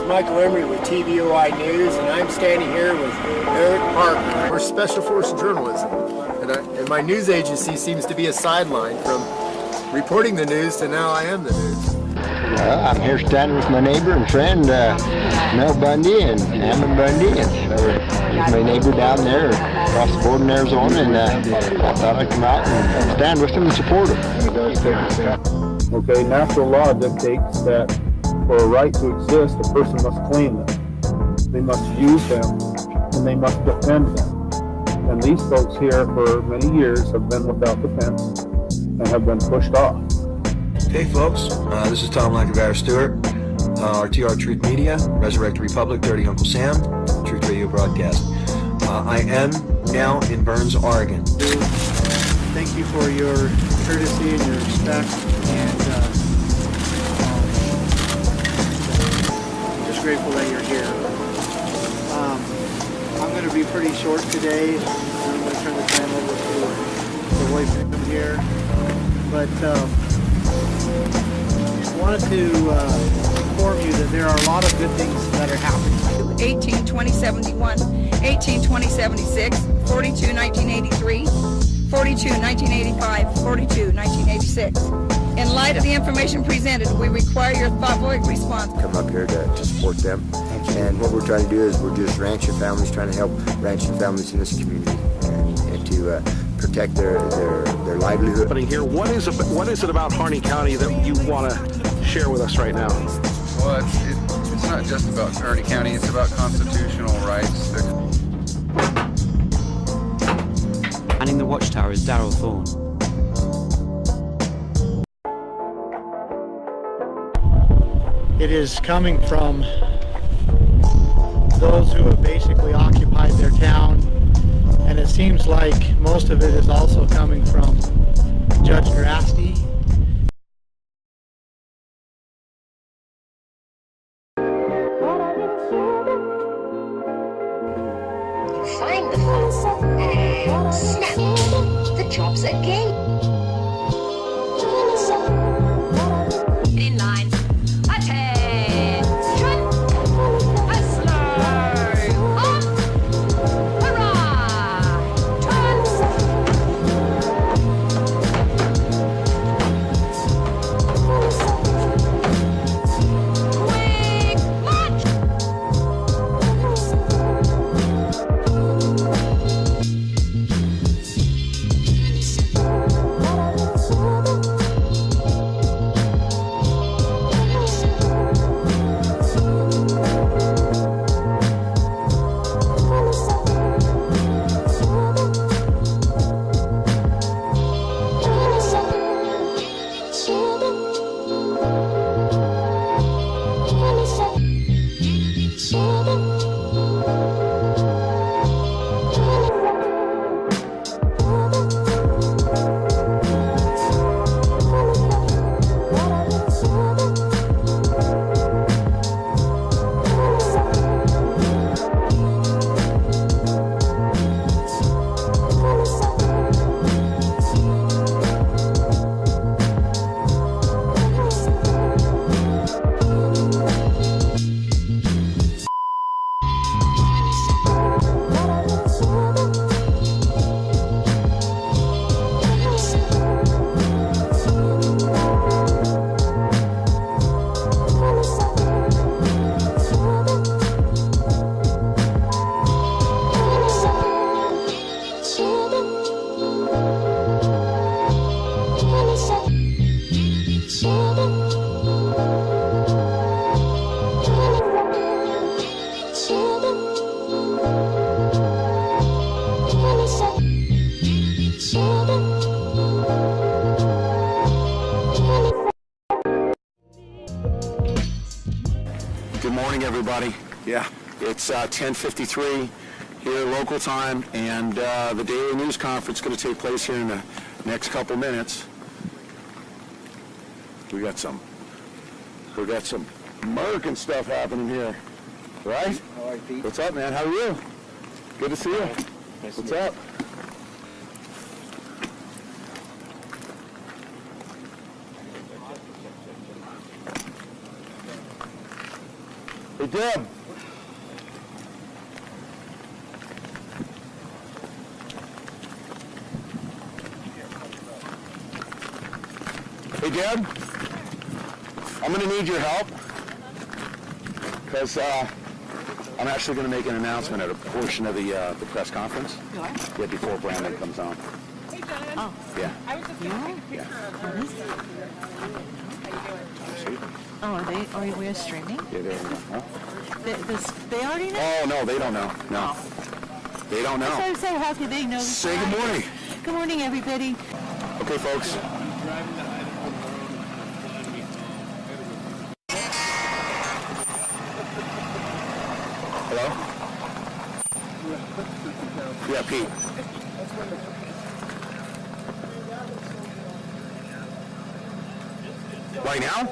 Michael Emery with TVOI News, and I'm standing here with Eric Parker. We're Special Forces journalism, and my news agency seems to be a sideline from reporting the news to now I am the news. I'm here standing with my neighbor and friend, Mel Bundy and Ammon Bundy, and he's my neighbor down there across the border in Arizona, and I thought I'd come out and stand with him and support him. Okay, natural law dictates that for a right to exist, a person must claim them. They must use them, and they must defend them. And these folks here for many years have been without defense and have been pushed off. Hey folks, this is Tom Lackavara Stewart, RTR Truth Media, Resurrected Republic, Dirty Uncle Sam, Truth Radio Broadcast. I am now in Burns, Oregon. Thank you for your courtesy and your respect, and I'm just grateful that you're here. I'm going to be pretty short today. I'm going to turn the time over to Lavoy Finicum here, but I wanted to inform you that there are a lot of good things that are happening. 18-2071, 18-2076, 42-1983, 42-1985, 42-1986. In light of the information presented, we require your thoughtful response. Come up here to support them, and what we're trying to do is we're just ranching families, trying to help ranching families in this community, and to protect their livelihood. Here, what is it about Harney County that you want to share with us right now? Well, it's not just about Harney County, it's about constitutional rights. Manning the watchtower is Darryl Thorne. It is coming from those who have basically occupied their town, and it seems like most of it is also coming from Judge Grasty. Find the phone and snap. The job's a game. In line. Attention. A slow. Up. Hurrah. Turn. Quick march. Good morning, everybody. Yeah, it's 10:53 here local time, and the daily news conference is going to take place here in the next couple minutes. We got some American stuff happening here, right? All right, Pete. What's up, man? How are you? Good to see you. Nice What's to meet you. up? Hey, Deb. Hey, Deb. I'm going to need your help because I'm actually going to make an announcement at a portion of the press conference. Yeah, before Brandon comes on. Hey, John. Oh. Yeah. I was just going to take a picture of her. Oh, are we streaming? Yeah, there we go. Huh? They already know? Oh, no, they don't know. No. They don't know. So how could they know? Say good morning. Good morning, everybody. Okay, folks. Hello? Yeah, Pete. Right now?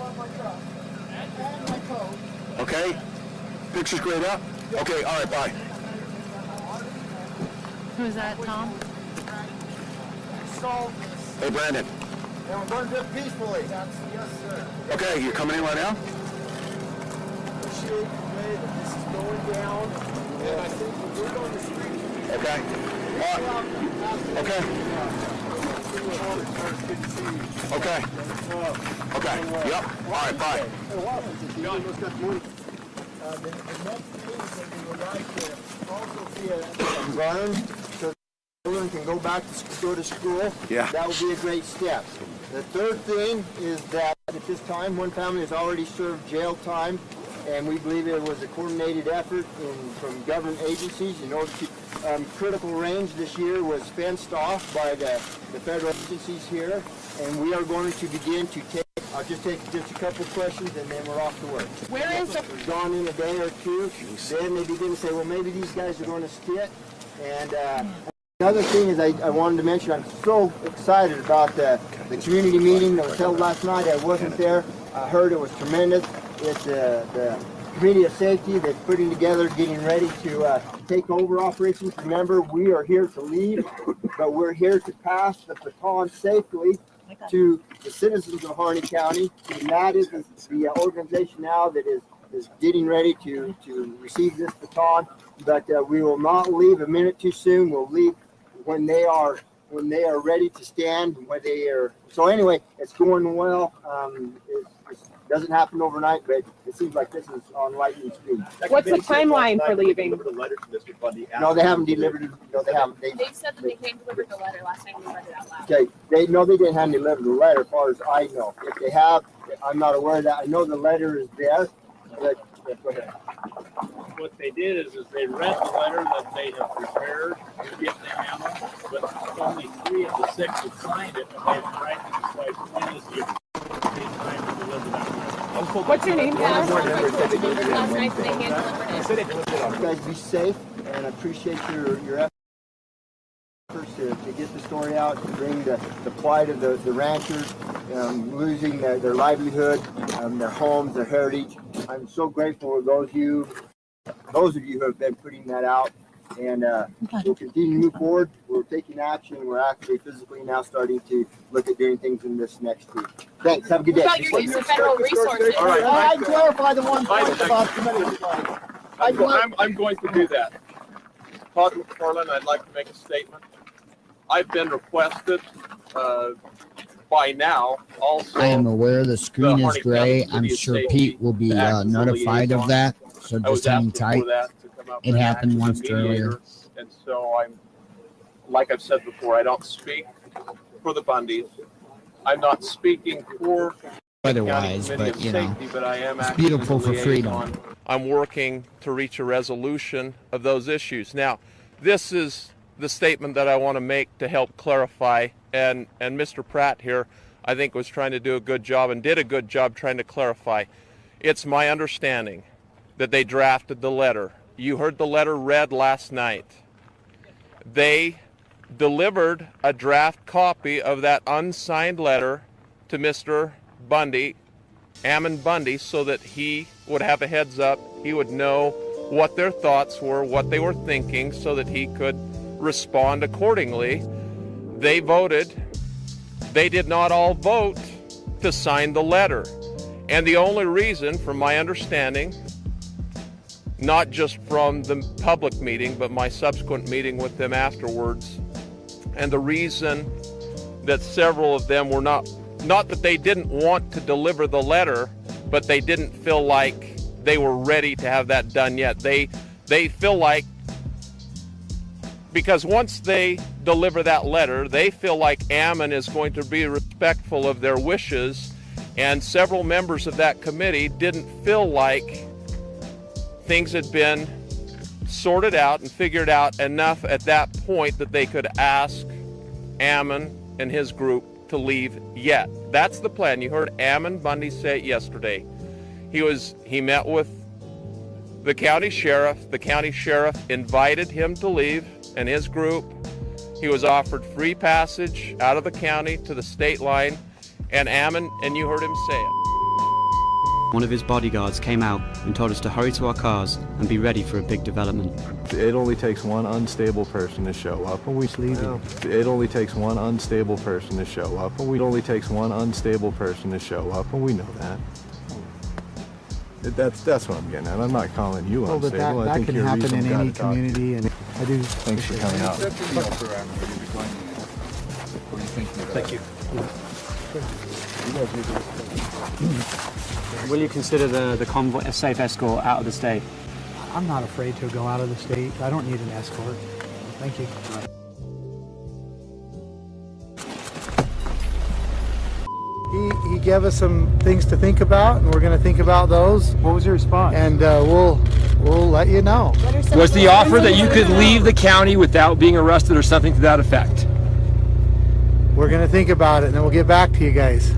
Okay. Picture's grayed up? Okay, all right, bye. Who's that, Tom? Hey, Brandon. And we're going to do it peacefully. Yes, sir. Okay, you're coming in right now? Appreciate the way that this is going down. And I think we're going to street. Okay. Okay. Okay. Okay. Yep. All right, bye. The next thing is that we would like to also see a burn so children can go back to school. Yeah. That would be a great step. The third thing is that at this time, one family has already served jail time, and we believe it was a coordinated effort from government agencies in order to critical range this year was fenced off by the federal agencies here, and we are going to begin to take. I'll just take just a couple of questions and then we're off to work. Where is it? We've gone in a day or two, then they begin to say, well, maybe these guys are going to stick. And another thing is I wanted to mention, I'm so excited about the community meeting that was held last night. I wasn't there. I heard it was tremendous. It's the Committee of Safety that's putting together, getting ready to take over operations. Remember, we are here to lead, but we're here to pass the baton safely to the citizens of Harney County, and that is the organization now that is getting ready to receive this baton. But we will not leave a minute too soon. We'll leave when they are ready to stand. When they are. So anyway, it's going well. It doesn't happen overnight, but it seems like this is on lightning speed. What's the timeline for leaving? No, they haven't delivered it. No, they haven't. They said that they hand delivered the letter last time we read it out loud. Okay, they didn't hand deliver the letter as far as I know. If they have, I'm not aware of that. I know the letter is there, but go ahead. What they did is they read the letter that they have prepared to get the ammo, but only 3 of the 6 had signed it, and they have tried to decide when is the time to deliver that letter. What's your name, Last night they hand delivered it. You guys be safe, and I appreciate your efforts to get the story out, to bring the plight of the ranchers, losing their livelihood, their homes, their heritage. I'm so grateful for those of you who have been putting that out, and we'll continue to move forward. We're taking action. We're actually physically now starting to look at doing things in this next week. Thanks. Have a good day. What about your use of federal resources? All right. I clarify the one point about committee. I'm going to do that. Todd McFarland, I'd like to make a statement. I've been requested by now also. I am aware the screen is gray. I'm sure Pete will be notified of that, so just hang tight. It happened once earlier. And so like I've said before, I don't speak for the Bundys. I'm not speaking for otherwise, but you know, it's beautiful for freedom. I'm working to reach a resolution of those issues. Now, this is the statement that I want to make to help clarify, and Mr. Pratt here, I think, was trying to do a good job and did a good job trying to clarify. It's my understanding that they drafted the letter. You heard the letter read last night. They delivered a draft copy of that unsigned letter to Mr. Bundy, Ammon Bundy, so that he would have a heads up. He would know what their thoughts were, what they were thinking, so that he could respond accordingly. They voted. They did not all vote to sign the letter. And the only reason, from my understanding, not just from the public meeting, but my subsequent meeting with them afterwards. And the reason that several of them were not that they didn't want to deliver the letter, but they didn't feel like they were ready to have that done yet. They feel like, because once they deliver that letter, they feel like Ammon is going to be respectful of their wishes, and several members of that committee didn't feel like things had been sorted out and figured out enough at that point that they could ask Ammon and his group to leave yet. That's the plan. You heard Ammon Bundy say it yesterday. He met with the county sheriff. The county sheriff invited him to leave and his group. He was offered free passage out of the county to the state line, and Ammon, and you heard him say it. One of his bodyguards came out and told us to hurry to our cars and be ready for a big development. It only takes one unstable person to show up and we leave. It only takes one unstable person to show up and it only takes one unstable person to show up, and we know that. That's what I'm getting at. I'm not calling you unstable. That can happen in any community, and I do. Thanks for coming out. Thank you. Will you consider the convoy a safe escort out of the state? I'm not afraid to go out of the state. I don't need an escort. Thank you. He gave us some things to think about, and we're going to think about those. What was your response? And we'll let you know. Was the offer that you could leave the county without being arrested or something to that effect? We're going to think about it, and then we'll get back to you guys.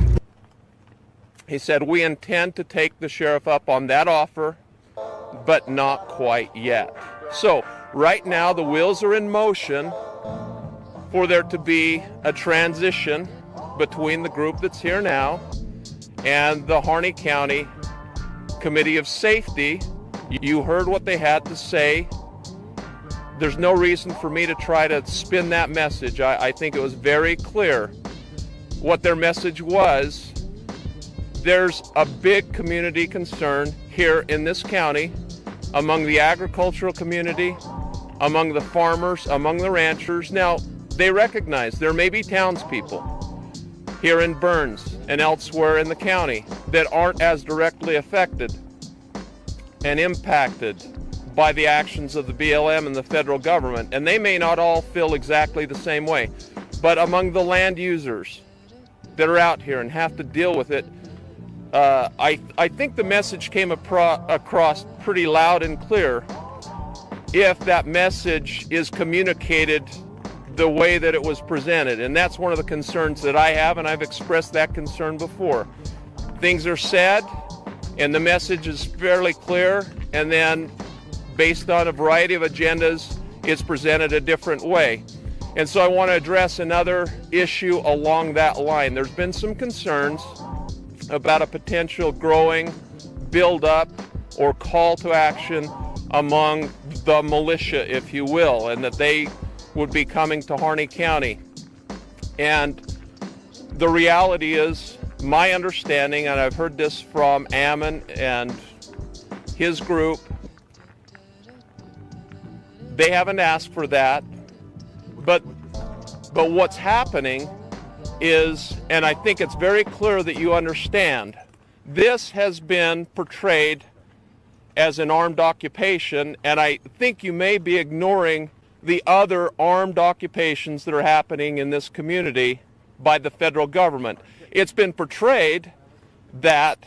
He said, we intend to take the sheriff up on that offer, but not quite yet. So right now the wheels are in motion for there to be a transition between the group that's here now and the Harney County Committee of Safety. You heard what they had to say. There's no reason for me to try to spin that message. I think it was very clear what their message was. There's a big community concern here in this county among the agricultural community, among the farmers, among the ranchers. Now, they recognize there may be townspeople here in Burns and elsewhere in the county that aren't as directly affected and impacted by the actions of the BLM and the federal government, and they may not all feel exactly the same way. But among the land users that are out here and have to deal with it, I think the message came across pretty loud and clear if that message is communicated the way that it was presented. And that's one of the concerns that I have, and I've expressed that concern before. Things are said, and the message is fairly clear, and then based on a variety of agendas, it's presented a different way. And so I want to address another issue along that line. There's been some concerns about a potential growing build-up or call to action among the militia, if you will, and that they would be coming to Harney County. And the reality is, my understanding, and I've heard this from Ammon and his group, they haven't asked for that, but what's happening is, and I think it's very clear that you understand, this has been portrayed as an armed occupation, and I think you may be ignoring the other armed occupations that are happening in this community by the federal government. It's been portrayed that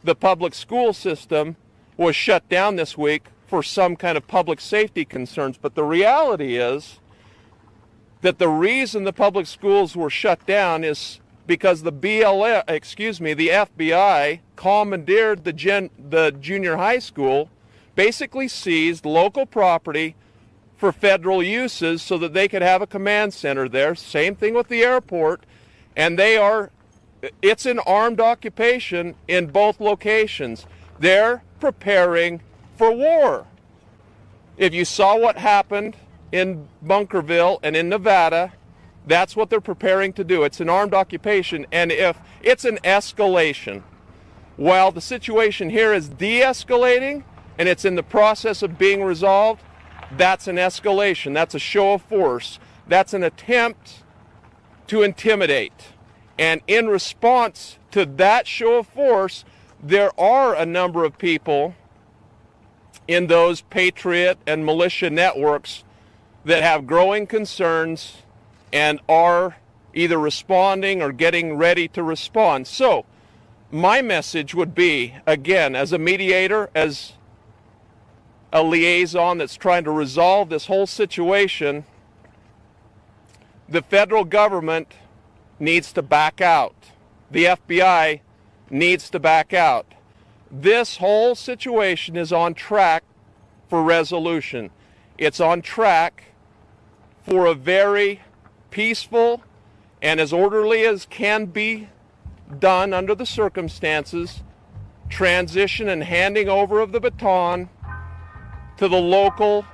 the public school system was shut down this week for some kind of public safety concerns, but the reality is that the reason the public schools were shut down is because the FBI commandeered the junior high school, basically seized local property for federal uses so that they could have a command center there. Same thing with the airport, and it's an armed occupation in both locations. They're preparing for war. If you saw what happened in Bunkerville and in Nevada, that's what they're preparing to do. It's an armed occupation, and if it's an escalation, while the situation here is de-escalating, and it's in the process of being resolved, that's an escalation. That's a show of force. That's an attempt to intimidate. And in response to that show of force, there are a number of people in those patriot and militia networks that have growing concerns and are either responding or getting ready to respond. So my message would be, again, as a mediator, as a liaison that's trying to resolve this whole situation, the federal government needs to back out. The FBI needs to back out. This whole situation is on track for resolution. It's on track for a very peaceful and as orderly as can be done under the circumstances, transition and handing over of the baton to the local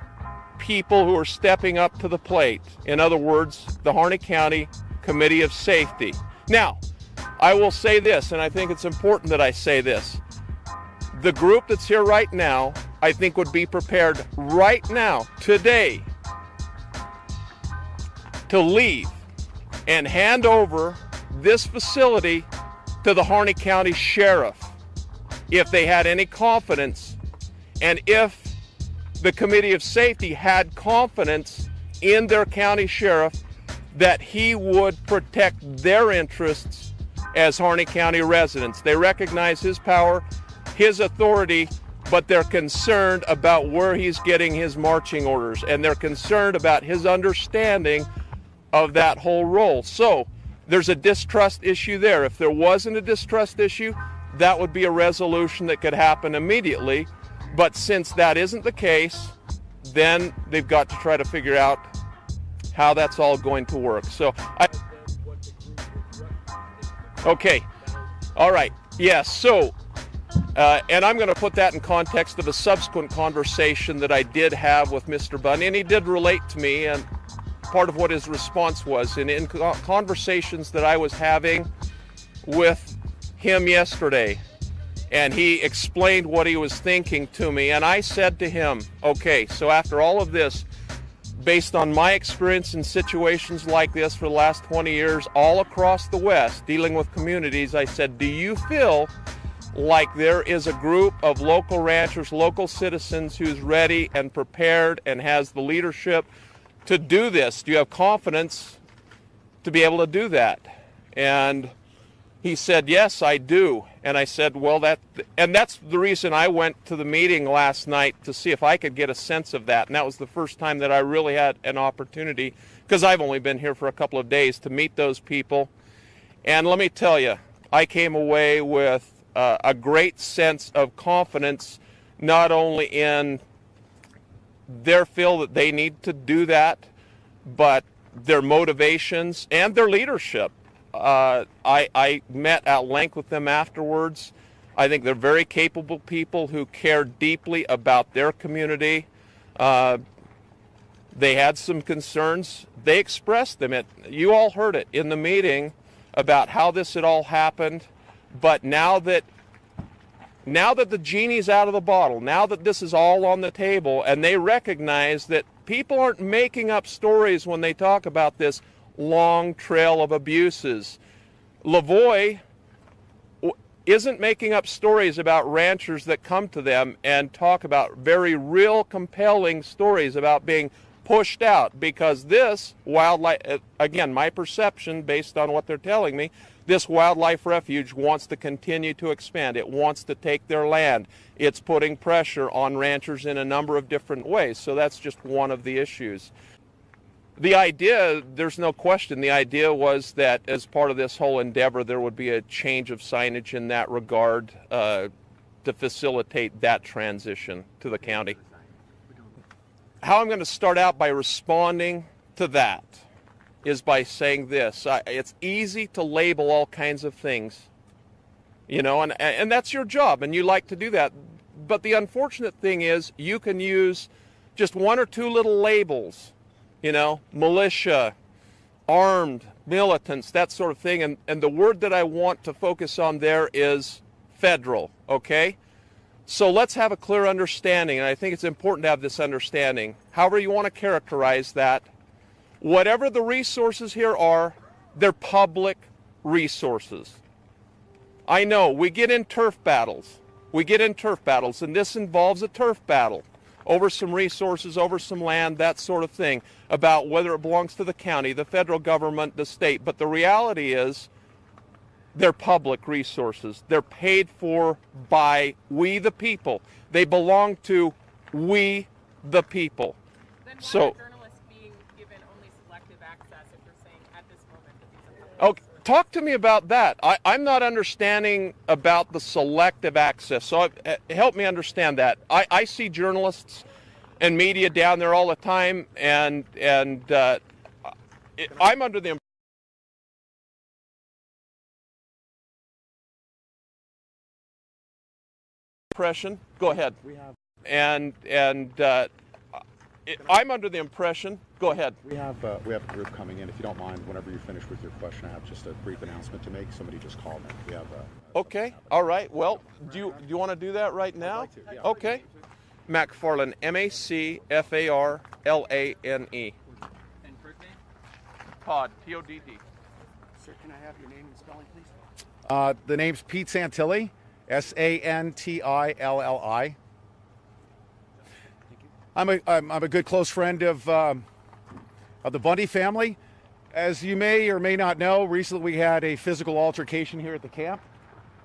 people who are stepping up to the plate. In other words, the Harney County Committee of Safety. Now, I will say this, and I think it's important that I say this. The group that's here right now, I think would be prepared right now, today, to leave and hand over this facility to the Harney County Sheriff if they had any confidence, and if the Committee of Safety had confidence in their county sheriff that he would protect their interests as Harney County residents. They recognize his power, his authority, but they're concerned about where he's getting his marching orders, and they're concerned about his understanding of that whole role. So there's a distrust issue there. If there wasn't a distrust issue, that would be a resolution that could happen immediately. But since that isn't the case, then they've got to try to figure out how that's all going to work. So okay, all right, yes, so and I'm going to put that in context of a subsequent conversation that I did have with Mr. Bundy, and he did relate to me, and part of what his response was, and in conversations that I was having with him yesterday, and he explained what he was thinking to me, and I said to him, okay, so after all of this, based on my experience in situations like this for the last 20 years all across the West, dealing with communities, I said, do you feel like there is a group of local ranchers, local citizens who's ready and prepared and has the leadership to do this? Do you have confidence to be able to do that? And he said, yes, I do. And I said, well, that's the reason I went to the meeting last night, to see if I could get a sense of that. And that was the first time that I really had an opportunity, because I've only been here for a couple of days, to meet those people. And let me tell you, I came away with a great sense of confidence, not only in their feel that they need to do that, but their motivations and their leadership. I met at length with them afterwards. I think they're very capable people who care deeply about their community. They had some concerns. They expressed them. You all heard it in the meeting about how this had all happened. But now that the genie's out of the bottle, now that this is all on the table, and they recognize that people aren't making up stories when they talk about this long trail of abuses. Lavoy isn't making up stories about ranchers that come to them and talk about very real, compelling stories about being pushed out, because this wildlife, again, my perception based on what they're telling me, this wildlife refuge wants to continue to expand. It wants to take their land. It's putting pressure on ranchers in a number of different ways. So that's just one of the issues. The idea, there's no question, the idea was that as part of this whole endeavor, there would be a change of signage in that regard to facilitate that transition to the county. How I'm going to start out by responding to that is by saying this. It's easy to label all kinds of things, you know, and that's your job, and you like to do that. But the unfortunate thing is you can use just one or two little labels, you know, militia, armed, militants, that sort of thing. And the word that I want to focus on there is federal, okay? So let's have a clear understanding, and I think it's important to have this understanding. However you want to characterize that, whatever the resources here are, they're public resources. I know we get in turf battles. And this involves a turf battle over some resources, over some land, that sort of thing, about whether it belongs to the county, the federal government, the state. But the reality is, they're public resources. They're paid for by we the people. They belong to we the people. Then why So, are journalists being given only selective access if you're saying at this moment that these are public? oh, talk to me about that. I'm not understanding about the selective access. So help me understand that. I see journalists and media down there all the time, and I'm under the impression. Go ahead. I'm under the impression. Go ahead. We have a group coming in. If you don't mind, whenever you're finished with your question, I have just a brief announcement to make. Somebody just called me. We have Okay. All right. Well, do you want to do that right now? I'd like to, yeah. Okay. McFarlane, MacFarlane. And first name? Todd, T-O-D-D. Sir, can I have your name and spelling, please? The name's Pete Santilli, Santilli. I'm a good close friend of the Bundy family. As you may or may not know, recently we had a physical altercation here at the camp,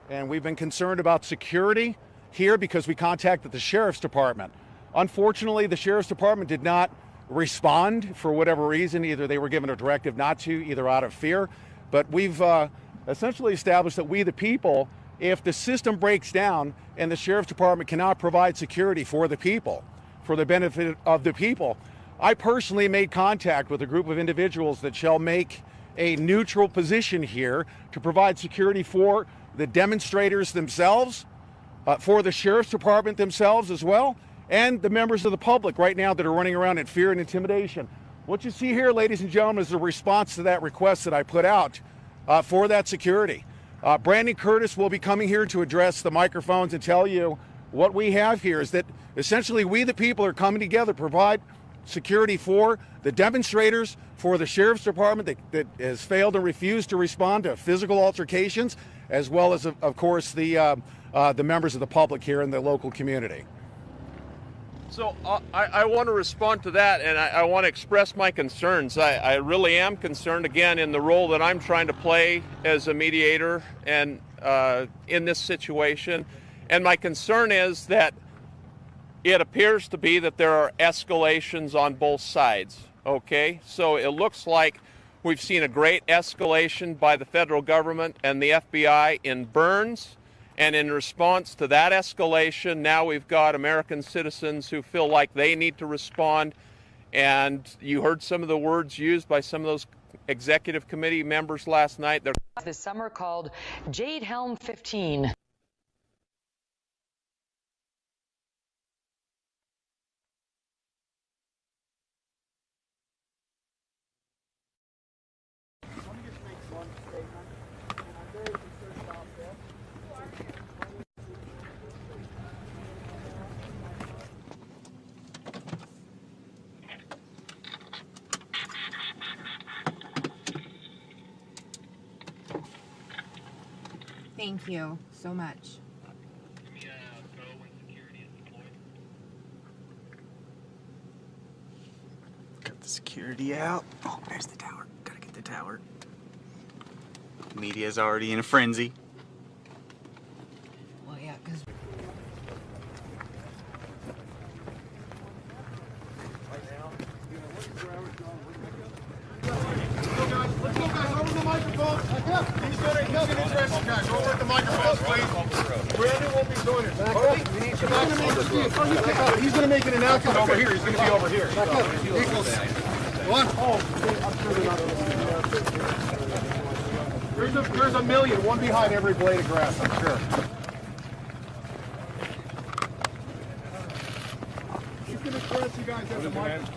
and we've been concerned about security here because we contacted the sheriff's department. Unfortunately, the sheriff's department did not respond for whatever reason. Either they were given a directive not to, either out of fear. But we've essentially established that we the people, if the system breaks down and the sheriff's department cannot provide security for the people, for the benefit of the people, I personally made contact with a group of individuals that shall make a neutral position here to provide security for the demonstrators themselves, for the sheriff's department themselves as well, and the members of the public right now that are running around in fear and intimidation. What you see here, ladies and gentlemen, is a response to that request that I put out for that security. Brandon Curtis will be coming here to address the microphones and tell you what we have here is that essentially we the people are coming together to provide security for the demonstrators, for the sheriff's department that has failed and refused to respond to physical altercations, as well as, of course, the members of the public here in the local community. So I want to respond to that, and I want to express my concerns. I really am concerned, again, in the role that I'm trying to play as a mediator and in this situation. And my concern is that it appears to be that there are escalations on both sides, okay? So it looks like we've seen a great escalation by the federal government and the FBI in Burns. And in response to that escalation, now we've got American citizens who feel like they need to respond. And you heard some of the words used by some of those executive committee members last night. This summer called Jade Helm 15. Thank you so much. Got the security out. Oh, there's the tower. Gotta get the tower. Media's already in a frenzy. Well, yeah, because... Let's go, guys. Over the microphone. He's gonna address you guys. Over at the microphone, please. Brandon won't be joining us. He's gonna make an announcement over here. He's gonna be over here. Equals. One. Oh, I'm sure they're not. There's a million, one behind every blade of grass, I'm sure. He's gonna address you guys at the microphone.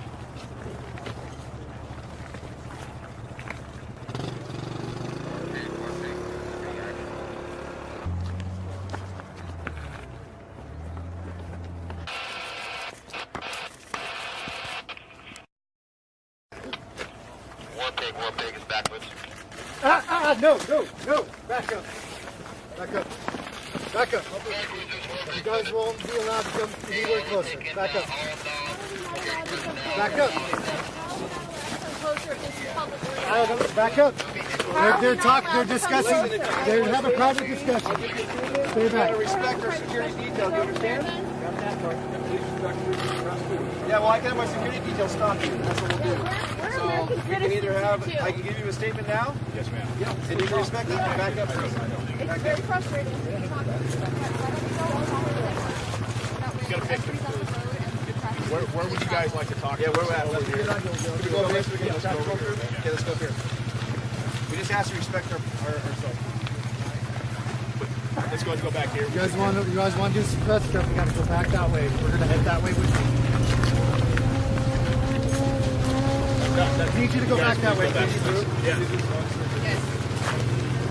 No, back up. You guys won't be allowed to come anywhere closer. Back up. Back up. They're discussing, they're having a private discussion. Stay back. Respect our security detail, do you understand? Yeah, well, I can have my security detail stop you. That's what we'll do. So, you can either have, I can give you a statement now. Yes, ma'am. Yeah. And you can respect it. Back up, please. It's very frustrating. Where would you guys like to talk? Yeah, where we're at. Let's go over here. Okay, let's go here. We just ask you to respect ourselves. Let's go back here. You guys want to do some press stuff? We got to go back that way. We're gonna head that way with you. I need you to go back that way. Yeah.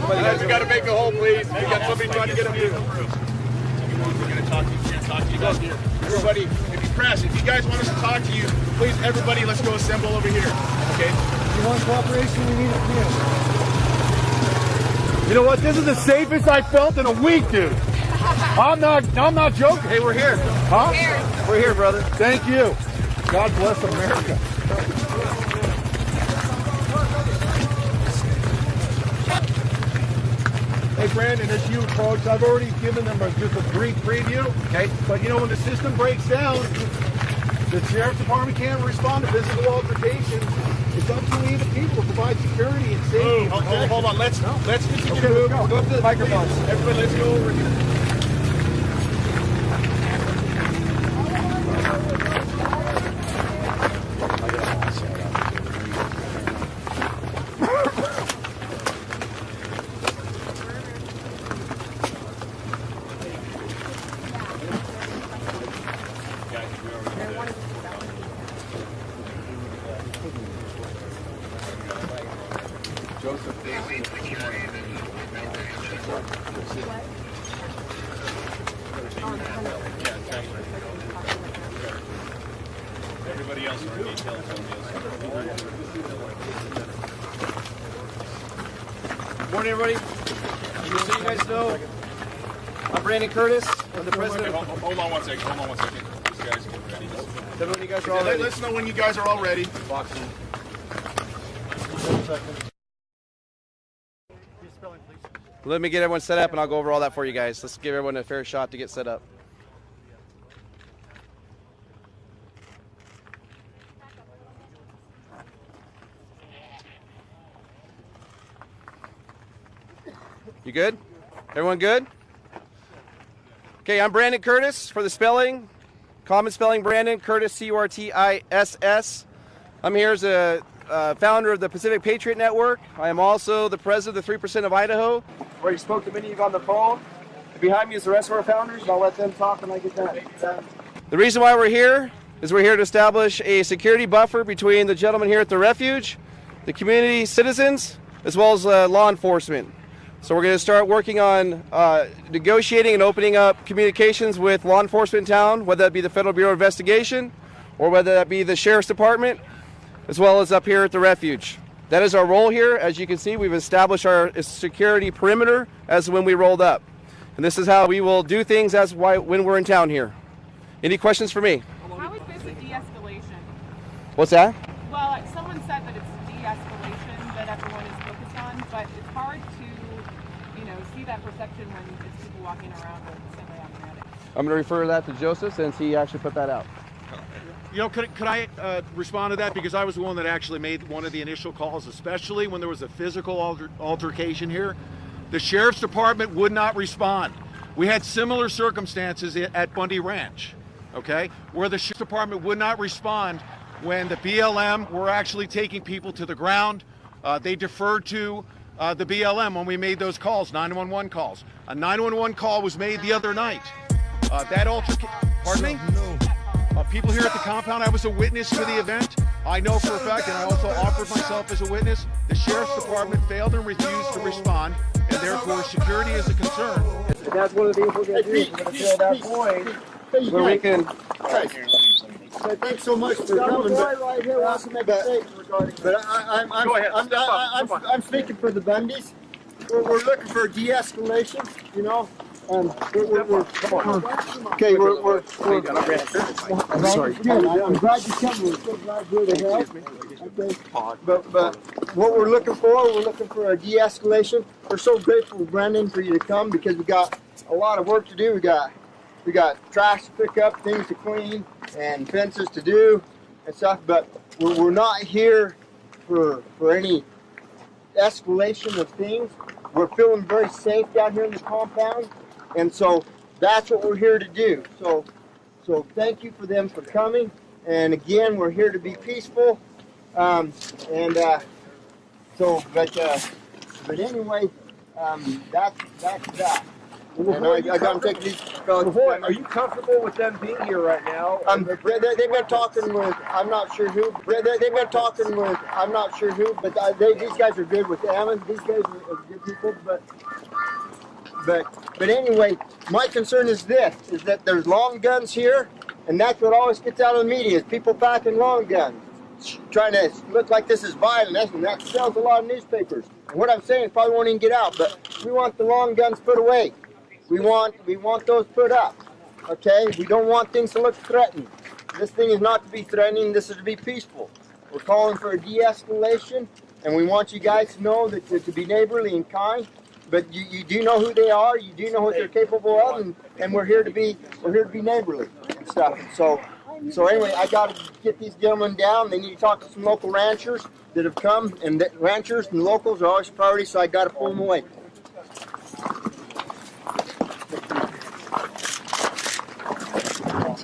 You guys got to make a hole, please. We got somebody trying to get up here. We're going to talk to you guys here. Everybody, if you press, if you guys want us to talk to you, please, everybody, let's go assemble over here. Okay? If you want cooperation, we need it from you. You know what? This is the safest I felt in a week, dude. I'm not joking. Hey, we're here. Huh? We're here, brother. Thank you. God bless America. Hey, Brandon, it's you, folks. I've already given them just a brief preview. Okay. But you know, when the system breaks down, the sheriff's department can't respond to physical altercations. It's up to we, the people, to provide security and safety. Hold on. Let's continue to move. Go up to the microphones. Everybody, let's go over here. Everybody else are details. Morning, everybody. Just so you guys know, I'm Brandon Curtis. I'm the president. Hold on one second. These guys are ready. Tell me when you guys are all ready. Let us know when you guys are all ready. Boxing. Let me get everyone set up and I'll go over all that for you guys. Let's give everyone a fair shot to get set up. You good? Everyone good? Okay, I'm Brandon Curtis for the spelling. Common spelling Brandon, Curtis, C-U-R-T-I-S-S. I'm here as a founder of the Pacific Patriot Network. I am also the president of the 3% of Idaho. I already spoke to many of you on the phone. And behind me is the rest of our founders, and I'll let them talk when I get done. The reason why we're here is we're here to establish a security buffer between the gentlemen here at the refuge, the community citizens, as well as law enforcement. So we're going to start working on negotiating and opening up communications with law enforcement in town, whether that be the Federal Bureau of Investigation or whether that be the Sheriff's Department, as well as up here at the refuge. That is our role here. As you can see, we've established our security perimeter as when we rolled up. And this is how we will do things when we're in town here. Any questions for me? How is this a de-escalation? What's that? Well, someone said that it's de-escalation that everyone is focused on, but it's hard to, see that perception when it's people walking around with semi-automatic. I'm going to refer that to Joseph since he actually put that out. Could I respond to that? Because I was the one that actually made one of the initial calls, especially when there was a physical altercation here. The Sheriff's Department would not respond. We had similar circumstances at Bundy Ranch, okay, where the Sheriff's Department would not respond when the BLM were actually taking people to the ground. They deferred to the BLM when we made those calls, 911 calls. A 911 call was made the other night. Pardon me? People here at the compound, I was a witness to the event. I know for a fact, and I also offered myself as a witness, the Sheriff's Department failed and refused to respond, and therefore security is a concern. And that's one of the things we're going to do. We're going to fill that void where we can... Thanks so much for coming. Right here wants to make a statement regarding. But I'm speaking for the Bundys. We're looking for de-escalation, you know. Okay, we're I'm sorry. I'm glad you came. We're so glad you're to help. Okay. But what we're looking for a de-escalation. We're so grateful, Brendan, for you to come because we got a lot of work to do. We got trash to pick up, things to clean, and fences to do and stuff. But we're not here for any escalation of things. We're feeling very safe down here in the compound, and so that's what we're here to do. So thank you for them for coming. And again, we're here to be peaceful. But anyway, that's that. And I got to take these fellas. Lavoy, are you comfortable with them being here right now? They've been talking with, I'm not sure who. They've been talking with, I'm not sure who, but these guys are good with Ammon. These guys are good people. But anyway, my concern is this: is that there's long guns here, and that's what always gets out of the media: is people packing long guns, trying to look like this is violent, and that sells a lot of newspapers. And what I'm saying probably won't even get out, but we want the long guns put away. We want those put up, okay? We don't want things to look threatening. This thing is not to be threatening. This is to be peaceful. We're calling for a de-escalation, and we want you guys to know that to be neighborly and kind. But you do know who they are. You do know what they're capable of, and we're here to be neighborly and stuff. So anyway, I got to get these gentlemen down. They need to talk to some local ranchers that have come, and ranchers and locals are always priority. So I got to pull them away.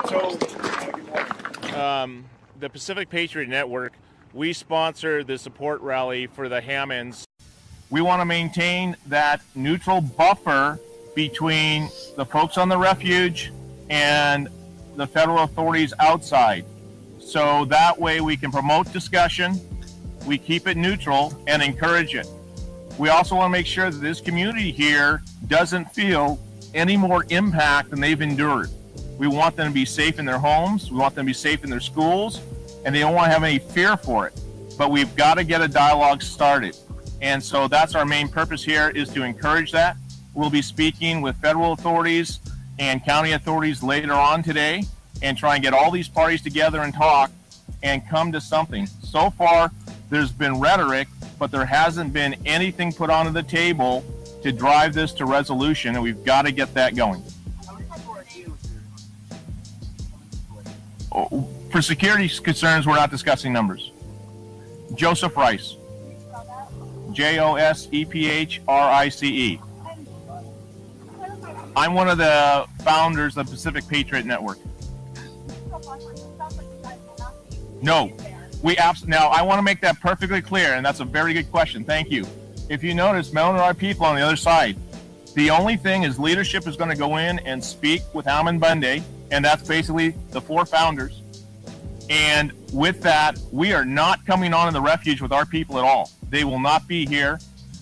So, the Pacific Patriot Network, we sponsor the support rally for the Hammonds. We want to maintain that neutral buffer between the folks on the refuge and the federal authorities outside. So that way we can promote discussion, we keep it neutral, and encourage it. We also want to make sure that this community here doesn't feel any more impact than they've endured. We want them to be safe in their homes, we want them to be safe in their schools, and they don't want to have any fear for it. But we've got to get a dialogue started. And so that's our main purpose here, is to encourage that. We'll be speaking with federal authorities and county authorities later on today and try and get all these parties together and talk and come to something. So far, there's been rhetoric, but there hasn't been anything put onto the table to drive this to resolution, and we've got to get that going. For security concerns, we're not discussing numbers. Joseph Rice. Josepphrice. I'm one of the founders of Pacific Patriot Network. No, now I want to make that perfectly clear, and that's a very good question. Thank you. If you notice, none of our people on the other side. The only thing is leadership is going to go in and speak with Hammond Bundy, and that's basically the 4 founders. And with that, we are not coming on in the refuge with our people at all. They will not be here.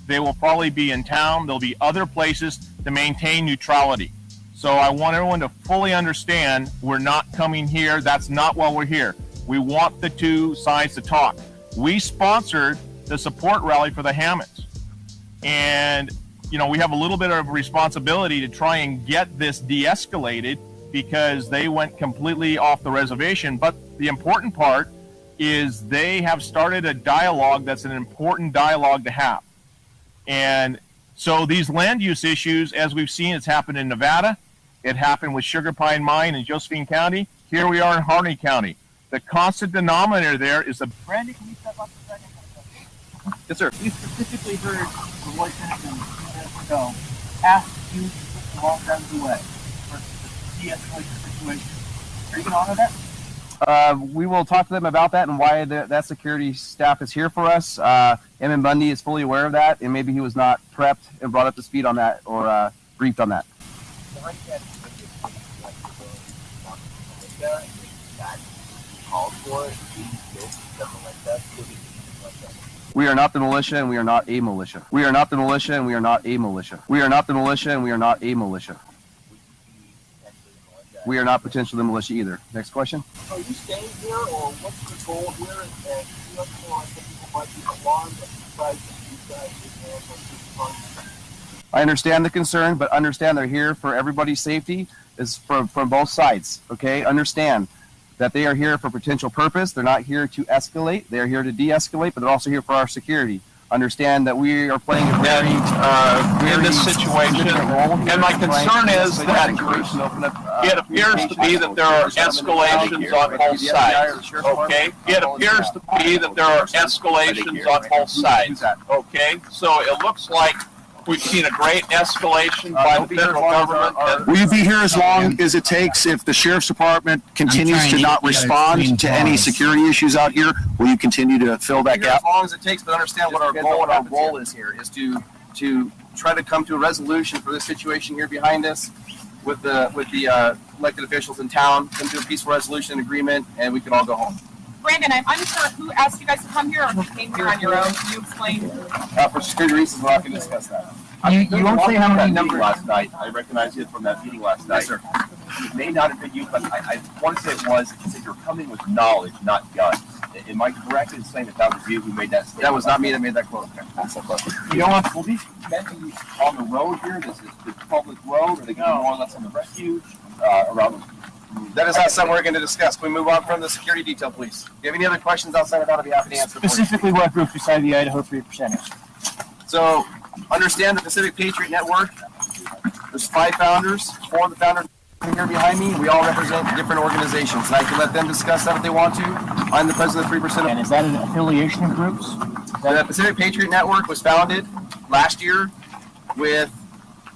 They will probably be in town. There'll be other places to maintain neutrality. So I want everyone to fully understand we're not coming here. That's not why we're here. We want the two sides to talk. We sponsored the support rally for the Hammonds. And, you know, we have a little bit of responsibility to try and get this de-escalated because they went completely off the reservation. But the important part is they have started a dialogue that's an important dialogue to have. And so these land use issues, as we've seen, it's happened in Nevada. It happened with Sugar Pine Mine in Josephine County. Here we are in Harney County. The constant denominator there is the... Brandon, can you step up a second? Yes, sir. We specifically heard the voice a few minutes ago ask you to put the long guns away for the de-escalation situation. Are you going to honor that? We will talk to them about that and why that security staff is here for us. Emmett Bundy is fully aware of that, and maybe he was not prepped and brought up to speed on that or briefed on that. We are not the militia, and we are not a militia. We are not the militia, and we are not a militia. We are not the militia, and we are not a militia. we are not potentially the militia either. Next question. Are you staying here, or what's the goal here? And you know, some people might be alarmed at the size of these guys I understand the concern, but understand they're here for everybody's safety. Is from both sides. Okay, understand that they are here for potential purpose. They're not here to escalate. They are here to de-escalate, but they're also here for our security. Understand that we are playing a very in this situation, and my concern is that it appears to be that there are escalations on both sides. Okay, it appears to be that there are escalations on both sides. Okay, so it looks like we've seen a great escalation by the federal government. Will you be here as long as it takes if the sheriff's department continues to not respond to any security issues out here? Will you continue to fill that gap? As long as it takes, but understand what our goal and our role is here is to try to come to a resolution for this situation here behind us with the elected officials in town, come to a peaceful resolution agreement, and we can all go home. Brandon, I'm unsure who asked you guys to come here or who came here on your own. Can you explain? For security reasons, we're not going to discuss that. You won't say how many numbers last night. I recognize you from that meeting last night. Yes, sir. It may not have been you, but I want to say it was. You said you're coming with knowledge, not guns. Am I correct in saying that was you who made that statement? That was not me that made that quote. Okay. That's so close. You know what? Will these men be on the road here? This is the public road, or are they going to be more or less on the refuge around? That is not something we're going to discuss. Can we move on from the security detail, please? Do you have any other questions outside of that? I'll be happy to answer. Specifically, what group beside the Idaho 3%ers? So, understand the Pacific Patriot Network. There's 5 founders. 4 of the founders here behind me. We all represent different organizations, and I can let them discuss that if they want to. I'm the president of 3%. And is that an affiliation of groups? The Pacific Patriot Network was founded last year with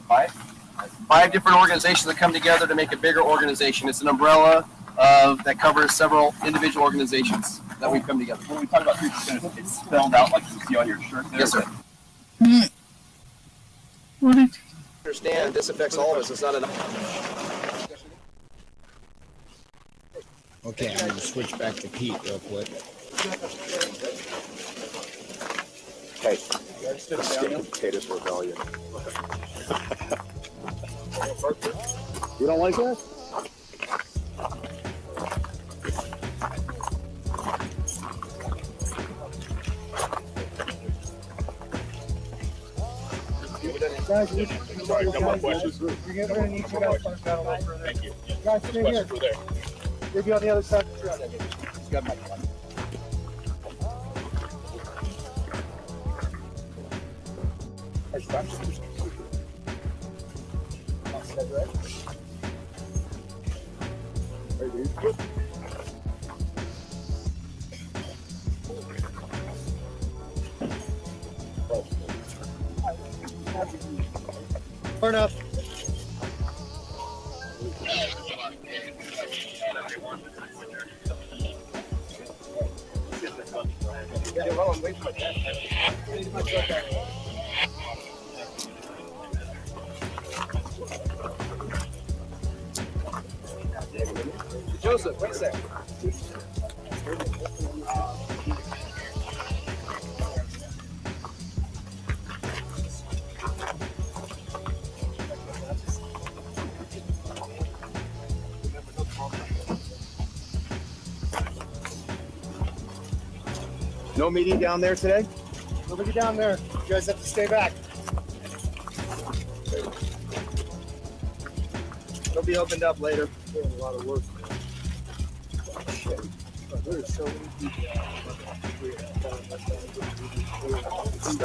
5 different organizations that come together to make a bigger organization. It's an umbrella that covers several individual organizations that we've come together. When we talk about 3%, it's spelled out like you see on your shirt there. Yes, sir. What did you understand? This affects all of us. It's not enough. Okay, I'm going to switch back to Pete real quick. Hey, Stinky Potatoes Rebellion. You don't like that? Guys, sorry, no more questions. You're going to need you guys to punch out a little further. Thank you. Guys, stay here. You'll be on the other side of the truck. He's got my gun. Fair enough. Joseph, wait a second. No meeting down there today? Nobody down there. You guys have to stay back. They'll be opened up later. Doing a lot of work. Shit. There's so many people.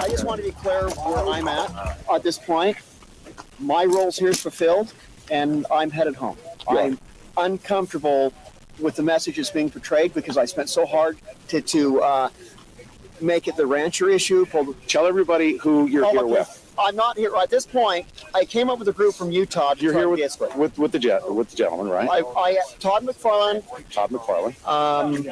I just want to be clear where I'm at this point. My role's here is fulfilled, and I'm headed home. I'm uncomfortable with the messages being portrayed because I spent so hard to make it the rancher issue. Tell everybody who you're here with. I'm not here at this point. I came up with a group from Utah. You're here with the gentleman, right? Todd McFarland.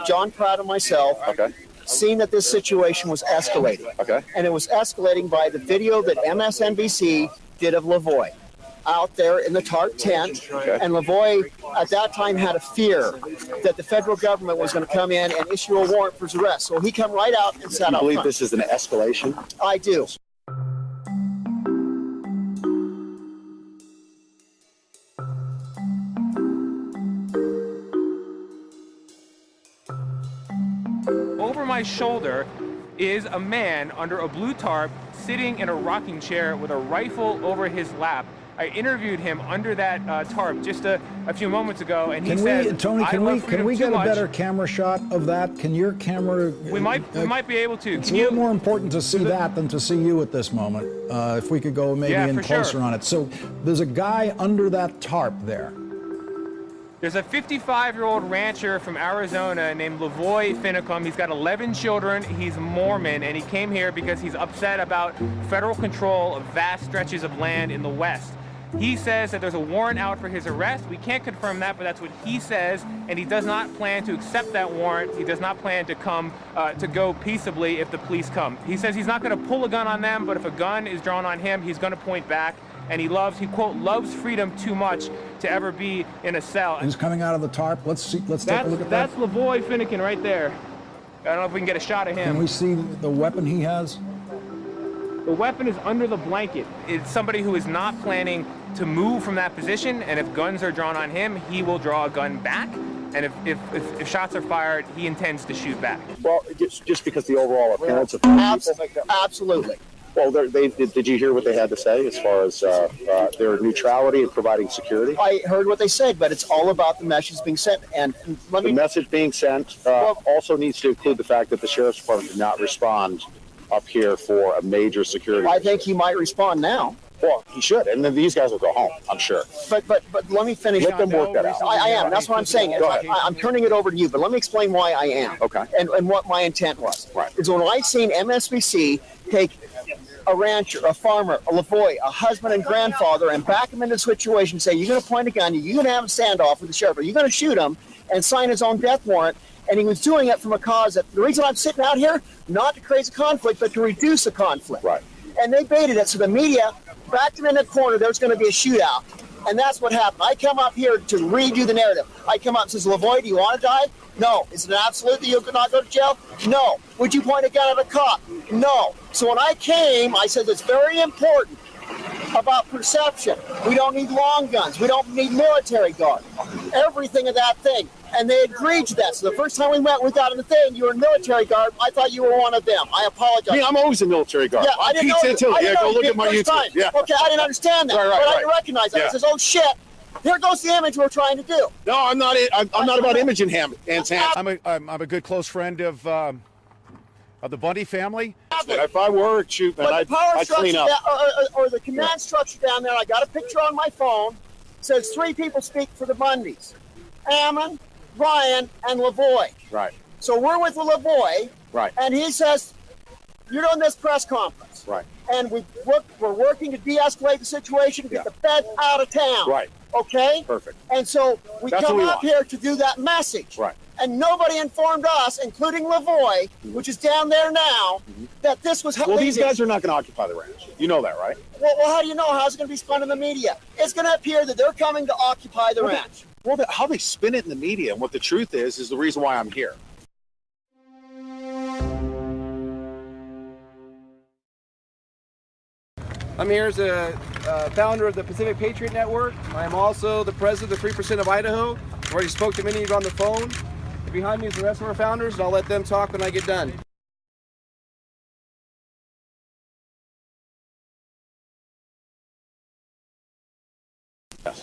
John Pratt and myself. Okay. Seen that this situation was escalating. Okay. And it was escalating by the video that MSNBC did of Lavoy out there in the tarp tent. Okay. And Lavoy at that time had a fear that the federal government was going to come in and issue a warrant for his arrest. So he come right out and sat You up believe front. this is an escalation? I do. my shoulder is a man under a blue tarp sitting in a rocking chair with a rifle over his lap. I interviewed him under that tarp just a few moments ago, and he said, Tony, can we get a better camera shot of that? Can your camera? We might be able to. It's a little more important to see that than to see you at this moment. If we could go maybe in closer on it. So there's a guy under that tarp there. There's a 55-year-old rancher from Arizona named Lavoy Finicum. He's got 11 children. He's Mormon, and he came here because he's upset about federal control of vast stretches of land in the West. He says that there's a warrant out for his arrest. We can't confirm that, but that's what he says, and he does not plan to accept that warrant. He does not plan to go peaceably if the police come. He says he's not going to pull a gun on them, but if a gun is drawn on him, he's going to point back. And he quote, loves freedom too much to ever be in a cell. He's coming out of the tarp. Let's take a look at that. That's Lavoy Finicum right there. I don't know if we can get a shot of him. Can we see the weapon he has? The weapon is under the blanket. It's somebody who is not planning to move from that position, and if guns are drawn on him, he will draw a gun back. And if shots are fired, he intends to shoot back. Well, just because the overall appearance of Absolutely. Well, did you hear what they had to say as far as their neutrality and providing security? I heard what they said, but it's all about the message being sent. And the message being sent also needs to include the fact that the sheriff's department did not respond up here for a major security. I think he might respond now. Well, he should, and then these guys will go home, I'm sure. But let me finish. Let them work that out. I am. That's what I'm saying. I'm turning it over to you, but let me explain why I am. Okay. And what my intent was. Right. Is when I seen MSBC take a rancher, a farmer, a Lavoy, a husband and grandfather, and back him into a situation and say, you're going to point a gun, you're going to have a standoff with the sheriff, or you're going to shoot him, and sign his own death warrant. And he was doing it from a cause that the reason I'm sitting out here, not to create a conflict, but to reduce the conflict. Right. And they baited it, so the media backed him in the corner. There was going to be a shootout. And that's what happened. I come up here to redo the narrative. I come up and says, Lavoy, do you want to die? No. Is it an absolute that you could not go to jail? No. Would you point a gun at a cop? No. So when I came, I said it's very important about perception. We don't need long guns. We don't need military guard. Everything of that thing. And they agreed to that. So the first time we met, we got in the thing, you were in military guard. I thought you were one of them. I apologize. Me, I'm always in military guard. Yeah, I'm Pete Santilli. Yeah, go look at my YouTube. Yeah. Okay, I didn't understand that. But I didn't recognize that. Yeah. I says, oh shit, here goes the image we're trying to do. No, I'm not. I'm not about imaging him. I'm a good close friend of the Bundy family. If I were shooting, I'd clean up. Or the command structure down there, I got a picture on my phone. It says 3 people speak for the Bundys. Ammon, Ryan, and Lavoy. Right. So we're with Lavoy. Right. And he says, you're doing this press conference. Right. And we're working to de-escalate the situation, get the feds out of town. Right. Okay? Perfect. And so we That's come what we up want. here to do that message. Right. And nobody informed us, including Lavoy, which is down there now, that this was... Well, these guys are not going to occupy the ranch. You know that, right? Well, how do you know? How's it going to be spun in the media? It's going to appear that they're coming to occupy the ranch. Well, how they spin it in the media and what the truth is the reason why I'm here. I'm here as a founder of the Pacific Patriot Network. I'm also the president of the 3% of Idaho. I already spoke to many of you on the phone. And behind me is the rest of our founders, and I'll let them talk when I get done.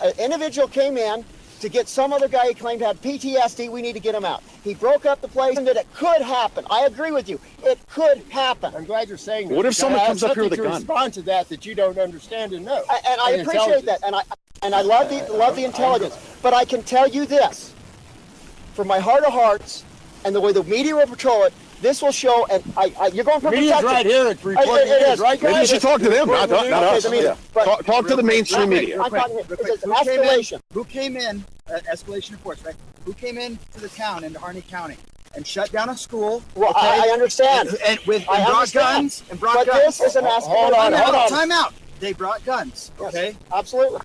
An individual came in to get some other guy he claimed had PTSD. We need to get him out. He broke up the place, and that it could happen. I agree with you. It could happen. I'm glad you're saying that. What if someone comes up here with a gun? Respond to that you don't understand and know. And I appreciate that, and I love the intelligence. But I can tell you this, from my heart of hearts, and the way the media will patrol it, this will show, and you're going from media's right here. It's reporting. It is right. Maybe you should talk to them, not us. Talk to the mainstream media. I'm talking. It's an escalation. Who came in? Escalation of force, right? Who came in to the town, into Harney County, and shut down a school? Well, I understand. And brought guns. And brought guns. This is an escalation. Hold on. Time out. They brought guns. Okay. Absolutely.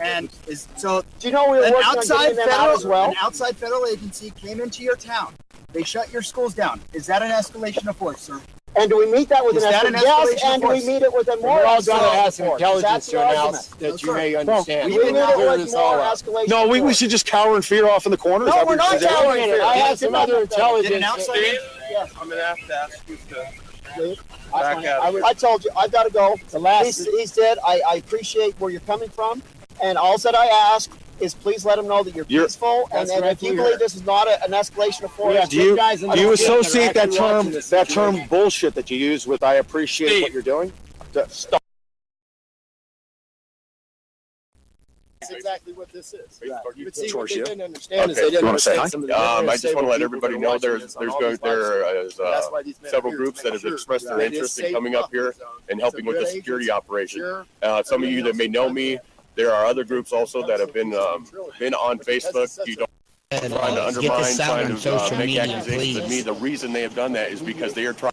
And so, do you know we were an working outside on getting them out as well? An outside federal agency came into your town. They shut your schools down. Is that an escalation of force, sir? And do we meet that with Is an that an escalation? Yes, escalation and do we force? meet it with a more We're all going to escalation have some force? intelligence That's to the announce argument. that you may understand. We meet it Clear with this more all up. escalation No, we force. should just cower in fear off in the corner. No, we're not cowering in fear. I have some other intelligence. Yes. I'm going to have to ask you to I, back out. I told you, I've got to go. The last- He said, I appreciate where you're coming from, and all that I ask is please let them know that you're peaceful, and if you believe this is not an escalation of force. Do you associate that term bullshit that you use with I appreciate what you're doing? Stop. That's exactly what this is. Right. But see, what Towards they you. didn't understand is Okay. they didn't You wanna say understand hi? some of the I just want to let people everybody that are know watching there this on all these lives. That's why these men are several here, to groups that make have sure expressed their that it is interest in safe coming up here buffer zone. and It's helping a with good the security agency. operation. Sure. Some of you that may know me, there are other groups also that have been on Facebook. You don't trying to undermine, trying to make accusations of me. The reason they have done that is because they are trying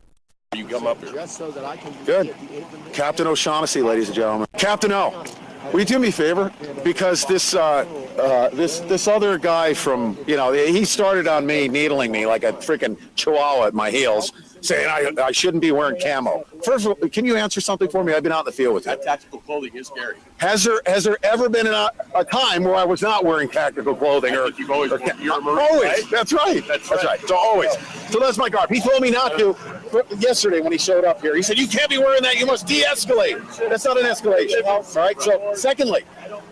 to come up here. Just so that I can Good. get the information. Captain O'Shaughnessy, ladies and gentlemen. Captain O, will you do me a favor? Because this other guy from, he started on me, needling me like a freaking chihuahua at my heels, saying I shouldn't be wearing camo. First of all, can you answer something for me? I've been out in the field with you. That tactical clothing is scary. Has there ever been a time where I was not wearing tactical clothing? You've always you're a Marine, always. right? That's right. That's right. So always. So that's my garb. He told me not to yesterday when he showed up here. He said, you can't be wearing that. You must de-escalate. That's not an escalation. All right. So secondly,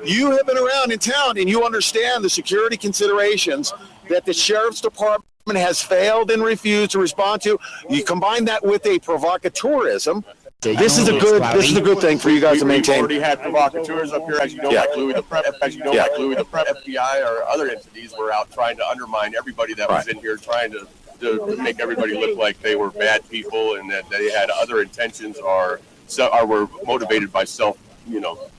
you have been around in town and you understand the security considerations that the sheriff's department has failed and refused to respond to. You combine that with a provocateurism. This is a good thing for you guys to maintain. We've already had provocateurs up here, as you know, like Louis the Prep, FBI or other entities were out trying to undermine everybody that was in here, trying to make everybody look like they were bad people and that they had other intentions or were motivated by self.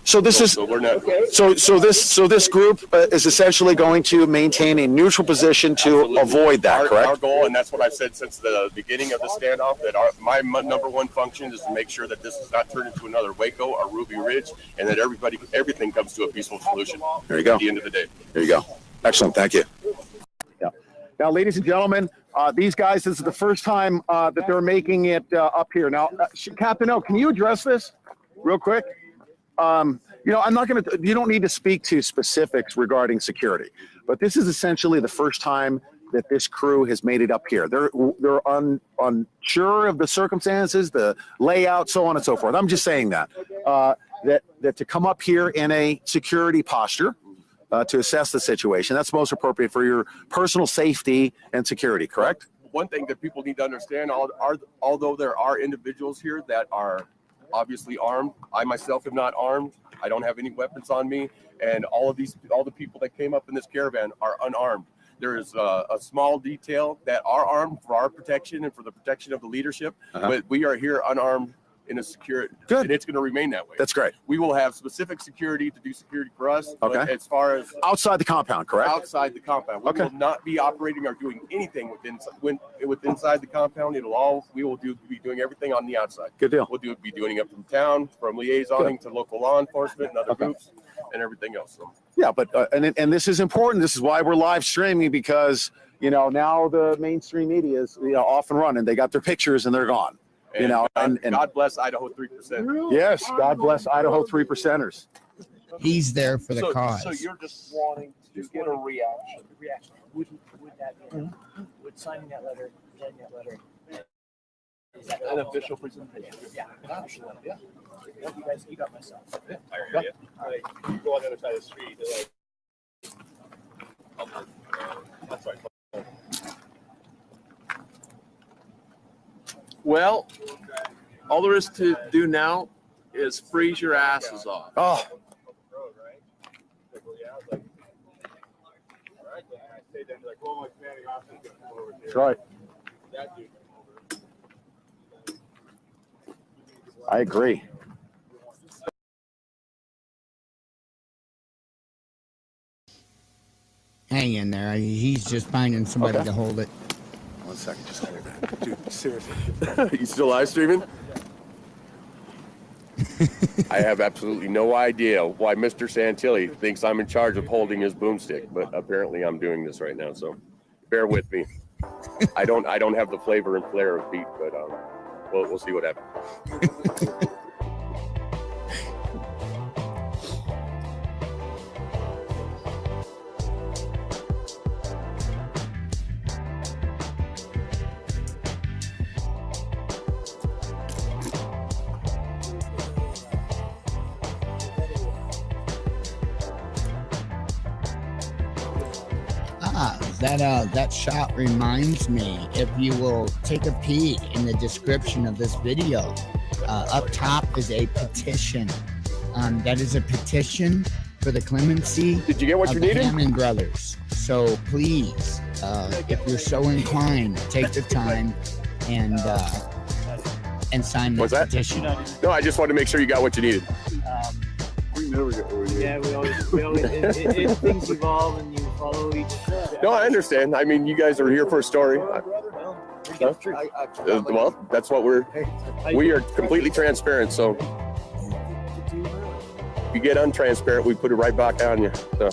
So this is we're not. So this group is essentially going to maintain a neutral position to avoid that, correct? Our goal, and that's what I've said since the beginning of the standoff, that my number one function is to make sure that this does not turn into another Waco or Ruby Ridge, and that everything comes to a peaceful solution. There you go. At the end of the day. There you go. Excellent. Thank you. Yeah. Now, ladies and gentlemen, these guys, this is the first time that they're making it up here. Now, Captain O, can you address this real quick? I'm not going to, you don't need to speak to specifics regarding security, but this is essentially the first time that this crew has made it up here. They're unsure of the circumstances, the layout, so on and so forth. I'm just saying that to come up here in a security posture to assess the situation, that's most appropriate for your personal safety and security, correct? One thing that people need to understand, although there are individuals here that are obviously armed, I myself am not armed. I don't have any weapons on me, and all the people that came up in this caravan are unarmed. There is a small detail that are armed for our protection and for the protection of the leadership, but we are here unarmed in a secure, and it's going to remain that way. That's great. We will have specific security to do security for us. Okay. But as far as outside the compound, correct? Outside the compound, we will not be operating or doing anything inside the compound. We will be doing everything on the outside. Good deal. We'll be doing it from town, from liaisoning to local law enforcement and other groups and everything else. So. Yeah, but and this is important. This is why we're live streaming, because now the mainstream media is off and running. They got their pictures and they're gone. And God bless Idaho 3%. Yes, God bless Idaho 3%ers. He's there for the cause. So you're just wanting to get a reaction. Would that be would signing that letter, getting that letter, is that an official presentation? Yeah, an official letter. Yeah. You guys, you got myself. Yeah. All right. You go on the other side of the street. That's right. Well, all there is to do now is freeze your asses off. Oh. That's right. I agree. Hang in there. He's just finding somebody to hold it. 1 second, just hold that. Dude, seriously. You still live streaming? I have absolutely no idea why Mr. Santilli thinks I'm in charge of holding his boomstick, but apparently I'm doing this right now, so bear with me. I don't have the flavor and flair of Pete, but we'll see what happens. That shot reminds me, if you will take a peek in the description of this video, up top is a petition. That is a petition for the clemency Did you get what of you the needed? Hammond brothers. So please, if you're so inclined, take the time and sign the petition. No, I just wanted to make sure you got what you needed. We never get what we need. Yeah, we always things evolve and you follow each. No, I understand. I mean, you guys are here for a story. Well, that's what we are completely transparent. So if you get untransparent, we put it right back on you. So.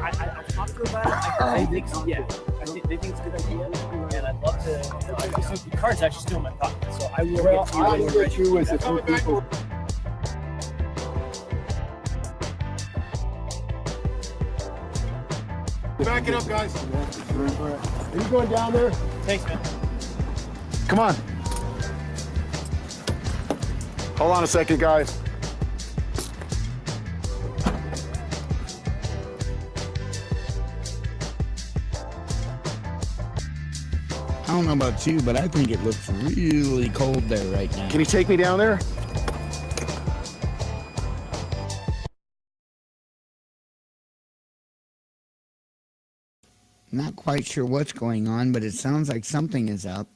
I talked to her about it. I think so, yeah. They think it's a good idea, and I'd love to. The card's actually still in my pocket, so I will get you with a few people. Back it up, guys. Are you going down there? Thanks, man. Come on. Hold on a second, guys. I don't know about you, but I think it looks really cold there right now. Can you take me down there? Not quite sure what's going on, but it sounds like something is up.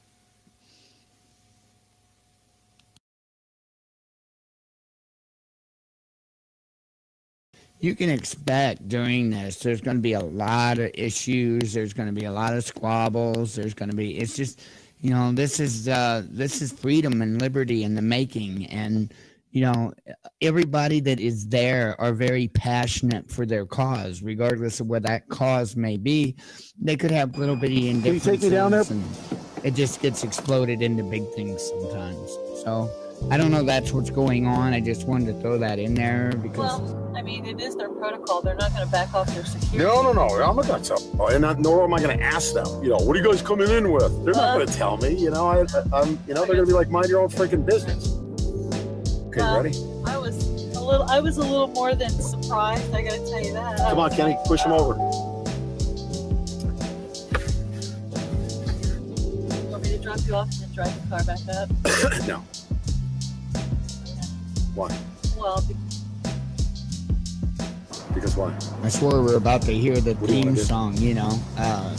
You can expect during this, there's going to be a lot of issues. There's going to be a lot of squabbles. There's going to be, it's just, you know, this is freedom and liberty in the making. And, you know, everybody that is there are very passionate for their cause, regardless of what that cause may be. They could have little bitty indifferences. Can you take me down there? And it just gets exploded into big things sometimes. So I don't know that's what's going on. I just wanted to throw that in there because. Well, I mean, it is their protocol. They're not going to back off their security. No. I'm not going to tell. And nor am I going to ask them. You know, what are you guys coming in with? They're not going to tell me. You know, I'm. You know, they're going to be like, mind your own freaking business. Okay, ready? I was a little more than surprised. I got to tell you that. Come on, Kenny, push him over. Want me to drop you off and then drive the car back up? No. Why? Well, because why? I swore we're about to hear the theme song, you know. I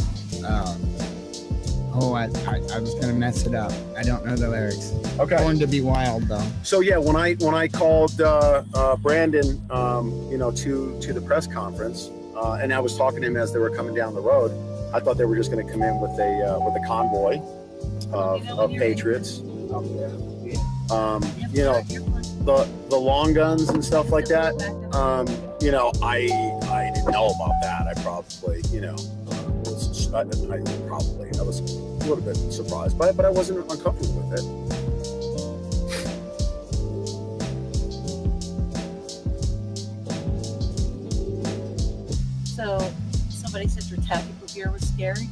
was gonna mess it up. I don't know the lyrics. Okay. Born to be wild though. So yeah, when I called Brandon, you know, to the press conference, and I was talking to him as they were coming down the road, I thought they were just going to come in with a convoy of patriots. You know, the long guns and stuff like that. You know, I didn't know about that. I probably, you know, I was a little bit surprised by it, but I wasn't uncomfortable with it. so somebody said your tactical gear was scary.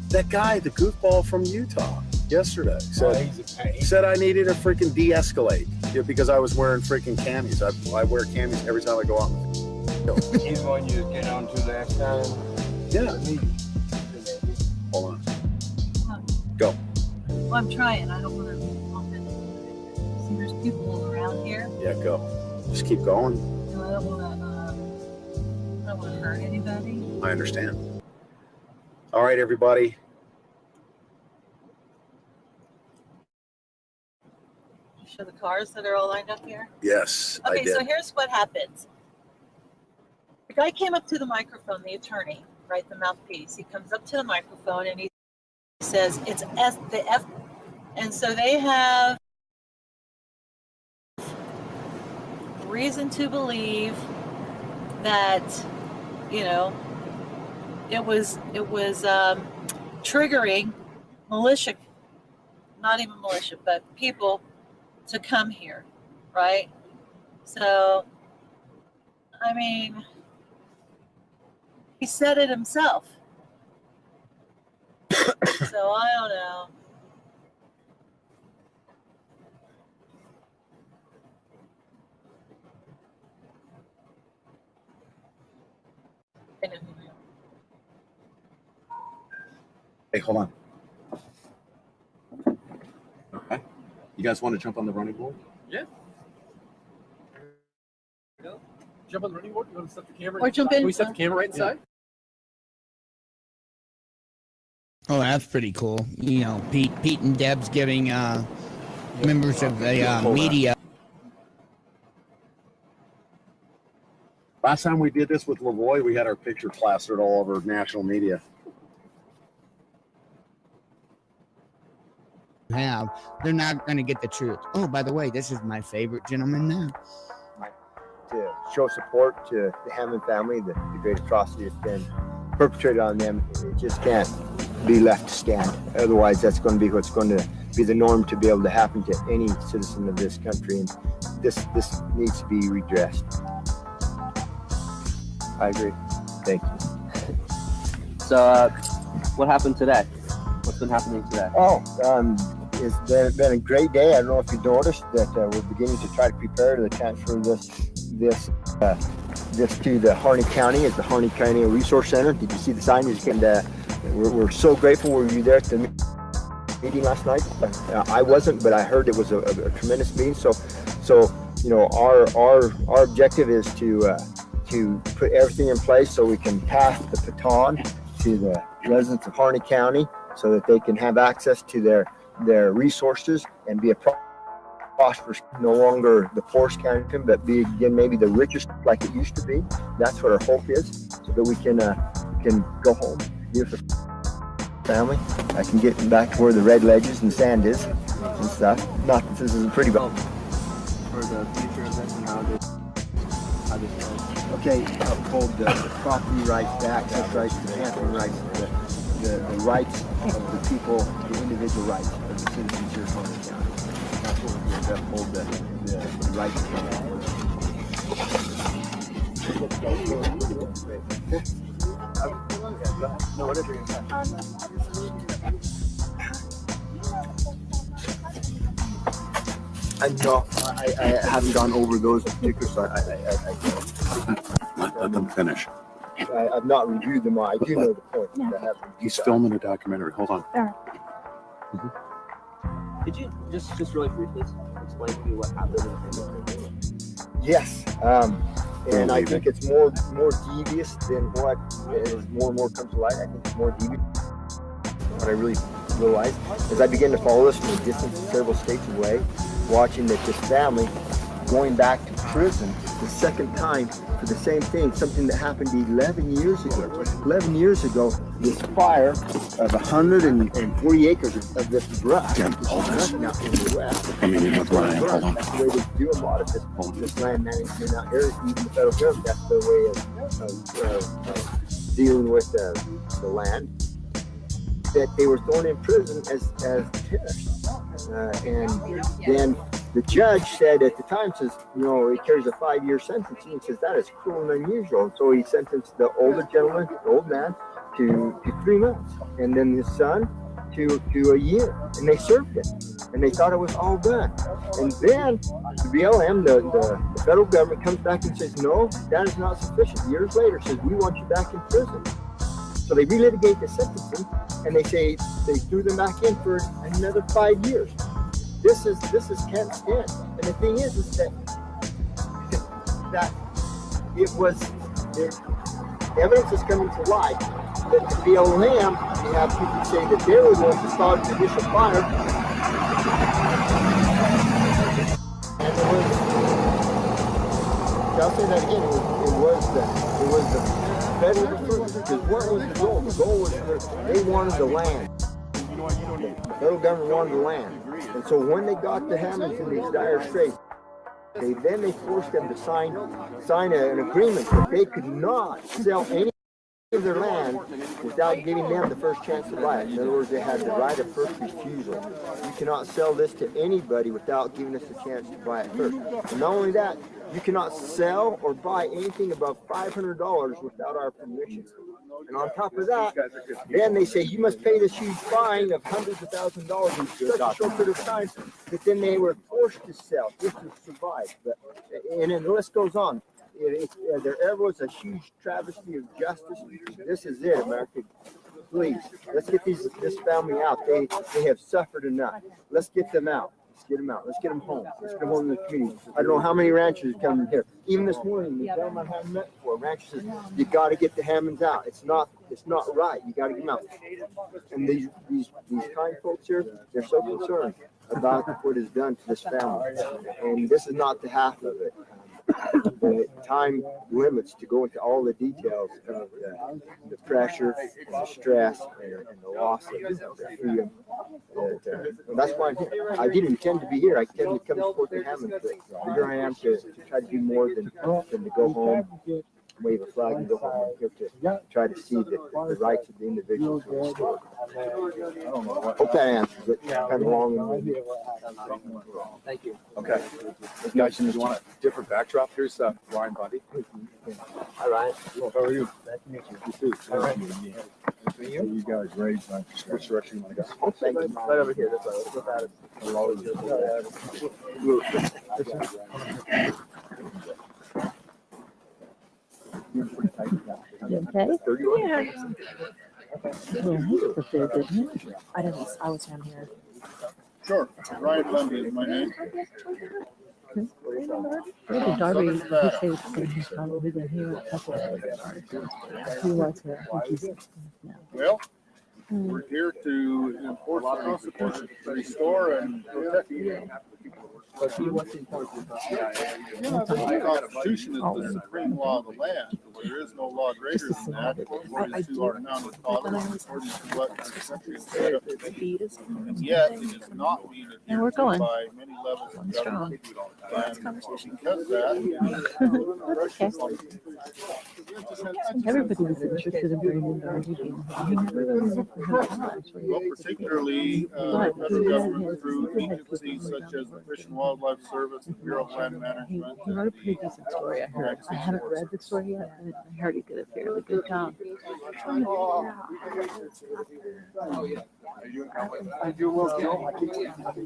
That guy, the goofball from Utah, yesterday said I needed to freaking de-escalate because I was wearing freaking camis. I wear camis every time I go out. He's going you get on to that time. Yeah. Hold on. Go. Well, I'm trying. I don't want to bump into it. See, there's people all around here. Yeah, go. Just keep going. So I don't want to hurt anybody. I understand. All right, everybody. Show the cars that are all lined up here. Yes, I Okay, did. so here's what happens. The guy came up to the microphone, the attorney, right, the mouthpiece. He comes up to the microphone and he says, it's the F. And so they have reason to believe that, you know, it was triggering militia, not even militia, but people to come here, right? So, I mean, he said it himself. So I don't know. Hey, hold on. Okay. You guys want to jump on the running board? Yeah. Jump on the running board. You want to set the camera? Or jump in. Can we set the camera right inside? Oh, that's pretty cool. You know, Pete and Deb's giving members of the media. Last time we did this with Lavoy, we had our picture plastered all over national media. They're not going to get the truth. Oh, by the way, this is my favorite gentleman now. To show support to the Hammond family, the great atrocity that's been perpetrated on them, it just can't be left to stand. Otherwise, that's going to be what's going to be the norm to be able to happen to any citizen of this country, and this needs to be redressed. I agree. Thank you. So, what happened today? What's been happening today? Oh, it's been a great day. I don't know if you noticed that we're beginning to try to prepare to transfer this to the Harney County as the Harney County Resource Center. Did you see the sign? And we're so grateful. Were you there at the meeting last night? I wasn't, but I heard it was a tremendous meeting. So you know, our objective is to put everything in place so we can pass the baton to the residents of Harney County so that they can have access to their resources and be a prosperous, no longer the poorest county, but be again maybe the richest like it used to be. That's what our hope is, so that we can go home, be with the family. I can get back to where the red ledges and sand is and stuff. Not that this isn't pretty, but For the future of this and how this goes. Okay, uphold the property rights, the access rights, the camping rights, the rights of the people, the individual rights of the citizens here in Harney County. That's what we're going to uphold the rights of the No, whatever you're I haven't gone over those particulars, so Let them finish. I've not reviewed them all. I do know the point. Yeah. He's filming a documentary. Hold on. Could you just really briefly explain to me what happened? Yes, and I think it's more devious than what as more and more comes to light. I think it's more devious. What I really realized as I began to follow this from a distance, several states away, watching that this family going back to prison the second time for the same thing, something that happened 11 years ago. 11 years ago, this fire of 140 acres of this brush. Jim, hold this. Now in the West. I'm meeting with Ryan. Hold on. That's the way they do a lot of this land management out here. Even the federal government, that's their way of dealing with the land. That they were thrown in prison as terrorists. And then the judge said at the time, says, you know, he carries a 5-year sentence. He says that is cruel and unusual. So he sentenced the older gentleman, the old man, to 3 months, and then his son to a year. And they served it, and they thought it was all done. And then the BLM, the federal government, comes back and says, no, that is not sufficient. Years later, says we want you back in prison. So they relitigate the sentencing, and they say they threw them back in for another 5 years. This is can't stand. And the thing is that it was evidence is coming to light that the BLM, you have people say that they were going to start the initial fire, and it was. I'll say that again. It was the federal because what was the goal? The goal was they wanted the land. The federal government wanted the land. And so when they got the Hammonds in these dire straits, they forced them to sign an agreement that they could not sell any of their land without giving them the first chance to buy it. In other words, they had the right of first refusal. You cannot sell this to anybody without giving us a chance to buy it first. And not only that, you cannot sell or buy anything above $500 without our permission. And on top of that, then they say you must pay this huge fine of hundreds of thousands of dollars in such a short period of time that then they were forced to sell just to survive. And then the list goes on. If there ever was a huge travesty of justice, this is it, America. Please, let's get this family out. They have suffered enough. Let's get them out. Let's get them out. Let's get them home. Let's get them home in the community. I don't know how many ranchers come in here. Even this morning, the gentleman I haven't met before, rancher says, you got to get the Hammonds out. It's not right. You got to get them out. And these kind folks here, they're so concerned about what is done to this family. And this is not the half of it. The time limits to go into all the details of the pressure, and the stress, and the loss of their freedom. And that's why I'm here. I didn't intend to be here. I intended to come support the Hammonds, but here I am to try to do more than to go home, wave a flag, and go home. I'm here to try to see that the rights of the individuals are restored. Hope that answers it. Kind of long and Thank you. Okay. Guys, you want a different backdrop? Here's Ryan Bundy. Hi, Ryan. How are you? Nice to meet you. You too. All right. You guys ready? Which direction you want to go? Thank you. Right over here. This way. Let's look at it. We'll always do Okay. Yeah. I was down here. Sure. Ryan Bundy is my name. Darby, he said he's probably been here a couple of days. He was here. Well, we're here to enforce the Constitution, to restore and protect the But see what's important. the Constitution is the supreme law of the land. There is no law greater than that, according to our founding fathers, according to what our country is set up to be. And yet, it is not being adhered to by many levels of government. And because of that, Everybody was interested in bringing the well, particularly the federal government through agencies such as the Fish and Wildlife Service, the Bureau of Land Management. He wrote a pretty decent story, I heard. I haven't read the story yet. I heard he did a fairly good job. I do well.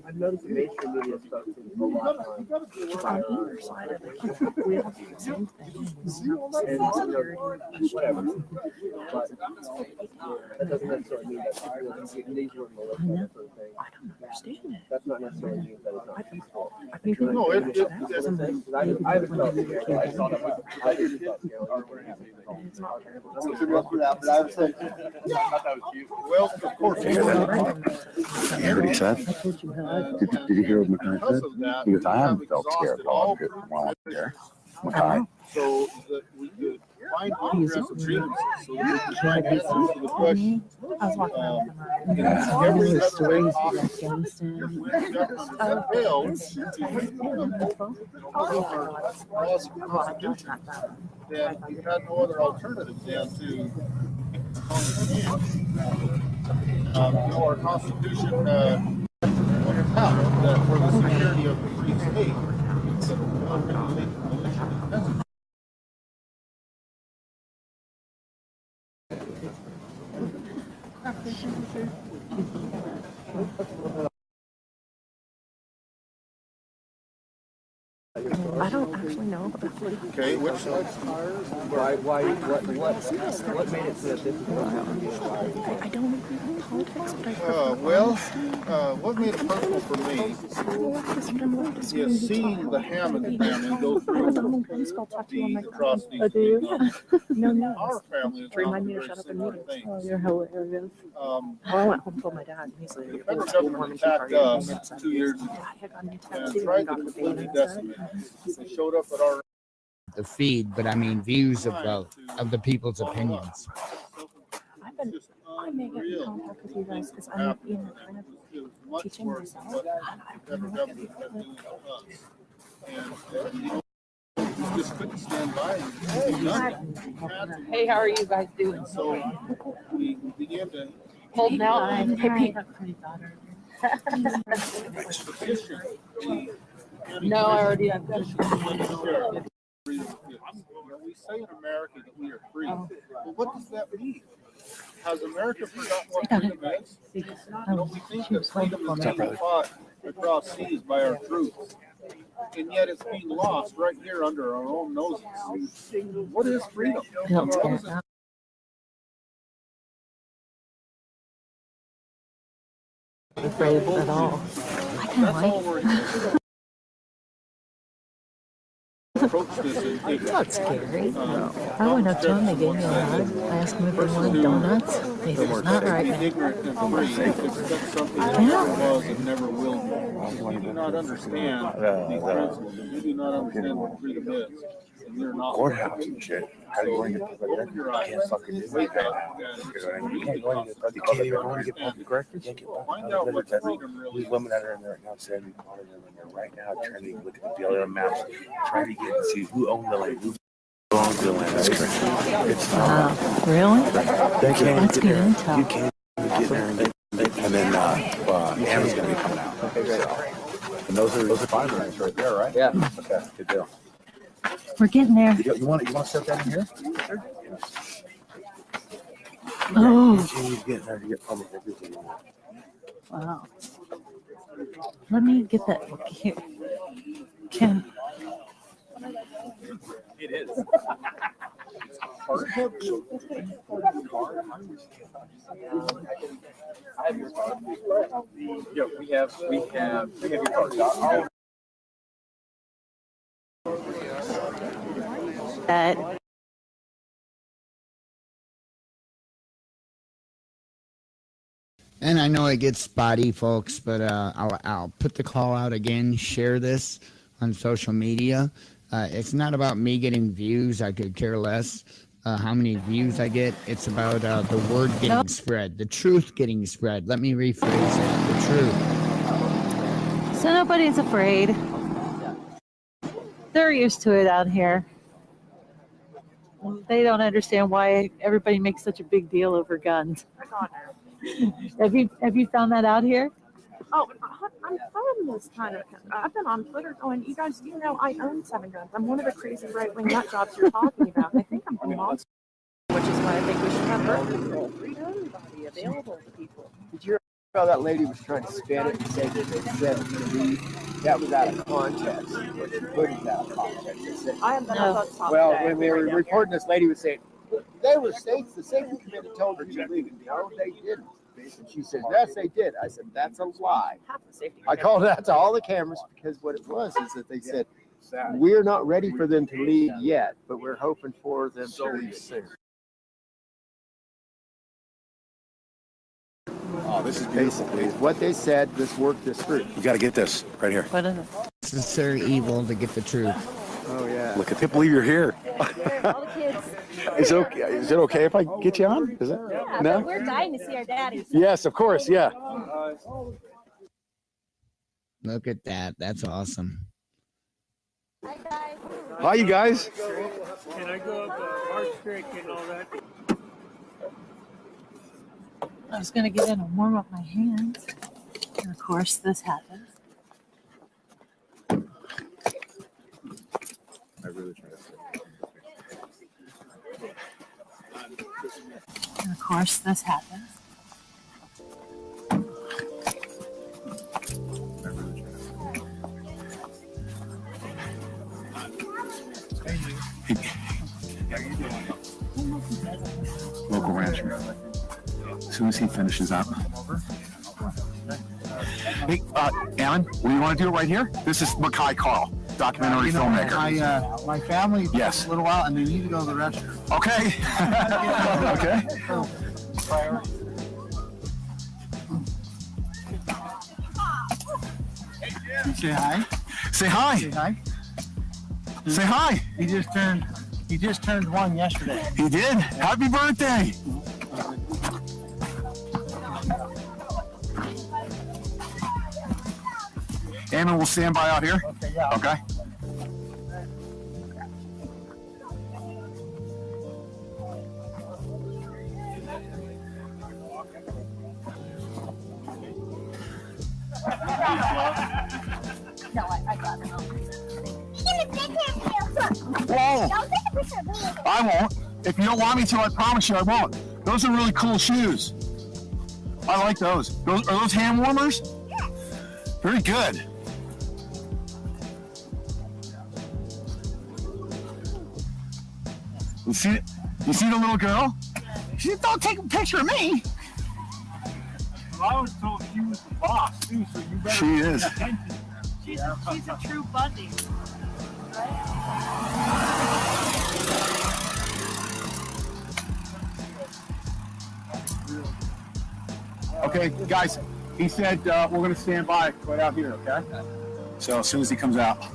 I've noticed the mainstream media stuff On either side of it, we all do the same thing. Whatever. But that doesn't necessarily mean that people these were militia sort of thing. I don't understand it. That's not necessarily mean that it's not peaceful. No, I haven't felt it. I saw that. I didn't felt Well, of course. You heard what he said? Did you hear what Mackay said? He goes, I haven't felt scared while I'm here. Mackay. So that we could find progressive grievances so that we can try and answer the question. I was walking around Every the other stories way of Afghanistan. government has failed to follow our laws and constitution, then we've had no other alternative than to our Constitution pointed out that for the security of the free state, I don't actually know about it. Okay, which side? What made it so that this is I don't agree with politics, but what made it personal for me is seeing the Hammond family go through these atrocities. No. Our family is Remind not me to very shut up and similar meet things. Oh, you're hilarious. I went home and told my dad, and he's like, The federal government attacked us 2 years ago and tried to completely decimate us. They showed up at our The feed, but I mean views of the people's opinions. I may get in contact with you guys because I'm kind of teaching myself. federal government has been doing to us. And you just couldn't stand by Hey, how are you guys doing? So we began to Holding out. Hey, Pete. No, I already have got it. we say in America that we are free. Well, what does that mean? Has America forgotten what freedom is? We think that freedom is being fought across seas by our troops, and yet it's being lost right here under our own noses. What is freedom? Afraid of it at all. I kind of like. It's not scary. I went up to them, they gave me a hug. I asked them if they wanted donuts. They said, it's not right now. You do not understand these principles. You do not understand what freedom is. And you're not courthouse and shit. How do you want to get public records? You can't fucking do that. You can't go into the, you can't even want to get public records. You can't get find out what freedom really is. Women that are in there right now, 70 daughters are in there right now, trying to look at the BLM maps, trying to get and see who owned the land, who owned the land. That's crazy. It's really? They can't That's get good there. intel. You can't get there and then Anna's going to be coming out. Okay, great. And those are firearms right there, right? Yeah. Okay, good deal. We're getting there. You want to set that in here? Sure. Oh. You get there to get public records. Wow. Let me get that book here. Ken. It is. I have your card. Yeah, we have your card. That. And I know it gets spotty, folks, but I'll put the call out again. Share this on social media. It's not about me getting views. I could care less how many views I get. It's about the word getting spread, the truth getting spread. Let me rephrase that, the truth. So nobody's afraid. They're used to it out here. They don't understand why everybody makes such a big deal over guns. Have you found that out here? Oh, I'm following this kind of. I've been on Twitter going, you guys do know I own 7 guns. I'm one of the crazy right-wing nut jobs you're talking about. I think I'm the monster. Which is why I think we should have birth control free to everybody, available to people. Did you hear how that lady was trying to spin it and say that they said that was out of context? What you put it out of context. Said, I am the well, when we were reporting, this lady was saying, there were states, the safety committee told her to leave. No, they didn't. And she says, yes, they did. I said, that's a lie. I called it out to all the cameras because what it was is that they said, we're not ready for them to leave yet, but we're hoping for them to leave soon. Oh, this is basically what they said. This worked this through. You got to get this right here. What is it? This is their evil to get the truth. Oh, yeah. Look, I can't believe you're here. All the kids. Is it okay if I get you on? Is it? Yeah, No? but we're dying to see our daddies. Yes, of course, yeah. Look at that. That's awesome. Hi, guys. Hi, you guys. Can I go up Arch Creek and all that? I was going to get in and warm up my hands. And of course, this happens. I really try to say. And of course, this happens. Local rancher. As soon as he finishes up. Hey, Alan, what do you want to do right here? This is Mackay Carl, documentary filmmaker. My family took Yes. a little while, and they need to go to the restroom. Okay. Okay. You say hi. Say hi. Say hi. Say hi. He just turned 1 yesterday. He did. Happy birthday. Ammon will stand by out here. Okay, yeah. Okay. No, I got it. Whoa! I won't. If you don't want me to, I promise you I won't. Those are really cool shoes. I like those. Are those hand warmers? Yeah. Very good. You see the little girl? She said, "Don't take a picture of me." Well, I was told she was the boss too, so you better. She is. She's a true Bundy. Okay, guys, he said we're going to stand by right out here, okay? So as soon as he comes out.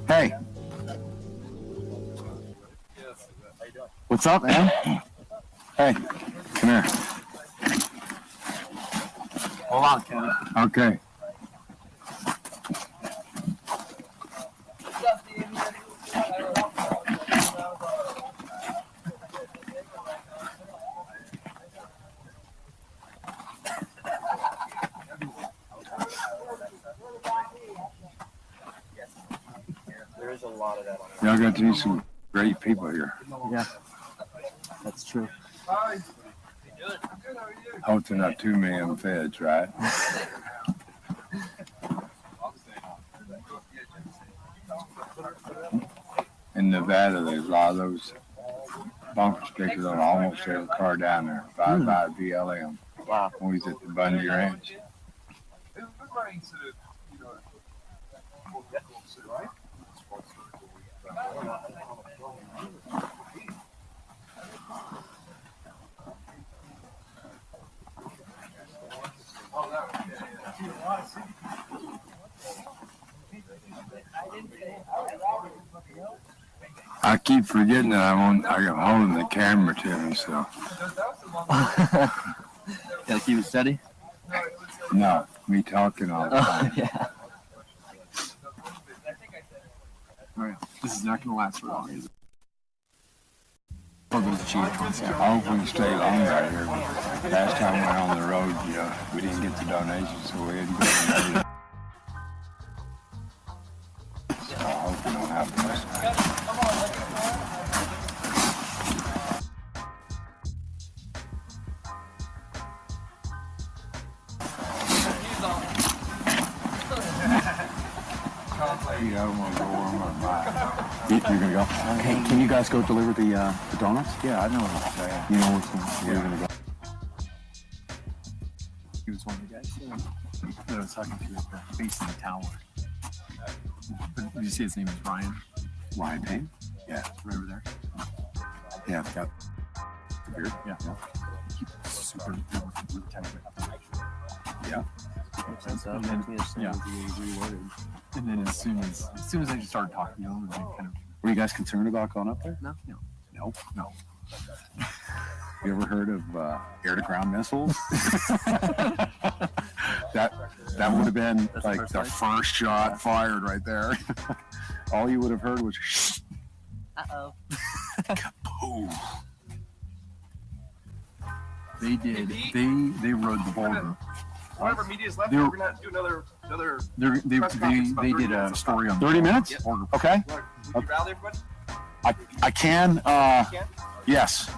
Hey. What's up, man? Hey, come here. Hold on, Ken. Okay. There is a lot of that on Y'all got to meet some great people here. Yeah, that's true. Hope they're not too many of them feds, right? In Nevada, there's a lot of those bumper stickers on almost every car down there. 55 BLM. Wow. Always at the Bundy Ranch. I keep forgetting that I'm holding the camera to me, so. Gotta keep it steady? No, me talking all the time. Yeah. All right, this is not gonna last for long, is it? I hope we can stay long right here. Last time we went on the road, we didn't get the donations, so we had to go. So I hope we don't have to miss it. I don't want to go where I'm gonna buy. You're gonna go? Okay, can you guys go deliver the donuts? Yeah, I know what I'm saying. You know where you're gonna go? He was one of the guys that I was talking to at the base of the tower. Did you see his name is Ryan? Ryan Payne? Yeah, right over there. Yeah, I've got the beard. Yeah. Super tight. Yeah. And then as soon as I just started talking to him, and they kind of. Were you guys concerned about going up there? No. Nope. No. You ever heard of air-to-ground missiles? that would have been like the first shot fired right there. All you would have heard was shh. Uh-oh. Kaboom. They did. They rode the boulder. Whatever media's left, we're gonna do another. They did a story on 30 minutes? Yep. Okay. Would you rally everybody? I can. Yes.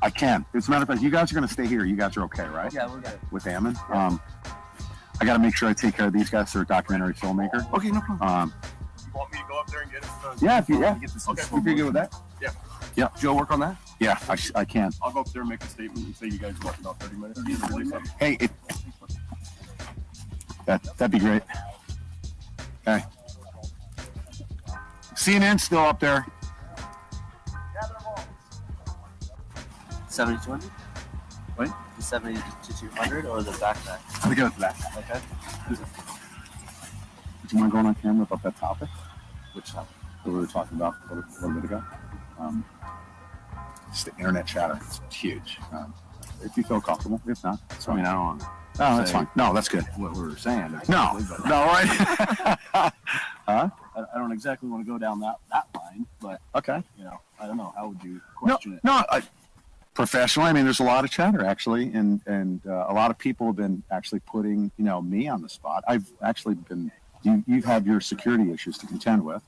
I can. As a matter of fact, you guys are going to stay here. You guys are okay, right? Yeah, we're good. With Ammon. I got to make sure I take care of these guys. They're a documentary filmmaker. Okay, no problem. You want me to go up there and get it? Yeah, if you Get this if you're good with that. Yeah. Yeah. Joe, work on that? Yeah, I can. I'll go up there and make a statement and say you guys left about 30 minutes. Hey, that'd be great. Okay. CNN's still up there. 7200? What? The 70 to 200 or the backpack? I think it was that. Okay. Do you mind going on camera about that topic? Which topic? That we were talking about a little bit ago. It's the internet chatter. It's huge. If you feel comfortable, if not, it's fine. I mean, I don't want to. No, that's fine. No, that's good. What we were saying. No, right? Huh? I don't exactly want to go down that line, but okay. I don't know. How would you question it? No, professionally. I mean, there's a lot of chatter actually, and a lot of people have been actually putting, you know, me on the spot. I've actually been, you've had your security issues to contend with,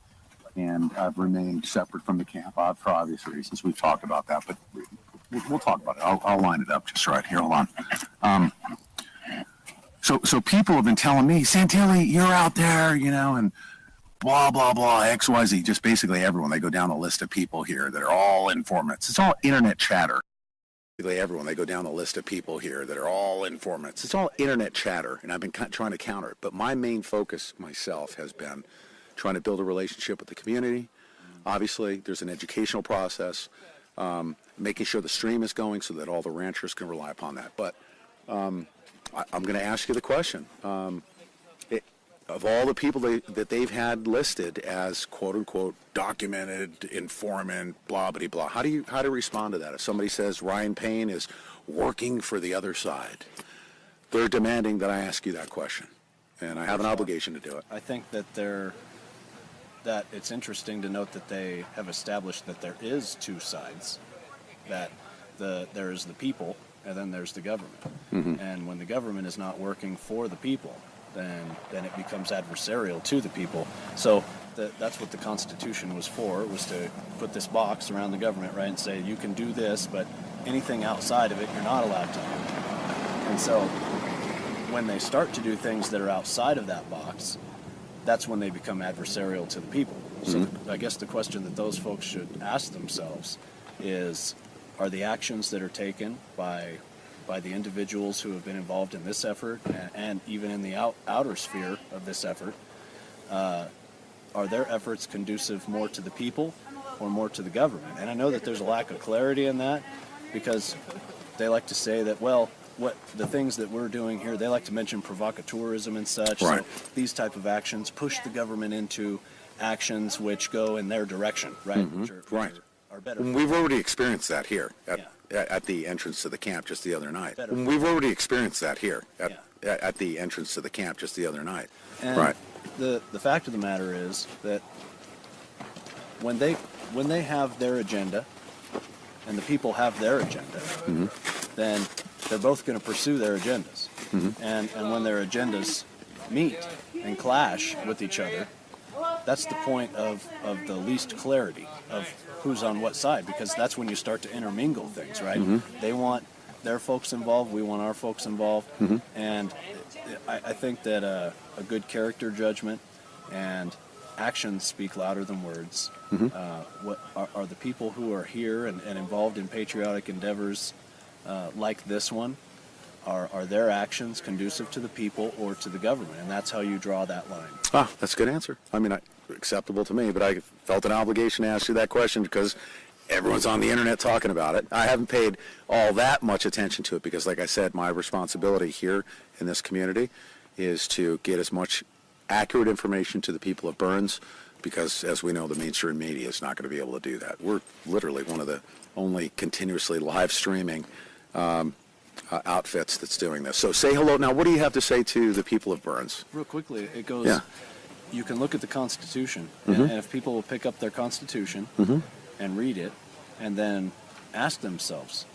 and I've remained separate from the camp for obvious reasons. We've talked about that, but we'll talk about it. I'll line it up just right here. Hold on. So people have been telling me, Santilli, you're out there, you know, and blah, blah, blah, XYZ, just basically everyone. They go down the list of people here that are all informants. It's all internet chatter. Basically everyone. They go down the list of people here that are all informants. It's all internet chatter, and I've been trying to counter it. But my main focus myself has been trying to build a relationship with the community. Obviously, there's an educational process, making sure the stream is going so that all the ranchers can rely upon that. But I'm going to ask you the question. Of all the people that they've had listed as quote-unquote documented informant, blah, blah, blah, how do you respond to that? If somebody says Ryan Payne is working for the other side, they're demanding that I ask you that question, and I have an obligation to do it. I think that it's interesting to note that they have established that there is two sides, that there's the people and then there's the government. Mm-hmm. And when the government is not working for the people, then it becomes adversarial to the people. So that's what the Constitution was for. It was to put this box around the government, right, and say you can do this, but anything outside of it you're not allowed to do. And so when they start to do things that are outside of that box, that's when they become adversarial to the people. So I guess the question that those folks should ask themselves is, are the actions that are taken by the individuals who have been involved in this effort and even in the outer sphere of this effort, are their efforts conducive more to the people or more to the government? And I know that there's a lack of clarity in that, because they like to say that, well, what the things that we're doing here, they like to mention provocateurism and such. Right. So these type of actions push the government into actions which go in their direction, right? Mm-hmm. Which are better. We've already experienced that here at the entrance to the camp just the other night. We've already experienced that here at the entrance to the camp just the other night. And right. The fact of the matter is that when they have their agenda and the people have their agenda, then they're both going to pursue their agendas. And when their agendas meet and clash with each other, that's the point of the least clarity of who's on what side, because that's when you start to intermingle things, right? They want their folks involved, we want our folks involved, and I think that a good character judgment and actions speak louder than words. What are the people who are here and involved in patriotic endeavors like this one, are their actions conducive to the people or to the government? And that's how you draw that line. Ah, that's a good answer. I mean, acceptable to me, but I felt an obligation to ask you that question because everyone's on the internet talking about it. I haven't paid all that much attention to it because, like I said, my responsibility here in this community is to get as much accurate information to the people of Burns, because, as we know, the mainstream media is not going to be able to do that. We're literally one of the only continuously live streaming outfits that's doing this. So say hello. Now, what do you have to say to the people of Burns? Real quickly, it goes, you can look at the Constitution, and if people will pick up their Constitution and read it, and then ask themselves,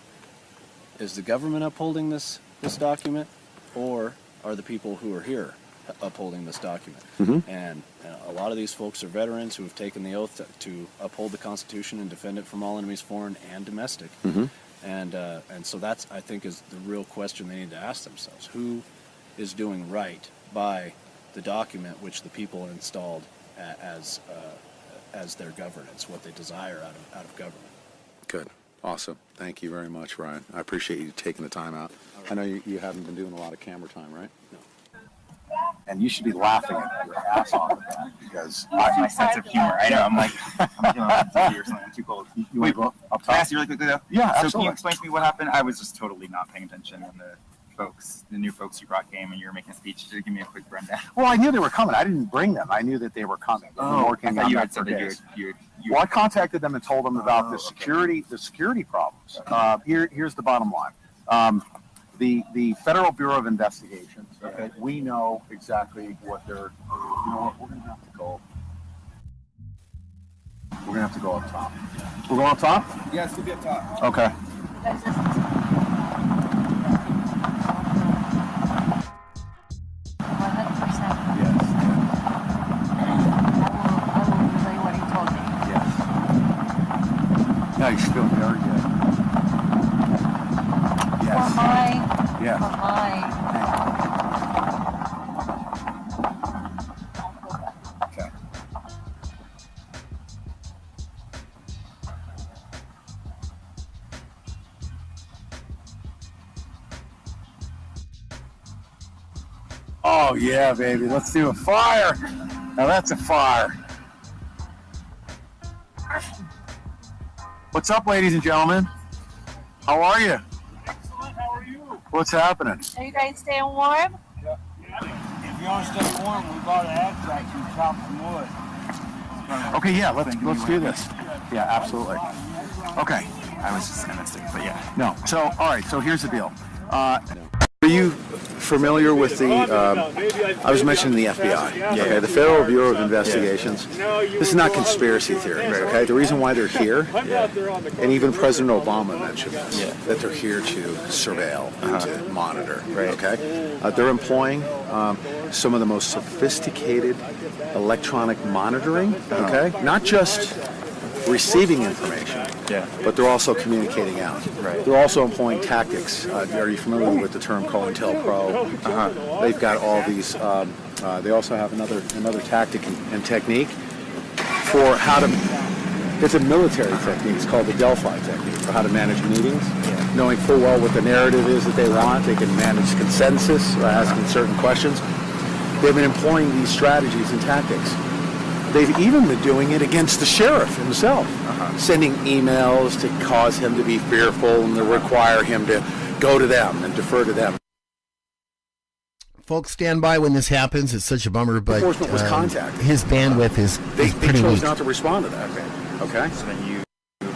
is the government upholding this document, or are the people who are here upholding this document? And a lot of these folks are veterans who have taken the oath to uphold the Constitution and defend it from all enemies, foreign and domestic. And so that's, I think, is the real question they need to ask themselves. Who is doing right by the document which the people installed as their governance, what they desire out of government? Good. Awesome. Thank you very much, Ryan. I appreciate you taking the time out. I know you haven't been doing a lot of camera time, right? No. And you should be laughing at your ass off at that, because my sense of humor. I know. I'm like, I'm doing TV or something. I'm too cold. Wait, can I ask you really quickly though? Yeah, So absolutely. can you explain to me what happened? I was just totally not paying attention when the new folks you brought came and you were making a speech. Just give me a quick rundown. Well, I knew they were coming. I didn't bring them. I knew that they were coming. They've been working I thought on you that had for said that days. you Well, I contacted them and told them about the security problems. Here's the bottom line. The Federal Bureau of Investigations, we know exactly what they're, you know what, we're going to have to go up top. We're going up top? Yeah, it's going to be up top. Okay. No, he's still there yet. Yes. For my, Yeah. for my. Okay. Oh yeah, baby. Let's do a fire. Now that's a fire. What's up, ladies and gentlemen? How are you? Excellent. How are you? What's happening? Are you guys staying warm? Yeah. If you want to stay warm, we bought an ag tractor and chop some wood. Okay, yeah, let's do this. Yeah, absolutely. Okay. I was just gonna say, but yeah. No. So, all right. So here's the deal. Are you familiar with the? I was mentioning the FBI. Okay, the Federal Bureau of Investigations. This is not conspiracy theory. Okay, the reason why they're here, and even President Obama mentioned this, that they're here to surveil and to monitor. Okay, they're employing some of the most sophisticated electronic monitoring. Okay, not just receiving information, but they're also communicating out. They're also employing tactics. Are you familiar with the term COINTELPRO? They've got all these. They also have another tactic and technique for how to. It's a military technique. It's called the Delphi technique for how to manage meetings. Knowing full well what the narrative is that they want, they can manage consensus, asking certain questions. They've been employing these strategies and tactics. They've even been doing it against the sheriff himself, sending emails to cause him to be fearful and to require him to go to them and defer to them. Folks, stand by when this happens. It's such a bummer, but Enforcement was contacted. His bandwidth is They pretty chose weak. not to respond to that. Okay. So then you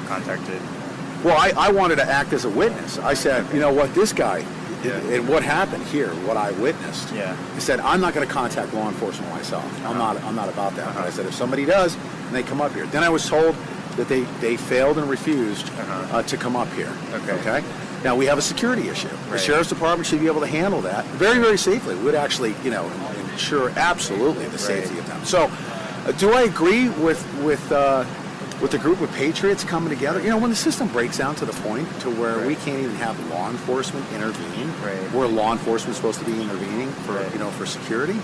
contacted. Well, I wanted to act as a witness. I said, you know what, this guy, and what happened here, what I witnessed. I said, I'm not going to contact law enforcement myself. I'm not about that. But I said, if somebody does, and they come up here. Then I was told that they failed and refused to come up here. Okay. Now we have a security issue. The sheriff's department should be able to handle that very, very safely. It would actually, ensure absolutely the safety of them. So, do I agree with the group of patriots coming together? When the system breaks down to the point to where we can't even have law enforcement intervene, where law enforcement is supposed to be intervening for for security,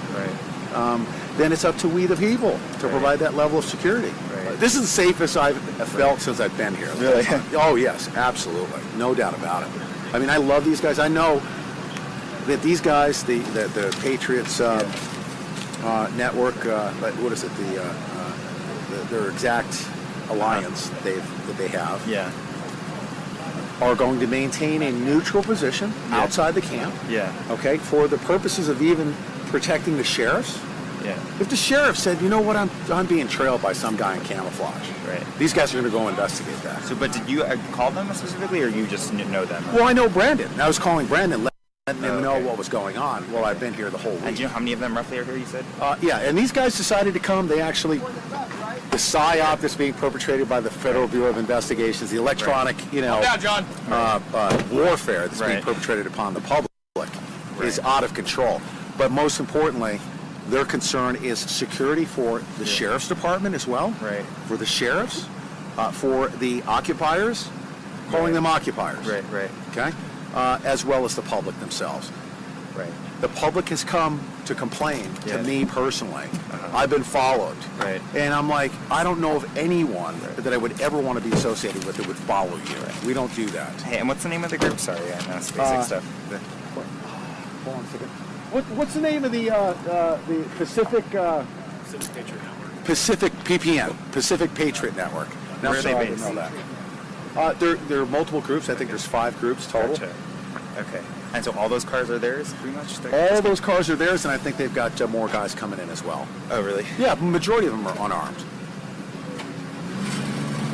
then it's up to we the people to provide that level of security. This is the safest I've felt since I've been here. Really? Oh yes, absolutely, no doubt about it. I mean, I love these guys. I know that these guys, the Patriots network, what is it? Their exact alliance that they have, are going to maintain a neutral position outside the camp. Okay, for the purposes of even protecting the sheriffs. If the sheriff said, you know what, I'm being trailed by some guy in camouflage, these guys are going to go investigate that. So, but did you call them specifically, or you just know them? Well, I know Brandon. I was calling Brandon, letting him know what was going on. Well, I've been here the whole week. And do you know how many of them roughly are here, you said? Yeah, and these guys decided to come. They actually, the PSYOP that's being perpetrated by the Federal Bureau of Investigations, the electronic, warfare that's being perpetrated upon the public is out of control. But most importantly, their concern is security for the sheriff's department as well, for the sheriffs, for the occupiers, calling them occupiers, okay, as well as the public themselves. The public has come to complain to me personally. I've been followed, and I'm like, I don't know of anyone that I would ever want to be associated with that would follow you. We don't do that. Hey, and what's the name of the group? Sorry, I know it's basic stuff. Hold on a second. What's the name of the Pacific Patriot Network? Pacific PPN, Pacific Patriot Network? Now, Where are they I based? didn't know that. There are multiple groups. I think there's 5 groups total. Gotcha. Okay. And so all those cars are theirs, pretty much? All those cars are theirs, and I think they've got more guys coming in as well. Oh, really? Yeah, the majority of them are unarmed.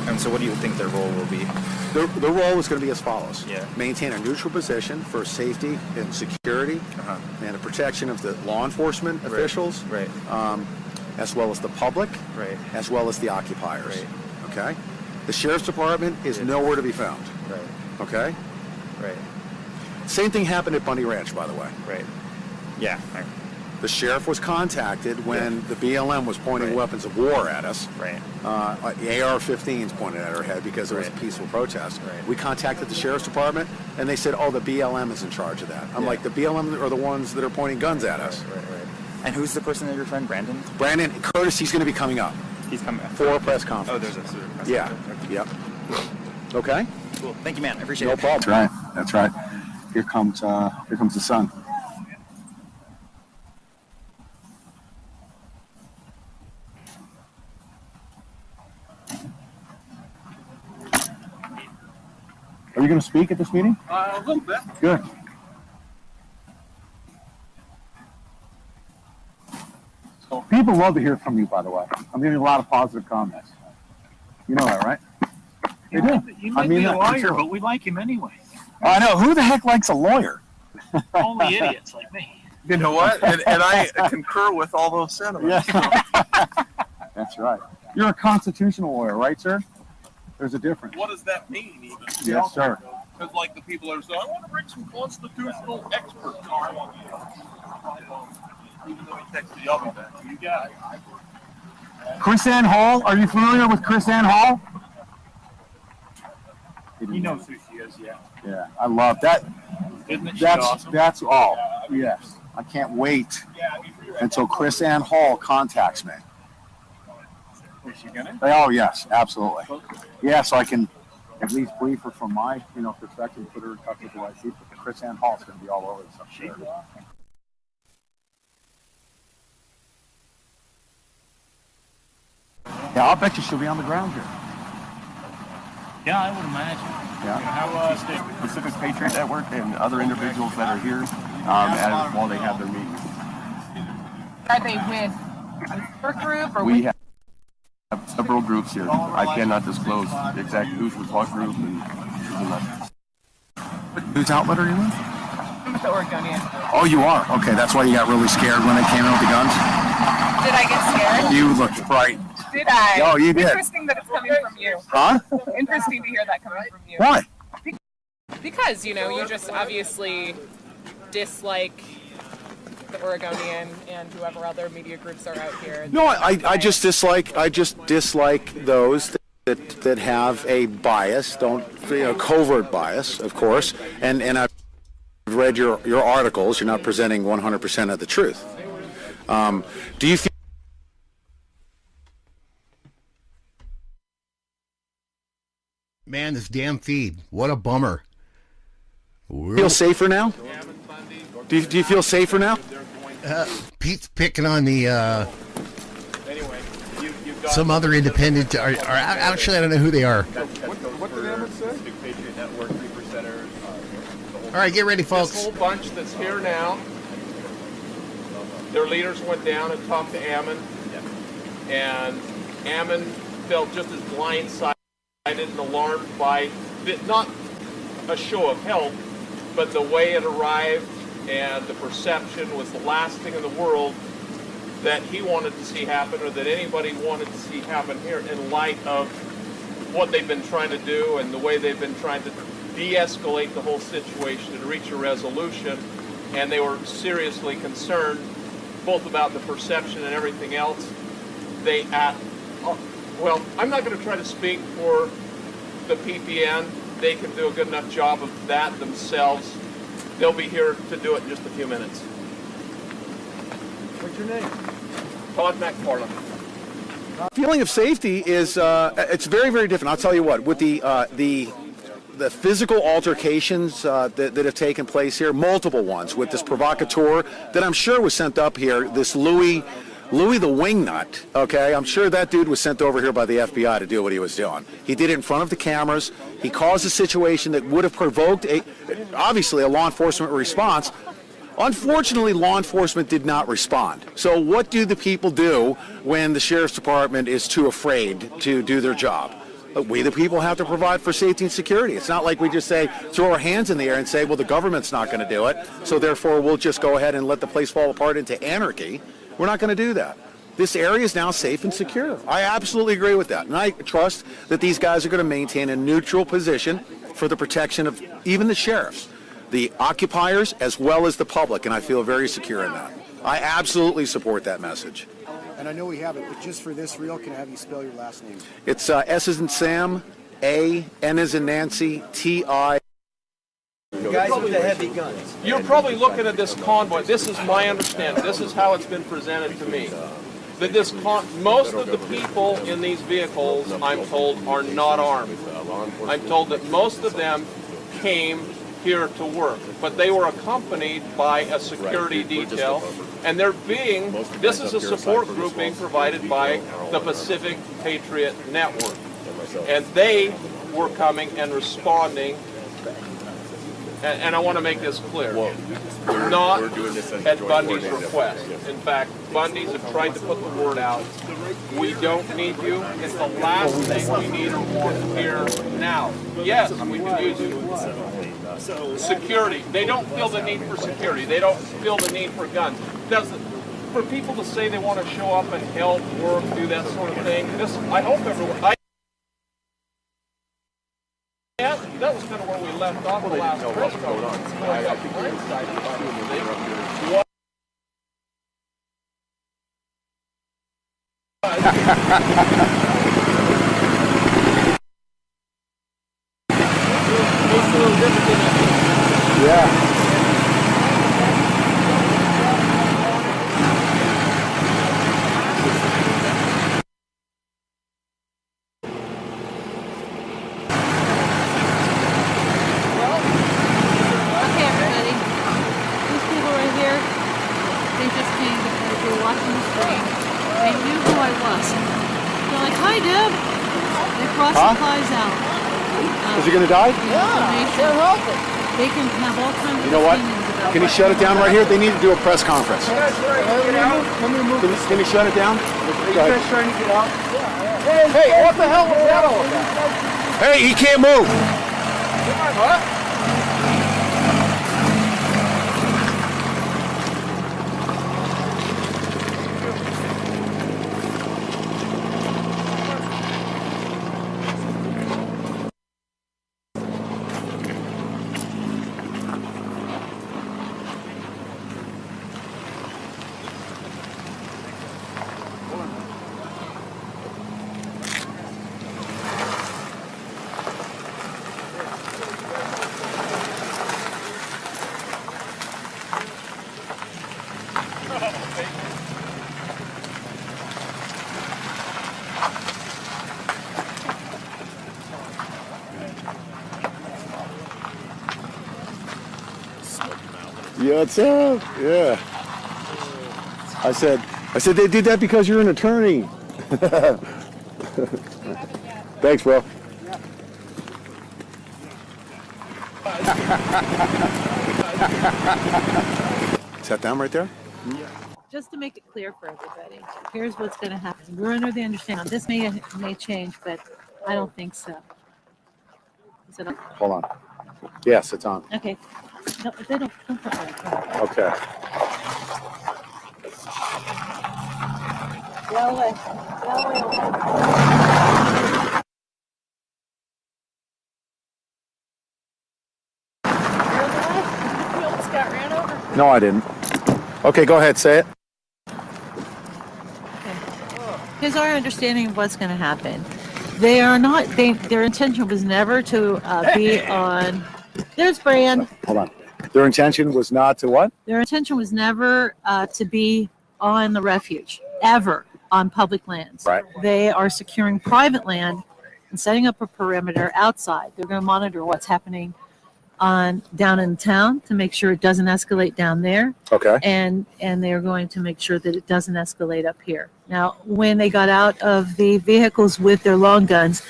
And so what do you think their role will be? Their role is going to be as follows. Maintain a neutral position for safety and security and the protection of the law enforcement officials, as well as the public, as well as the occupiers. Okay? The sheriff's department is nowhere to be found. Okay? Right. Same thing happened at Bundy Ranch, by the way. Right. Yeah. The sheriff was contacted when the BLM was pointing weapons of war at us. Right. AR-15s pointed at our head because it was a peaceful protest. Right. We contacted the sheriff's department, and they said, "Oh, the BLM is in charge of that." I'm like, the BLM are the ones that are pointing guns at us. Right. And who's the person that you're trying, Brandon? Brandon Curtis. He's going to be coming up. He's coming up for a press conference. Oh, there's a press conference. Yep. Okay. Cool. Thank you, man. I appreciate it. No problem. That's right. Here comes the sun. Are you going to speak at this meeting? A little bit. Good. So people love to hear from you, by the way. I'm getting a lot of positive comments. You know that, right? They do. You might be a lawyer, but we like him anyway. I know. Who the heck likes a lawyer? Only idiots like me. You know what? And I concur with all those sentiments. Yeah. That's right. You're a constitutional lawyer, right, sir? There's a difference. What does that mean, even? Yes, sir. Because, like, the people are saying, I want to bring some constitutional experts. Even though he texted the other back. You got it. Chris Ann Hall. Are you familiar with Chris Ann Hall? He knows who she is, yeah. Yeah, I love that. Isn't she awesome? That's all. Yes. I can't wait until Chris Ann Hall contacts me. Is she gonna? Oh, yes, absolutely. Yeah, so I can at least brief her from my, perspective, put her in touch with the right people. Chris Ann Hall's going to be all over this, I'm sure. Yeah, I'll bet you she'll be on the ground here. Yeah, I would imagine. Yeah. How Pacific Patriot Network and other individuals that are here while they have their meetings. Are they with your group or We have several groups here. I cannot disclose exactly who's with what group and Whose outlet are you with? I'm with the Oregonian. Oh, you are? Okay, that's why you got really scared when they came in with the guns? Did I get scared? You looked frightened. Did I? Oh, you did. Interesting that it's coming from you. Huh? Interesting to hear that coming from you. Why? Because, you just obviously dislike the Oregonian and whoever other media groups are out here. No, I just dislike those that have a bias, covert bias, of course, and I've read your articles. You're not presenting 100% of the truth. Do you feel Man, this damn feed. What a bummer. safer now? Do you feel safer now? Pete's picking on the some other independent, or actually I don't know who they are. What did Ammon say? Patriot Network, 3%ers. All right, get ready, folks. This whole bunch that's here now, their leaders went down and talked to Ammon, and Ammon felt just as blindsided and alarmed by, not a show of help, but the way it arrived and the perception was the last thing in the world that he wanted to see happen, or that anybody wanted to see happen here, in light of what they've been trying to do and the way they've been trying to de-escalate the whole situation and reach a resolution. And they were seriously concerned both about the perception and everything else. Well, I'm not going to try to speak for the PPN. They can do a good enough job of that themselves. They'll be here to do it in just a few minutes. What's your name? Todd McFarland. Feeling of safety is it's very, very different. I'll tell you what, with the physical altercations that have taken place here, multiple ones, with this provocateur that I'm sure was sent up here, this Louis the Wingnut, okay? I'm sure that dude was sent over here by the FBI to do what he was doing. He did it in front of the cameras. He caused a situation that would have provoked, obviously, a law enforcement response. Unfortunately, law enforcement did not respond. So what do the people do when the sheriff's department is too afraid to do their job? We, the people, have to provide for safety and security. It's not like we just throw our hands in the air and say, well, the government's not going to do it, so therefore we'll just go ahead and let the place fall apart into anarchy. We're not going to do that. This area is now safe and secure. I absolutely agree with that. And I trust that these guys are going to maintain a neutral position for the protection of even the sheriffs, the occupiers, as well as the public, and I feel very secure in that. I absolutely support that message. And I know we have it, but just for this reel, can I have you spell your last name? It's S as in Sam, A, N as in Nancy, T-I. Guys with the heavy guns. You're probably looking at this convoy. This is my understanding. This is how it's been presented to me. That most of the people in these vehicles, I'm told, are not armed. I'm told that most of them came here to work, but they were accompanied by a security detail, and this is a support group being provided by the Pacific Patriot Network, and they were coming and responding. And I want to make this clear, not at Bundy's request. In fact, Bundy's have tried to put the word out. We don't need you. It's the last thing we need here now. Yes, we can use you. Security. They don't feel the need for security. They don't feel the need for guns. For people to say they want to show up and help, work, do that sort of thing, I hope everyone... That was kind of where we left off the last press conference. Going up hindsight, Yeah. Is he going to die? They can have all kinds of You know what? opinions about Can you shut it down right here? They need to do a press conference. Can you shut it down? Are you guys trying to get out? Hey, what the hell was that all about? Hey, he can't move. What? Yeah, what's up? Yeah. I said they did that because you're an attorney. Thanks, bro. Set down right there? Just to make it clear for everybody, here's what's going to happen. We're under the understanding this may change, but I don't think so. Is it on? Hold on. Yes, it's on. Okay. No, they don't put that. Okay. Yahweh. You almost got ran over. No, I didn't. Okay, go ahead, say it. Here's our understanding of what's going to happen. They are not. Their intention was never to be on. There's Brand. Hold on. Their intention was not to what? Their intention was never to be on the refuge, ever on public lands. Right. They are securing private land and setting up a perimeter outside. They're going to monitor what's happening down in town to make sure it doesn't escalate down there. Okay. And they're going to make sure that it doesn't escalate up here. Now, when they got out of the vehicles with their long guns,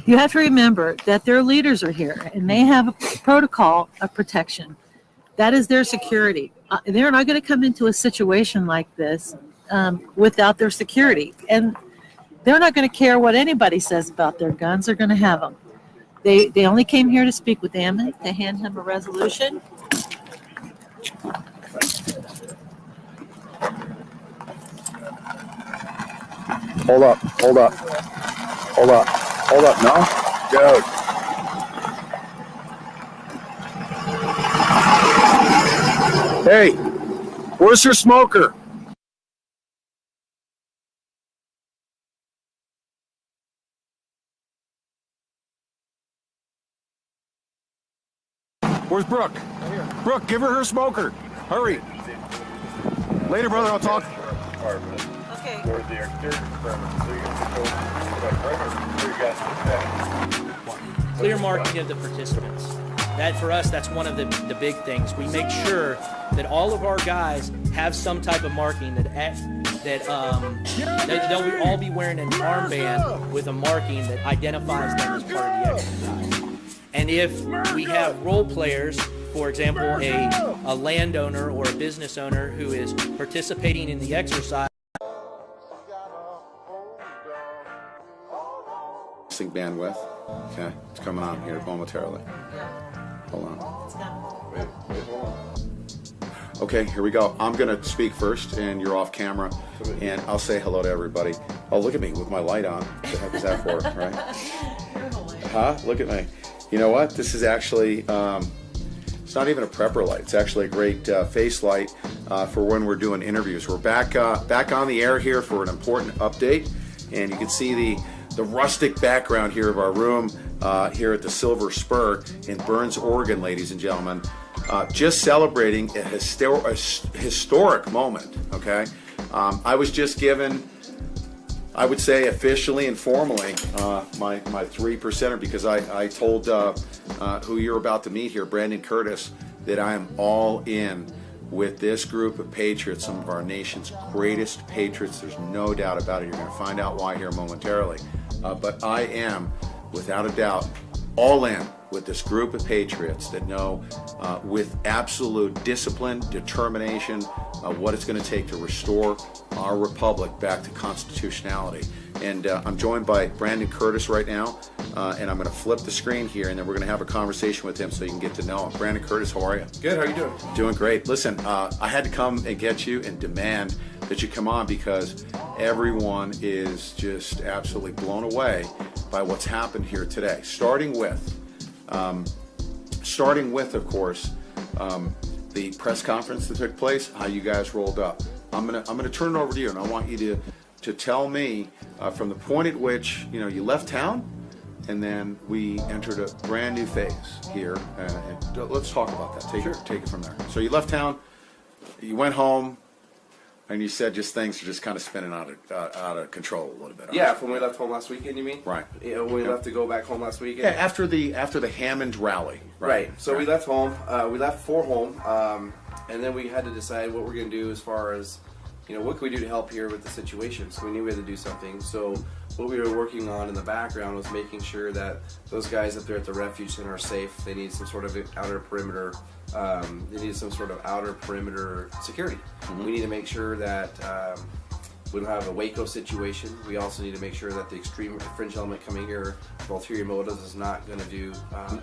you have to remember that their leaders are here and they have a protocol of protection. That is their security. They're not going to come into a situation like this without their security. And they're not going to care what anybody says about their guns. They're going to have them. They only came here to speak with Ammon, to hand him a resolution. Hold up. No? Dude. Hey, where's your smoker? Where's Brooke? Right here. Brooke, give her smoker. Hurry. Later, brother. I'll talk. Okay. For the exterior department. So you can Clear marking of the participants. That for us, that's one of the big things. We make sure that all of our guys have some type of marking that they'll all be wearing an armband with a marking that identifies them as part of the exercise. And if we have role players, for example, a landowner or a business owner who is participating in the exercise. Sync bandwidth. Okay, it's coming on here momentarily. Hold on. Okay, here we go. I'm going to speak first, and you're off camera, and I'll say hello to everybody. Oh, look at me with my light on. What the heck is that for, right? Huh? Look at me. You know what? This is actually, it's not even a prepper light. It's actually a great face light for when we're doing interviews. We're back on the air here for an important update, and you can see the rustic background here of our room here at the Silver Spur in Burns, Oregon, ladies and gentlemen. Just celebrating a historic moment, okay? I was just given, I would say officially and formally, my 3%er, because I told who you're about to meet here, Brandon Curtis, that I am all in with this group of patriots, some of our nation's greatest patriots. There's no doubt about it. You're going to find out why here momentarily. But I am, without a doubt, all in with this group of patriots that know with absolute discipline, determination, what it's going to take to restore our republic back to constitutionality. And I'm joined by Brandon Curtis right now, and I'm going to flip the screen here, and then we're going to have a conversation with him so you can get to know him. Brandon Curtis, how are you? Good, how are you doing? Doing great. Listen, I had to come and get you and demand that you come on because everyone is just absolutely blown away by what's happened here today. Starting with, of course, the press conference that took place, how you guys rolled up. I'm gonna turn it over to you, and I want you to tell me from the point at which you left town, and then we entered a brand new phase here. And let's talk about that. Take it from there. So you left town, you went home, and you said just things are just kind of spinning out of control a little bit. Yeah, from when we left home last weekend, you mean? Right. When we left to go back home last weekend. Yeah, after the Hammond rally. Right. So we left home. We left for home, and then we had to decide what we're going to do as far as, what can we do to help here with the situation. So we knew we had to do something. So what we were working on in the background was making sure that those guys up there at the refuge center are safe. They need some sort of outer perimeter. They need some sort of outer perimeter security. We need to make sure that we don't have a Waco situation. We also need to make sure that the extreme fringe element coming here for ulterior motives is not going to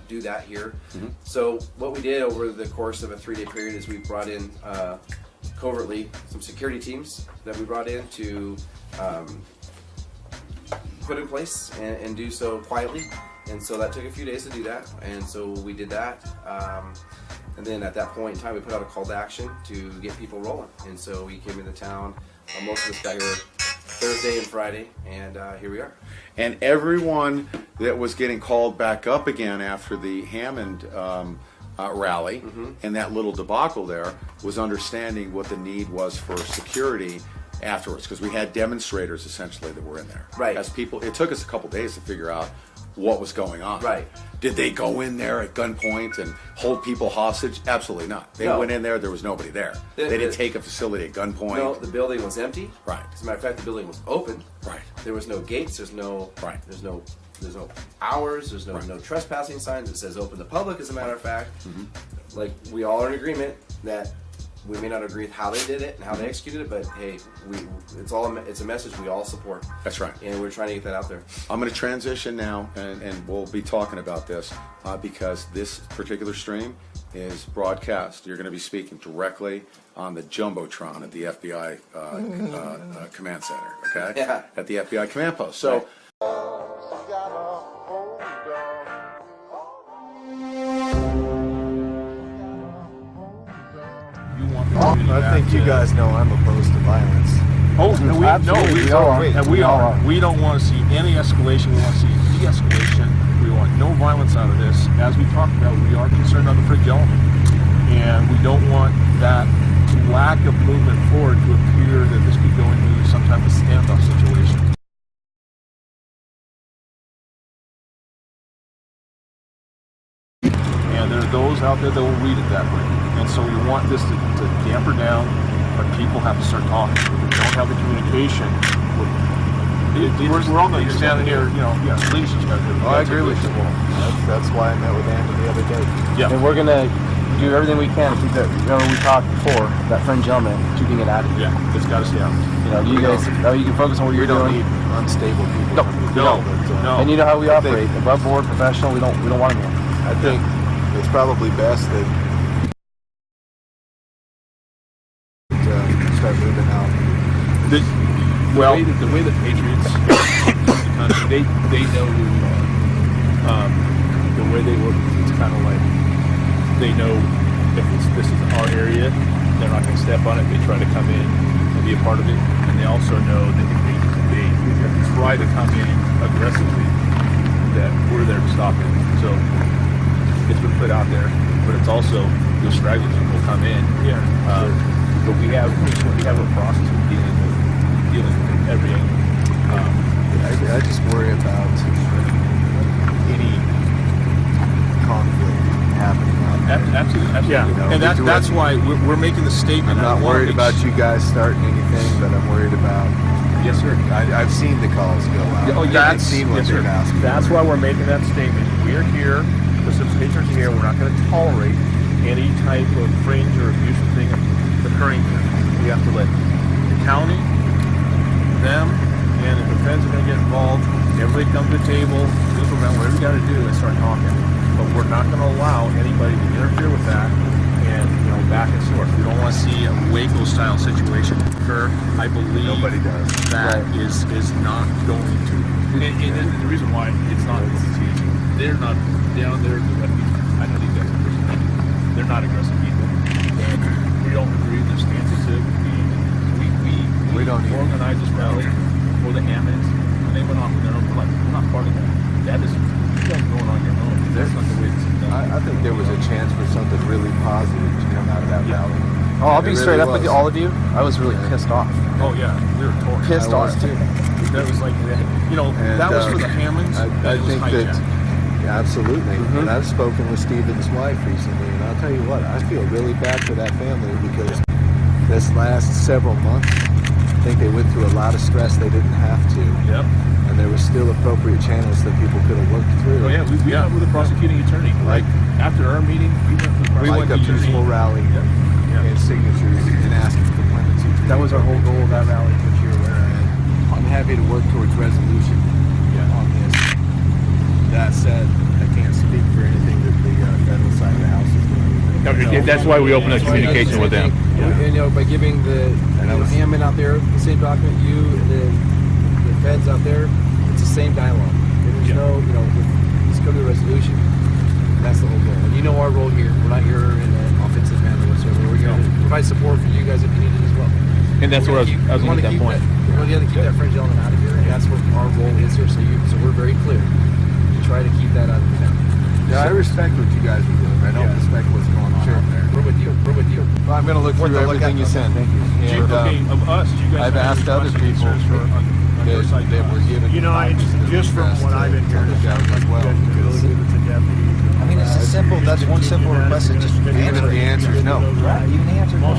do that here. So what we did over the course of a 3-day period is we brought in covertly some security teams that we brought in to put in place and do so quietly. And so that took a few days to do that, and so we did that. And then at that point in time, we put out a call to action to get people rolling. And so we came into town. Most of us got here Thursday and Friday, and here we are. And everyone that was getting called back up again after the Hammond rally and that little debacle there was understanding what the need was for security afterwards, because we had demonstrators essentially that were in there. Right. As people, it took us a couple days to figure out what was going on. Right. Did they go in there at gunpoint and hold people hostage? Absolutely not. They went in there was nobody there. They didn't take a facility at gunpoint. No, the building was empty. Right. As a matter of fact, the building was open. Right. There was no gates. There's no hours. There's no trespassing signs. It says open to public. As a matter of fact, like we all are in agreement that we may not agree with how they did it and how they executed it, but hey, it's a message we all support. That's right. And we're trying to get that out there. I'm going to transition now, and we'll be talking about this because this particular stream is broadcast. You're going to be speaking directly on the Jumbotron at the FBI command center, okay? Yeah. At the FBI command post. So. Right. think you guys know I'm opposed to violence. Oh, no, we are. We don't want to see any escalation. We want to see de-escalation. We want no violence out of this. As we talked about, we are concerned on the fringe element, and we don't want that lack of movement forward to appear that this could go into some type of standoff situation. And there are those out there that will read it that way. And so we want this to damper down, but people have to start talking. If we don't have the communication, we're all going to be standing here, leadership's got to do it. I agree with you. That's why I met with Andy the other day. Yeah. And we're gonna do everything we can to keep that. Remember we talked before that fringe element, keeping it out of here. Yeah, it's got to stay out. You guys, you can focus on what you're doing. We don't need unstable people. No. And you know how we operate, above board, professional. We don't want them. I think it's probably best that start moving out. The way the Patriots, they know who we are. The way they work, it's kind of like they know if this is our area, they're not going to step on it. They try to come in and be a part of it, and they also know that if they try to come in aggressively, that we're there to stop it. So it's been put out there, but it's also the strategies will come in. Yeah. But we have a process of dealing with every angle. I just worry about any conflict happening out there. Absolutely. Yeah. And that's why we're making the statement. I'm not worried about you guys starting anything, but I'm worried about. Yes, sir. I've seen the calls go out. I've seen what they're asking. That's why we're making that statement. We're here. The patrons are here. We're not going to tolerate any type of fringe or abusive thing occurring here. We have to let the county, them, and if the feds are going to get involved, everybody come to the table, move around, whatever you got to do, and start talking. But we're not going to allow anybody to interfere with that and back and forth. We don't want to see a Waco-style situation occur. I believe nobody does. That is not going to. And the reason why it's not they're not down there. I know these guys are personally. They're not aggressive people. And we don't agree with their stances. We don't organize this rally for the Hammonds, and they went off on their own. We're not part of that. That is you guys going on your own. That's not the way this is done. I think there was a chance for something really positive to come out of that rally. Oh, I'll be straight up with all of you. I was really pissed off. Oh yeah, we were torn. Pissed off too. That was like, that was for the Hammonds. I think that. Yeah, absolutely. And I've spoken with Stephen's wife recently, and I'll tell you what, I feel really bad for that family because this last several months, I think they went through a lot of stress they didn't have to. Yep. And there were still appropriate channels that people could have worked through. Oh yeah, we met with the prosecuting attorney. Like after our meeting, we went to the prosecuting attorney. A peaceful rally and signatures and asking for clemency. That was our whole goal of that rally, which you're aware of. I'm happy to work towards resolution on this. That said, I can't speak for anything that the federal side of the house is doing. That's why we open up communication with them. And by giving the Hammond out there the same document, you and the feds out there, it's the same dialogue. There's no, just come to a resolution. And that's the whole goal. And you know our role here. We're not here in an offensive manner whatsoever. We're here to provide support for you guys if you need it as well. And that's where I was going at that point. We're going to keep that fringe element out of here, and that's what our role is here. So we're very clear. Try to keep that out of the town. Yeah, I respect what you guys are doing. I don't respect what's going on out there. We're with you. Well, I'm going to look through everything you sent. Thank you. And, of us, you guys I've asked other people that were given. Just from what I've been hearing, it sounds like you guys are really good with the deputies. I mean, it's a simple. That's one simple request. Just answer. The answer is no. Even the answer is no.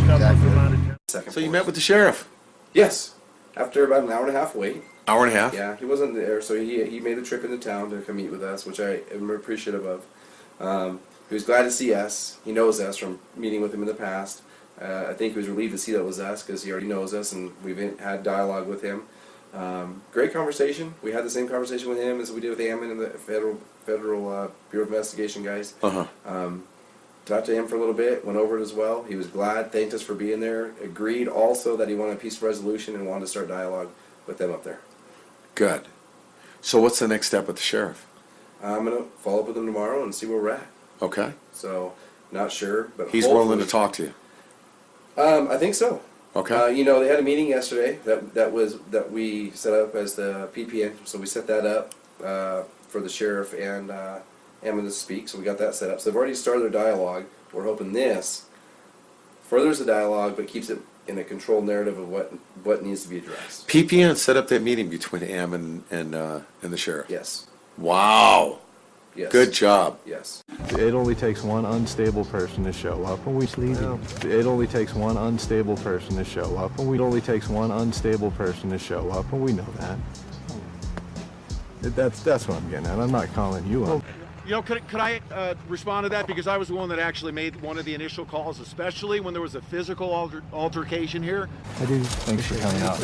Exactly. So you met with the sheriff? Yes. After about an hour and a half wait. Hour and a half? Yeah, he wasn't there, so he made the trip into town to come meet with us, which I am appreciative of. He was glad to see us. He knows us from meeting with him in the past. I think he was relieved to see that it was us because he already knows us and we've had dialogue with him. Great conversation. We had the same conversation with him as we did with Ammon and the Federal Bureau of Investigation guys. Talked to him for a little bit, went over it as well. He was glad, thanked us for being there, agreed also that he wanted a peaceful resolution and wanted to start dialogue with them up there. Good. So what's the next step with the sheriff? I'm going to follow up with him tomorrow and see where we're at. Okay. So, not sure, but he's willing to talk to you. I think so. Okay. You know, they had a meeting yesterday that we set up as the PPN, so we set that up for the sheriff and Hammond to speak. So we got that set up. So they've already started their dialogue. We're hoping this furthers the dialogue, but keeps it in a controlled narrative of what needs to be addressed. PPN set up that meeting between Hammond and the sheriff. Yes. Wow. Yes. Good job. Yes. It only takes one unstable person to show up, and we leave. It only takes one unstable person to show up, and it only takes one unstable person to show up, and we know that. That's what I'm getting at. I'm not calling you up. You know, could I respond to that? Because I was the one that actually made one of the initial calls, especially when there was a physical altercation here. I do. Thanks for coming out.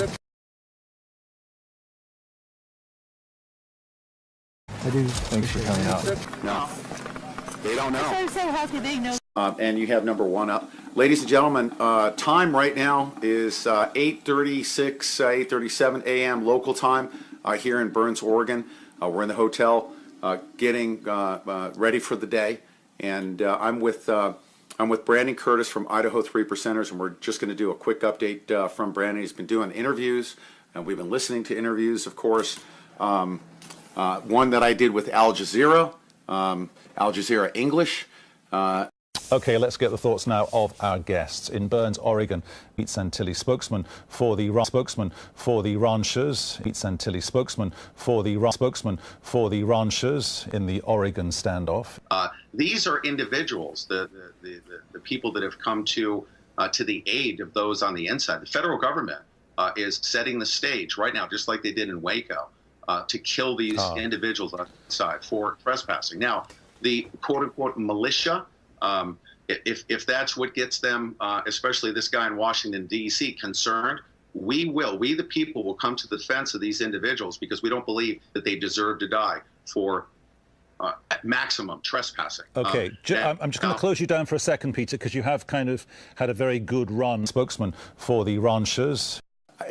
I do. Thanks for coming out. No, they don't know. So how could they know? And you have number one up. Ladies and gentlemen, time right now is 8:36, 8:37 a.m. local time here in Burns, Oregon. We're in the hotel getting ready for the day. And I'm with Brandon Curtis from Idaho 3 Percenters, and we're just going to do a quick update from Brandon. He's been doing interviews, and we've been listening to interviews, of course. One that I did with Al Jazeera English. Okay, let's get the thoughts now of our guests. In Burns, Oregon, Pete Santilli, spokesman for the ranchers. Pete Santilli, spokesman for the ranchers in the Oregon standoff. These are individuals, the people that have come to the aid of those on the inside. The federal government is setting the stage right now, just like they did in Waco, to kill these individuals on the side for trespassing. Now, the quote-unquote militia, if that's what gets them, especially this guy in Washington, D.C., concerned, we the people will come to the defense of these individuals because we don't believe that they deserve to die for maximum trespassing. Okay, I'm just going to close you down for a second, Peter, because you have kind of had a very good run. Spokesman for the ranchers.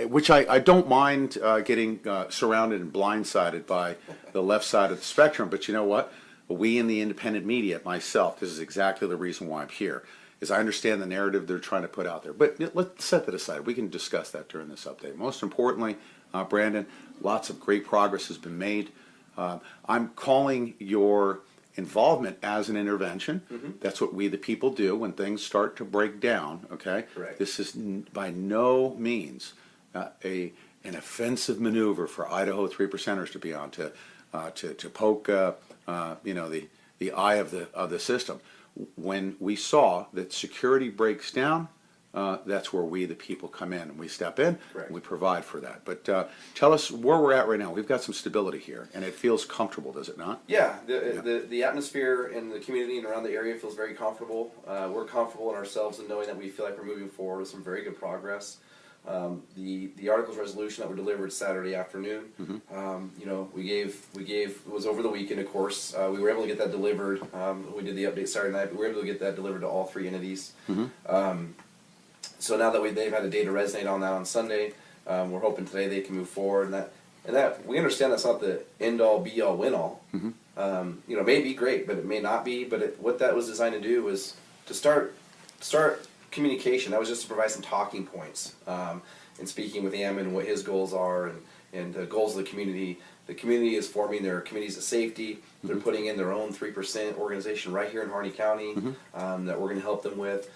Which I don't mind getting surrounded and blindsided by the left side of the spectrum, but you know what? We in the independent media, myself, this is exactly the reason why I'm here, is I understand the narrative they're trying to put out there. But let's set that aside. We can discuss that during this update. Most importantly, Brandon, lots of great progress has been made. I'm calling your involvement as an intervention. Mm-hmm. That's what we the people do when things start to break down, okay? Correct. This is by no means an offensive maneuver for Idaho 3 Percenters to be on to poke the eye of the system. When we saw that security breaks down, that's where we the people come in and we step in. Correct. And we provide for that. But tell us where we're at right now. We've got some stability here, and it feels comfortable, does it not? Yeah, the atmosphere in the community and around the area feels very comfortable. We're comfortable in ourselves and knowing that we feel like we're moving forward with some very good progress. The articles of resolution that were delivered Saturday afternoon, we gave it was over the weekend, of course. We were able to get that delivered. We did the update Saturday night, but we were able to get that delivered to all three entities. Mm-hmm. So now that they've had a day to resonate on that on Sunday, we're hoping today they can move forward. And that we understand that's not the end all, be all, win all. Mm-hmm. It may be great, but it may not be. But what that was designed to do was to start communication. That was just to provide some talking points and speaking with Ammon and what his goals are and the goals of the community. The community is forming their communities of safety. Mm-hmm. They're putting in their own 3% organization right here in Harney County that we're going to help them with.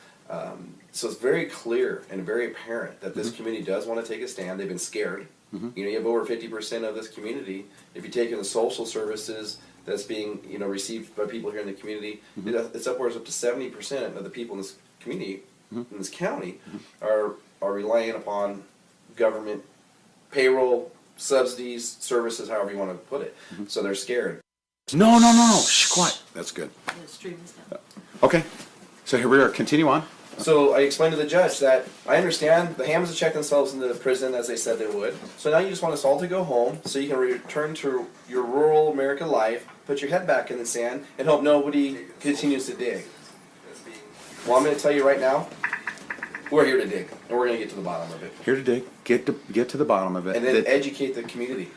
So it's very clear and very apparent that this community does want to take a stand. They've been scared. Mm-hmm. You have over 50% of this community. If you take in the social services that's being received by people here in the community, it's upwards up to 70% of the people in this community, in this county, are relying upon government payroll, subsidies, services, however you want to put it. So they're scared. No. Shh, quiet. That's good. Okay. So here we are. Continue on. So I explained to the judge that I understand the Hams have checked themselves into the prison as they said they would. So now you just want us all to go home so you can return to your rural American life, put your head back in the sand, and hope nobody continues to dig. Well, I'm going to tell you right now, we're here to dig, and we're going to get to the bottom of it. Here to dig, get to the bottom of it. And then educate the community.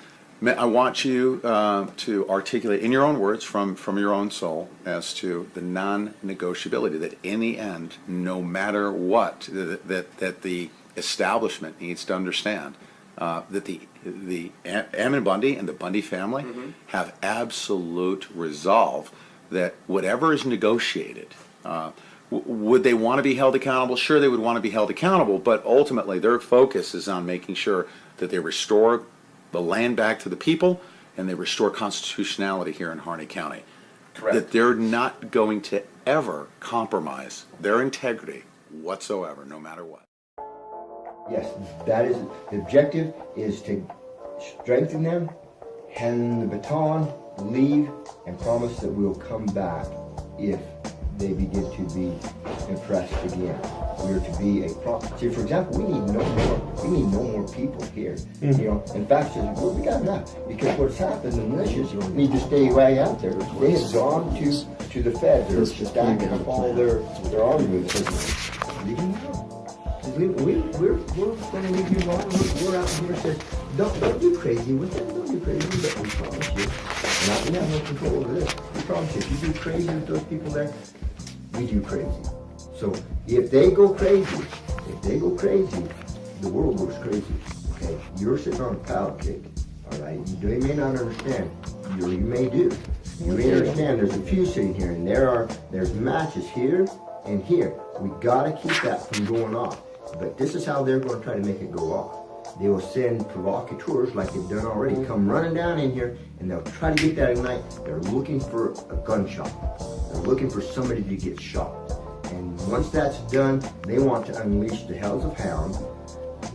I want you to articulate in your own words, from your own soul, as to the non-negotiability, that in the end, no matter what, that the establishment needs to understand that the Ammon Bundy and the Bundy family have absolute resolve that whatever is negotiated, would they want to be held accountable? Sure, they would want to be held accountable, but ultimately their focus is on making sure that they restore the land back to the people and they restore constitutionality here in Harney County. Correct. That they're not going to ever compromise their integrity whatsoever, no matter what. Yes, that is the objective, is to strengthen them, hand the baton, leave, and promise that we'll come back if they begin to be impressed again. We are to be see, for example, we need no more people here. You know, in fact, we got enough, because what's happened, the militias need to stay right out there. They have gone to the feds. They're stacking up all their armaments. Leave them alone. We're going to leave you alone. We're out here and say, don't do crazy with them. Don't do crazy, but we promise you. And we have no control over this. We promise you, if you do crazy with those people there, we do crazy. So if they go crazy, the world goes crazy. Okay, you're sitting on a pound cake. All right, you may not understand. You may do. You may understand. There's a few sitting here, and there's matches here and here. We gotta keep that from going off. But this is how they're going to try to make it go off. They will send provocateurs, like they've done already, come running down in here, and they'll try to get that ignite. They're looking for a gunshot. They're looking for somebody to get shot. And once that's done, they want to unleash the hells of hounds,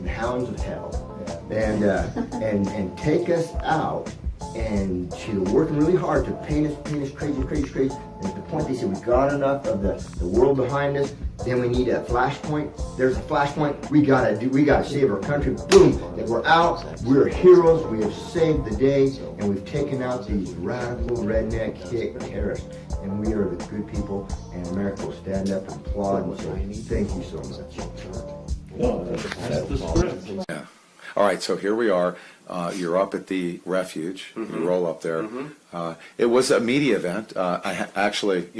the hounds of hell, and take us out. And she's working really hard to paint us crazy. And at the point they say we got enough of the world behind us, then we need a flashpoint. There's a flashpoint. We gotta save our country. Boom! And we're out. We're heroes. We have saved the day, and we've taken out these radical redneck hick terrorists. And we are the good people, and America will stand up and applaud and say, "Thank you so much." That's the script. Yeah. All right. So here we are. You're up at the refuge. You roll up there. It was a media event. I actually,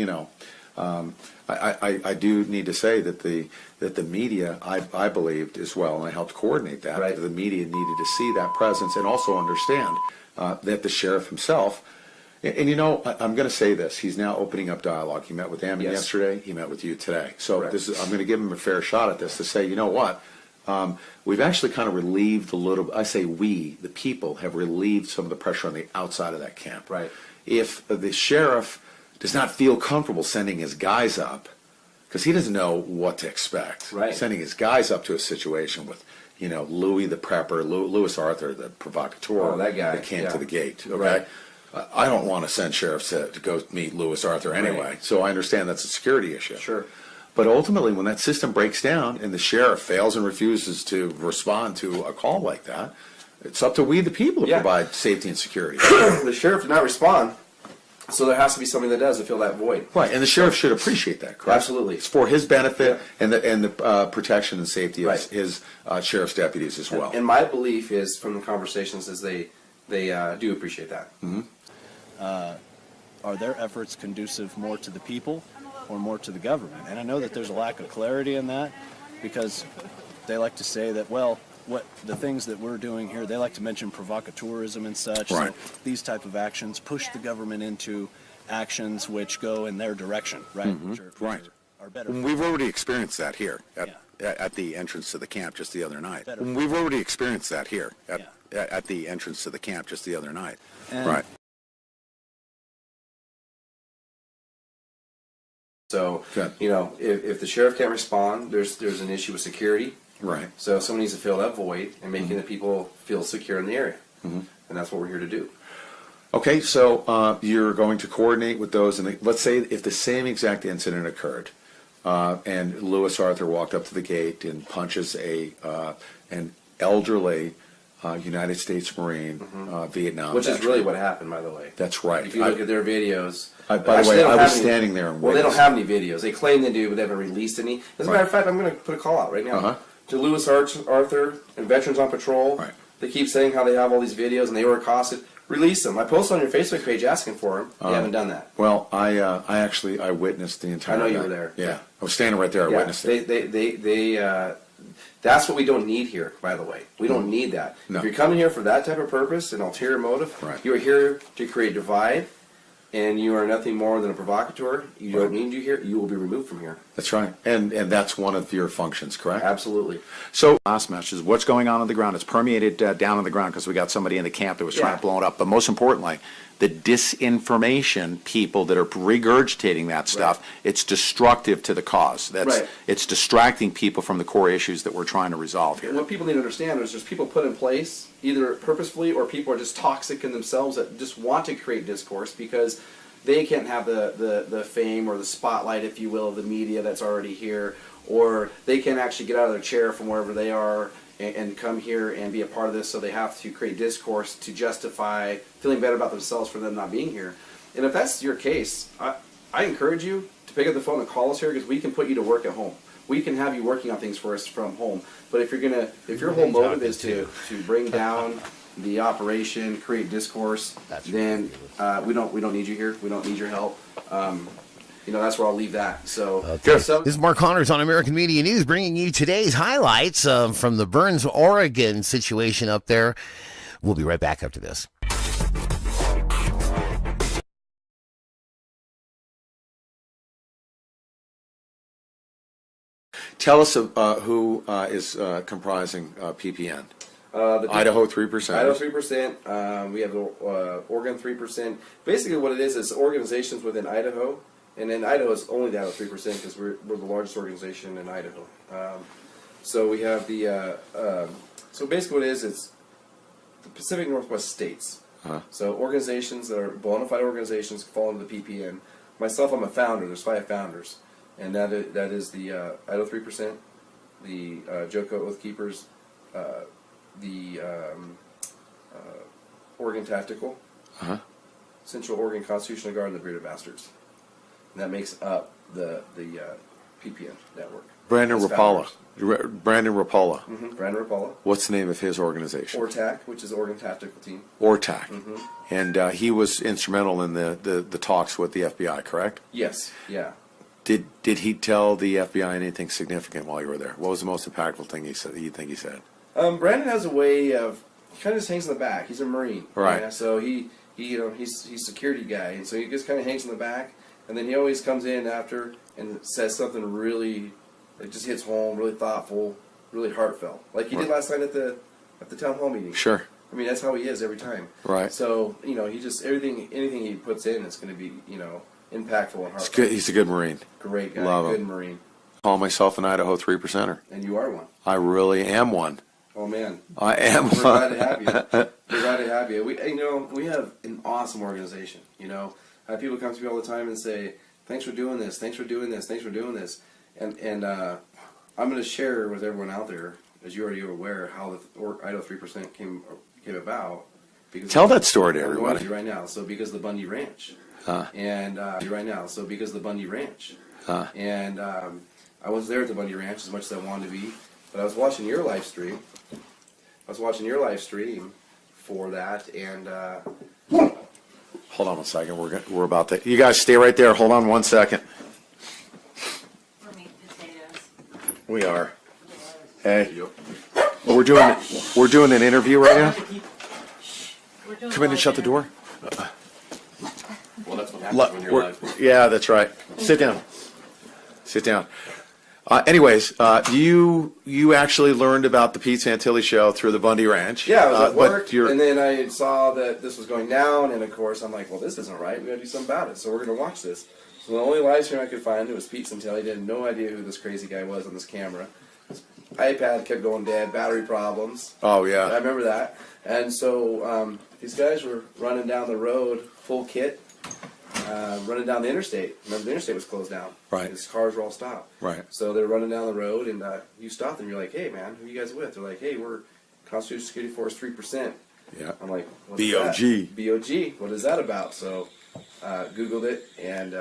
I do need to say that the media, I believed as well, and I helped coordinate that. Right. The media needed to see that presence and also understand that the sheriff himself. And I'm going to say this. He's now opening up dialogue. He met with Ammon yesterday. He met with you today. So I'm going to give him a fair shot at this to say, you know what? We've actually kind of relieved a little. I say we, the people, have relieved some of the pressure on the outside of that camp. Right. If the sheriff does not feel comfortable sending his guys up, because he doesn't know what to expect. Right. Sending his guys up to a situation with, Louis the prepper, Louis Arthur the provocateur, that guy that came to the gate. Okay. Right. I don't want to send sheriffs to go meet Louis Arthur anyway. Right. So I understand that's a security issue. Sure. But ultimately, when that system breaks down and the sheriff fails and refuses to respond to a call like that, it's up to we, the people, to provide safety and security. The sheriff did not respond, so there has to be somebody that does to fill that void. Right, and the sheriff should appreciate that, correct? Absolutely. It's for his benefit and the protection and safety of his sheriff's deputies as well. And my belief is, from the conversations, is they do appreciate that. Are their efforts conducive more to the people or more to the government? And I know that there's a lack of clarity in that, because they like to say that, well, what the things that we're doing here, they like to mention provocateurism and such. Right. So these type of actions push the government into actions which go in their direction, right? Which are better. We've already experienced that here at the entrance to the camp just the other night. We've already experienced that here at the entrance to the camp just the other night. Right. So, if the sheriff can't respond, there's an issue with security. Right. So someone needs to fill that void and making the people feel secure in the area. And that's what we're here to do. Okay, so you're going to coordinate with those, and let's say if the same exact incident occurred, and Louis Arthur walked up to the gate and punches an elderly United States Marine, Vietnam Which is really what happened, by the way. That's right. If you look at their videos. By the way, I was standing there and well, they don't have any videos. They claim they do, but they haven't released any. As a matter of fact, I'm going to put a call out right now to Louis Arthur and Veterans on Patrol. They keep saying how they have all these videos and they were accosted. Release them. I posted on your Facebook page asking for them. You haven't done that. Well, I witnessed the entire. I know you night. were there. Yeah, I was standing right there. I witnessed it. That's what we don't need here, by the way. We don't need that. No. If you're coming here for that type of purpose, an ulterior motive, you are here to create divide, and you are nothing more than a provocateur. You don't need you here. You will be removed from here. That's right, and that's one of your functions, correct? Absolutely. So last message is what's going on the ground. It's permeated down on the ground because we got somebody in the camp that was trying to blow it up. But most importantly, the disinformation people that are regurgitating that stuff, it's destructive to the cause. It's distracting people from the core issues that we're trying to resolve here. And what people need to understand is there's people put in place, either purposefully or people are just toxic in themselves that just want to create discourse because they can't have the fame or the spotlight, if you will, of the media that's already here, or they can't actually get out of their chair from wherever they are and come here and be a part of this, so they have to create discourse to justify feeling better about themselves for them not being here. And if that's your case, I encourage you to pick up the phone and call us here because we can put you to work at home. We can have you working on things for us from home. But if your whole motive is to bring down the operation, create discourse, then we don't need you here. We don't need your help. That's where I'll leave that. So, this is Mark Connors on American Media News, bringing you today's highlights from the Burns, Oregon situation up there. We'll be right back after this. Tell us who is comprising PPN. Idaho 3%. Idaho 3%. We have Oregon 3%. Basically, what it is organizations within Idaho. And in Idaho, it's only down to 3% because we're the largest organization in Idaho. So we have so basically what it is, it's the Pacific Northwest states. So organizations that are bona fide organizations fall into the PPN. Myself, I'm a founder. There's 5 founders. And that is the Idaho 3%, the JOCO Oath Keepers, the Oregon Tactical, Central Oregon Constitutional Guard, and the Bearded Bastards. And that makes up the PPN network. Brandon Rapala. Brandon Rapala. Brandon Rapala. What's the name of his organization? ORTAC, which is Oregon Tactical Team. ORTAC. And he was instrumental in the talks with the FBI, correct? Yes. Yeah. Did he tell the FBI anything significant while you were there? What was the most impactful thing he said? You think he said? Brandon has a way of he kind of just hangs in the back. He's a Marine, right? Yeah, so he's a security guy, and so he just kind of hangs in the back. And then he always comes in after and says something really, it just hits home, really thoughtful, really heartfelt, like he did last night at the town hall meeting. Sure. I mean, that's how he is every time. Right. So he just anything he puts in is going to be impactful and heartfelt. He's a good Marine. Great guy. Love him. Good Marine. Call myself an Idaho 3%er. And you are one. I really am one. Oh man. I am. We're glad to have you. We're glad to have you. We have an awesome organization. I have people come to me all the time and say, "Thanks for doing this. Thanks for doing this. Thanks for doing this." And I'm going to share with everyone out there, as you already are aware, how the Idaho 3% came about. Tell that story to everybody. I'm going to right now. So because of the Bundy Ranch. And right now. So because of the Bundy Ranch. And I was there at the Bundy Ranch as much as I wanted to be, but I was watching your live stream. For that, and hold on a second. We're about to. You guys stay right there. Hold on 1 second. We are. Hey, we're doing an interview right now. Come in and shut the door. Well, that's what happens when you're live. Yeah, that's right. Sit down. Sit down. Anyways, you actually learned about the Pete Santilli show through the Bundy Ranch. Yeah, I was at work, and then I saw that this was going down, and of course I'm like, well, this isn't right. We got to do something about it. So we're going to watch this. So the only live stream I could find was Pete Santilli. I had no idea who this crazy guy was on this camera. His iPad kept going dead, battery problems. Oh yeah, I remember that. And so these guys were running down the road, full kit. Running down the interstate. Remember, the interstate was closed down. Right. His cars were all stopped. Right. So they're running down the road, and you stop them. You're like, "Hey, man, who are you guys with?" They're like, "Hey, we're Constitutional Security Force 3%." Yeah. I'm like, "What's BOG. that?" BOG. What is that about? So, Googled it and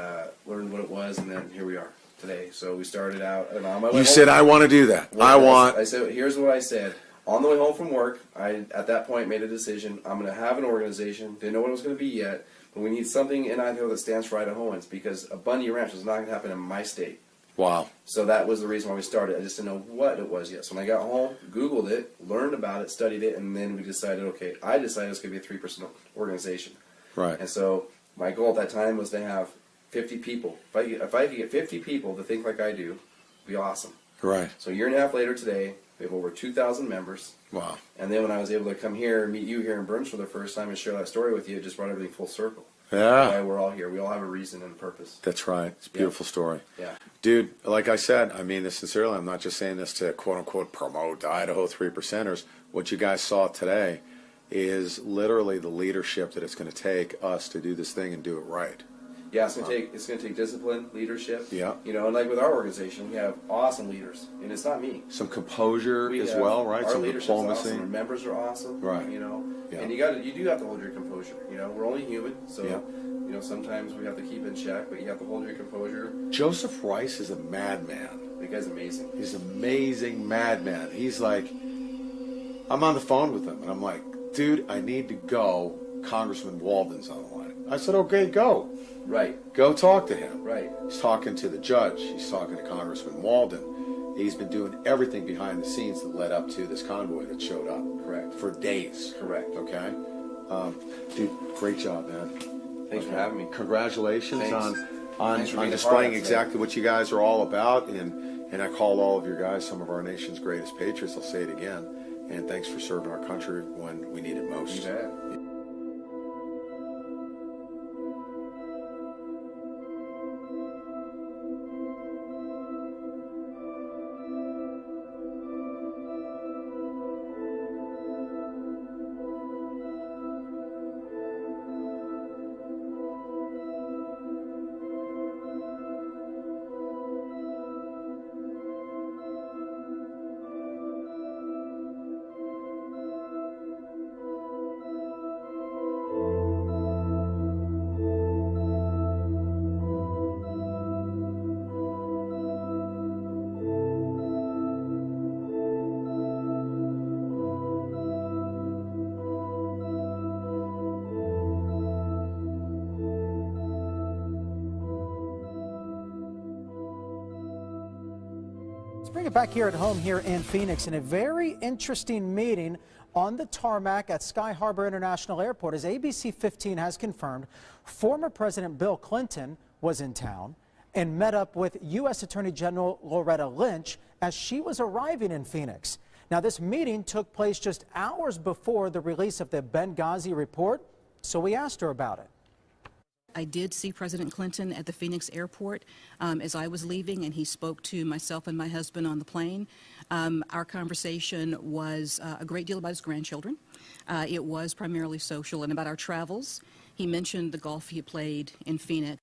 learned what it was, and then here we are today. So we started out, and on my way You said, "I want to do that. I said, here's what I said. on the way home from work, I at that point made a decision. I'm going to have an organization. Didn't know what it was going to be yet, but we need something in Idaho that stands for Idahoans, because a Bundy Ranch was not going to happen in my state. Wow. So that was the reason why we started. I just didn't know what it was yet. So when I got home, Googled it, learned about it, studied it, and then we decided, okay, I decided it was going to be a 3% organization. Right. And so my goal at that time was to have 50 people. If I could get 50 people to think like I do, it'd be awesome. Right. So a year and a half later today, we have over 2,000 members. Wow. And then when I was able to come here and meet you here in Burns for the first time and share that story with you, it just brought everything full circle. Yeah. Why we're all here. We all have a reason and a purpose. That's right. It's a beautiful story. Yeah. Dude, like I said, I mean this sincerely. I'm not just saying this to quote-unquote promote the Idaho 3%ers. What you guys saw today is literally the leadership that it's going to take us to do this thing and do it right. Yeah, it's gonna take discipline, leadership. Yeah. You know, and like with our organization, we have awesome leaders, and it's not me. Some composure We as have- well, right? Our Some leadership's diplomacy. awesome. Our members are awesome. Right. You know, Yeah. and you do have to hold your composure. You know, we're only human, so Yeah. you know sometimes we have to keep in check, but you have to hold your composure. Joseph Rice is a madman. The guy's amazing. He's an amazing madman. He's like, I'm on the phone with him, and I'm like, dude, I need to go. Congressman Walden's on the line. I said, okay, go. Right. Go talk to him. Right. He's talking to the judge. He's talking to Congressman Walden. He's been doing everything behind the scenes that led up to this convoy that showed up. Correct. For days. Correct. Okay? Dude, great job, man. Thanks for having me. Congratulations Thanks. on Thanks for being a displaying part of it. exactly what you guys are all about. And I call all of your guys some of our nation's greatest patriots. I'll say it again. And thanks for serving our country when we need it most. You bet. Let's bring it back here at home here in Phoenix in a very interesting meeting on the tarmac at Sky Harbor International Airport. As ABC 15 has confirmed, former President Bill Clinton was in town and met up with U.S. Attorney General Loretta Lynch as she was arriving in Phoenix. Now, this meeting took place just hours before the release of the Benghazi report, so we asked her about it. I did see President Clinton at the Phoenix airport as I was leaving, and he spoke to myself and my husband on the plane. Our conversation was a great deal about his grandchildren. It was primarily social and about our travels. He mentioned the golf he played in Phoenix.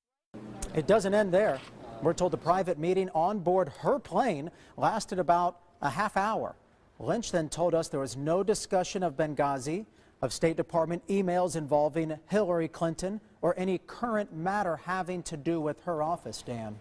It doesn't end there. We're told the private meeting on board her plane lasted about a half hour. Lynch then told us there was no discussion of Benghazi, of State Department emails involving Hillary Clinton, or any current matter having to do with her office, Dan.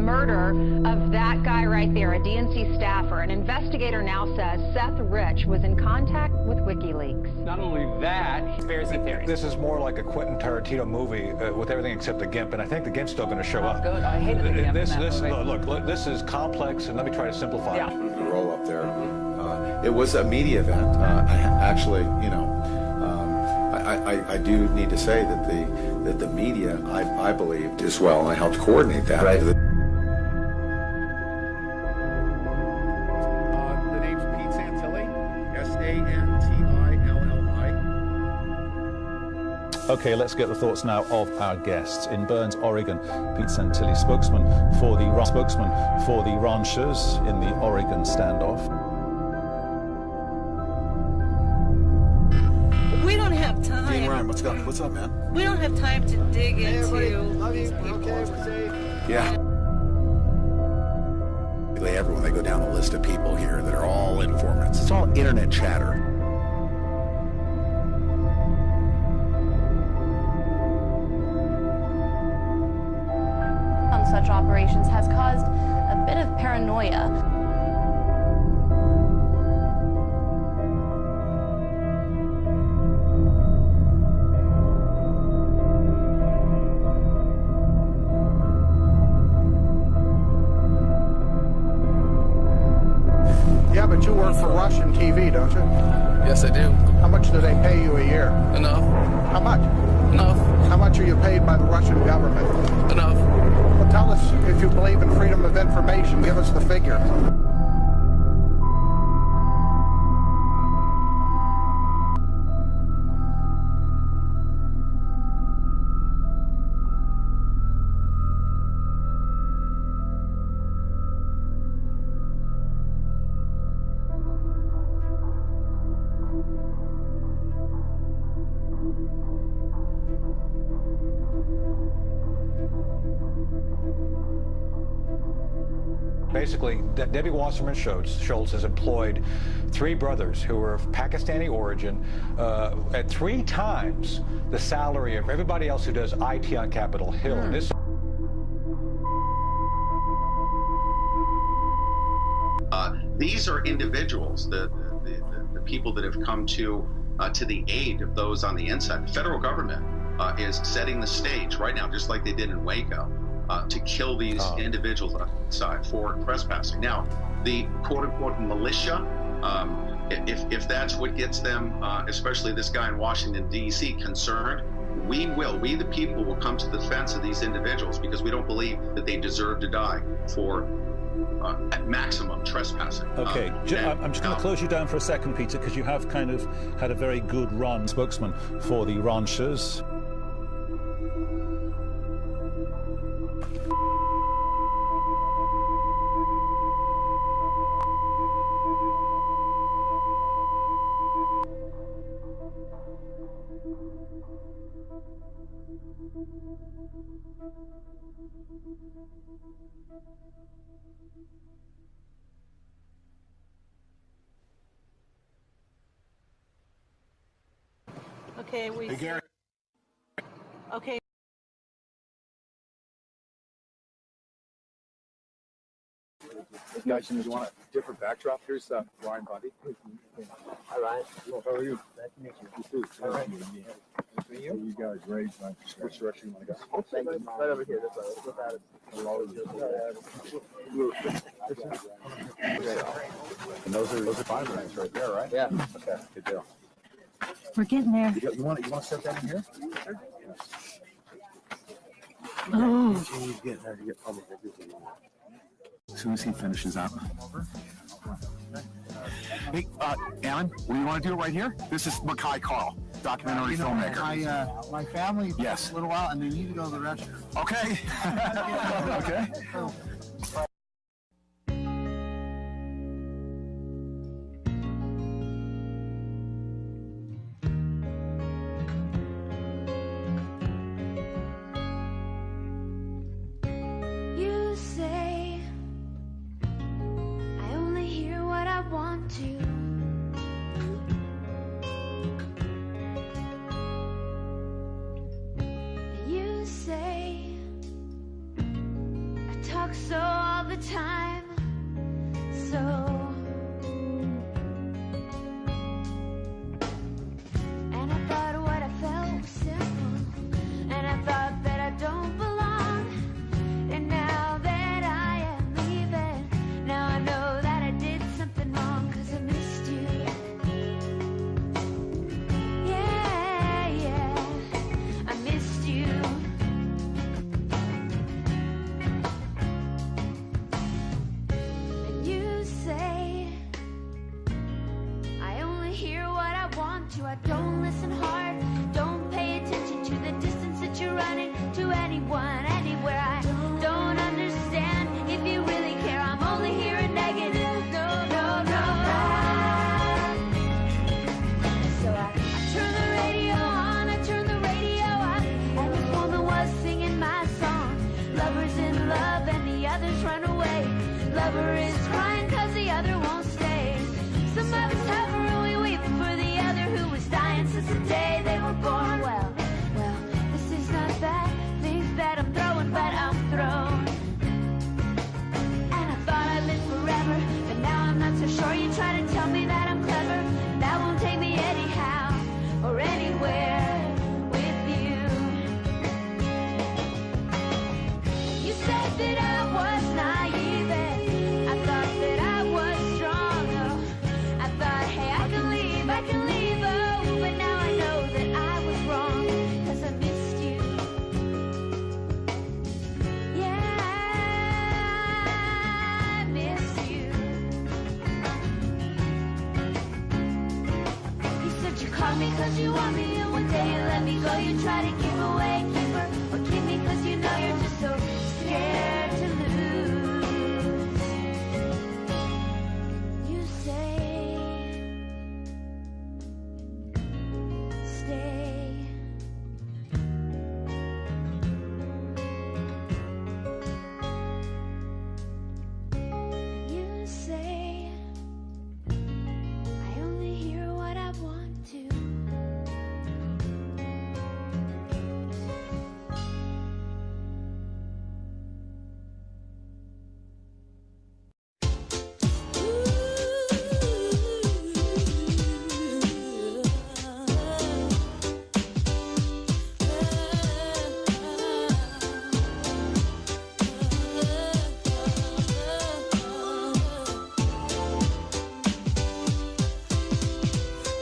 murder of that guy right there, a DNC staffer. An investigator now says Seth Rich was in contact with WikiLeaks. Not only that, conspiracy theories. This is more like a Quentin Tarantino movie with everything except the GIMP, and I think the GIMP's still going to show up. Good. I hated the GIMP. Look, this is complex, and let me try to simplify it. The roll up there. It was a media event. I do need to say that the media, I believed as well, and I helped coordinate that. The name's Pete Santilli, Santilli. Okay, let's get the thoughts now of our guests. In Burns, Oregon, Pete Santilli, spokesman for the ranchers in the Oregon standoff. We don't have time. Ryan, what's up, man? We don't have time to dig into these people. Yeah. Everyone, they go down a list of people here that are all informants. It's all internet chatter. Such operations has caused a bit of paranoia. Yeah, but you work for Russian TV, don't you? Yes, I do. How much do they pay you a year? Enough. How much? Enough. How much are you paid by the Russian government? Enough. Well, tell us if you believe in freedom of information. Give us the figure. Basically, Debbie Wasserman Schultz has employed 3 brothers who are of Pakistani origin at 3 times the salary of everybody else who does IT on Capitol Hill. And this These are individuals, the people that have come to the aid of those on the inside. The federal government is setting the stage right now, just like they did in Waco, to kill these individuals on the inside for trespassing. Now, the quote-unquote militia, if that's what gets them, especially this guy in Washington, D.C., concerned, we the people will come to the defense of these individuals because we don't believe that they deserve to die for at maximum trespassing. Okay, I'm just going to close you down for a second, Peter, because you have kind of had a very good run. Spokesman for the ranchers. Okay, we. Hey, Gary. Okay. Guys, you want a different backdrop? Here's Ryan Bundy. Hi, Ryan. How are you? Nice to meet you. You too. All right. You guys ready? Which direction you want to go? Right over here. This way. Let's look at it. And those are fine ranks right there, right? Yeah. Okay. Good deal. We're getting there. You want to set that in here? Oh. As soon as he finishes up. Hey, Alan, what do you want to do right here? This is Mackay Carl, documentary filmmaker. My family Yes. a little while, and they need to go to the restroom. Okay. Okay. You say I only hear what I want to. You say I talk talk so all the time. So and I thought what I felt was simple, and I thought that I don't belong. And now that I am leaving, now I know that I did something wrong, 'cause I missed you. Yeah, yeah, I missed you. And you say I only hear what I want to. I don't listen hard, don't pay attention to the distance that you're running to anyone, anywhere. I don't understand if you really care. I'm only hearing negative. No, no, no. So I turn the radio on, I turn the radio on, and this woman was singing my song. Lover's in love and the others run away. Lover is crying 'cause the other won't stay. Some of us suffer and we weep for the other who was dying since the day they were born. Well, this is not that thing that I'm throwing, but I'm thrown. And I thought I lived forever, but now I'm not so sure. You try to tell me that I'm clever, that won't take me anyhow or anywhere with you. You said that I was naive, and I thought that I was strong. Oh, I thought, hey, I can leave, oh, but now I know that I was wrong, 'cause I missed you. Yeah, I miss you. You said you called me 'cause you want me, and one day you let me go. You try to give away a keeper, or keep me 'cause you know you're just so scared to lose. You say stay. You say I only hear what I want to.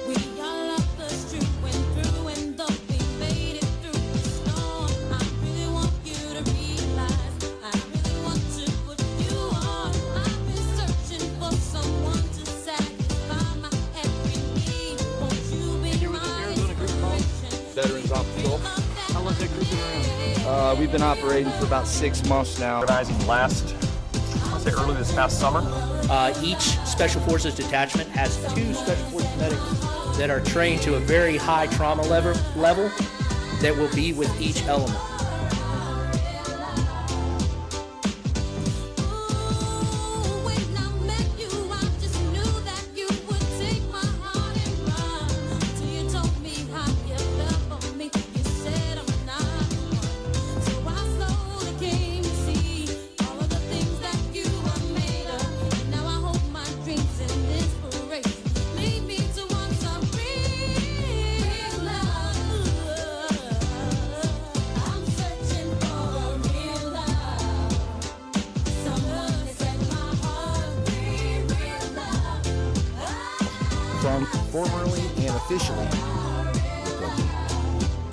We all up the street, went through, and though we made it through the storm, I really want you to realize, I really want to put you on. I've been searching for someone to satisfy my every need. Won't you be my inspiration? Veterans off patrol. How long's that group been around? We've been operating for about 6 months now. Organizing early this past summer. Each Special Forces detachment has 2 Special Forces medics that are trained to a very high trauma level that will be with each element. When I met you, I just knew that you would take my heart and run. Till you told me how you felt for me. You said I'm not the one. So I slowly came to see all of the things that you were made of. And now I hope my dreams and inspiration lead me towards some real love. I'm searching for real love. Someone to set my heart free, real love. From formerly and officially,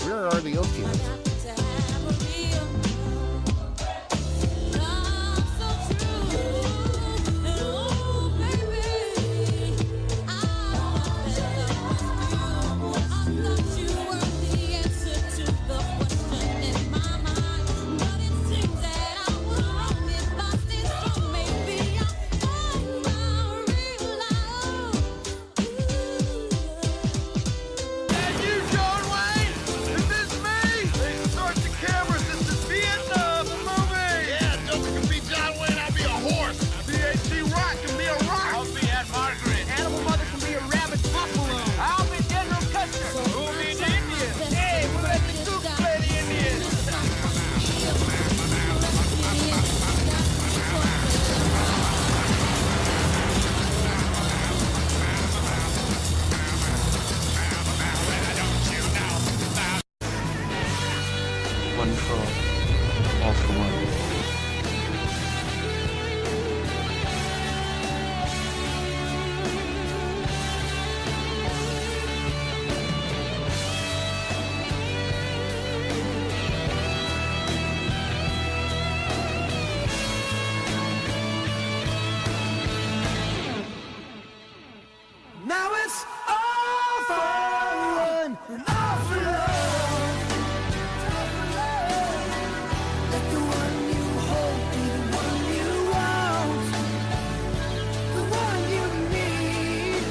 where are the Oak Teamers? all for one. Now it's all for one and all for love. Let the one you hold be the one you want, the one you need.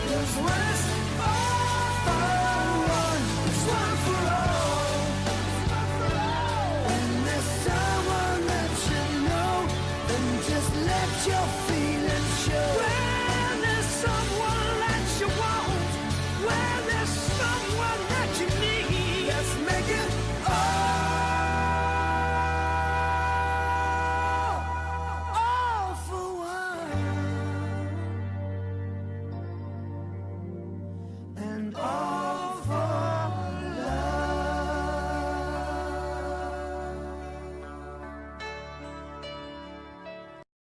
'Cause when it's all for one, it's one for all. When there's someone that you know, then just let your feelings show. When there's someone that you want, when there's someone that you need, let's make it all for one and all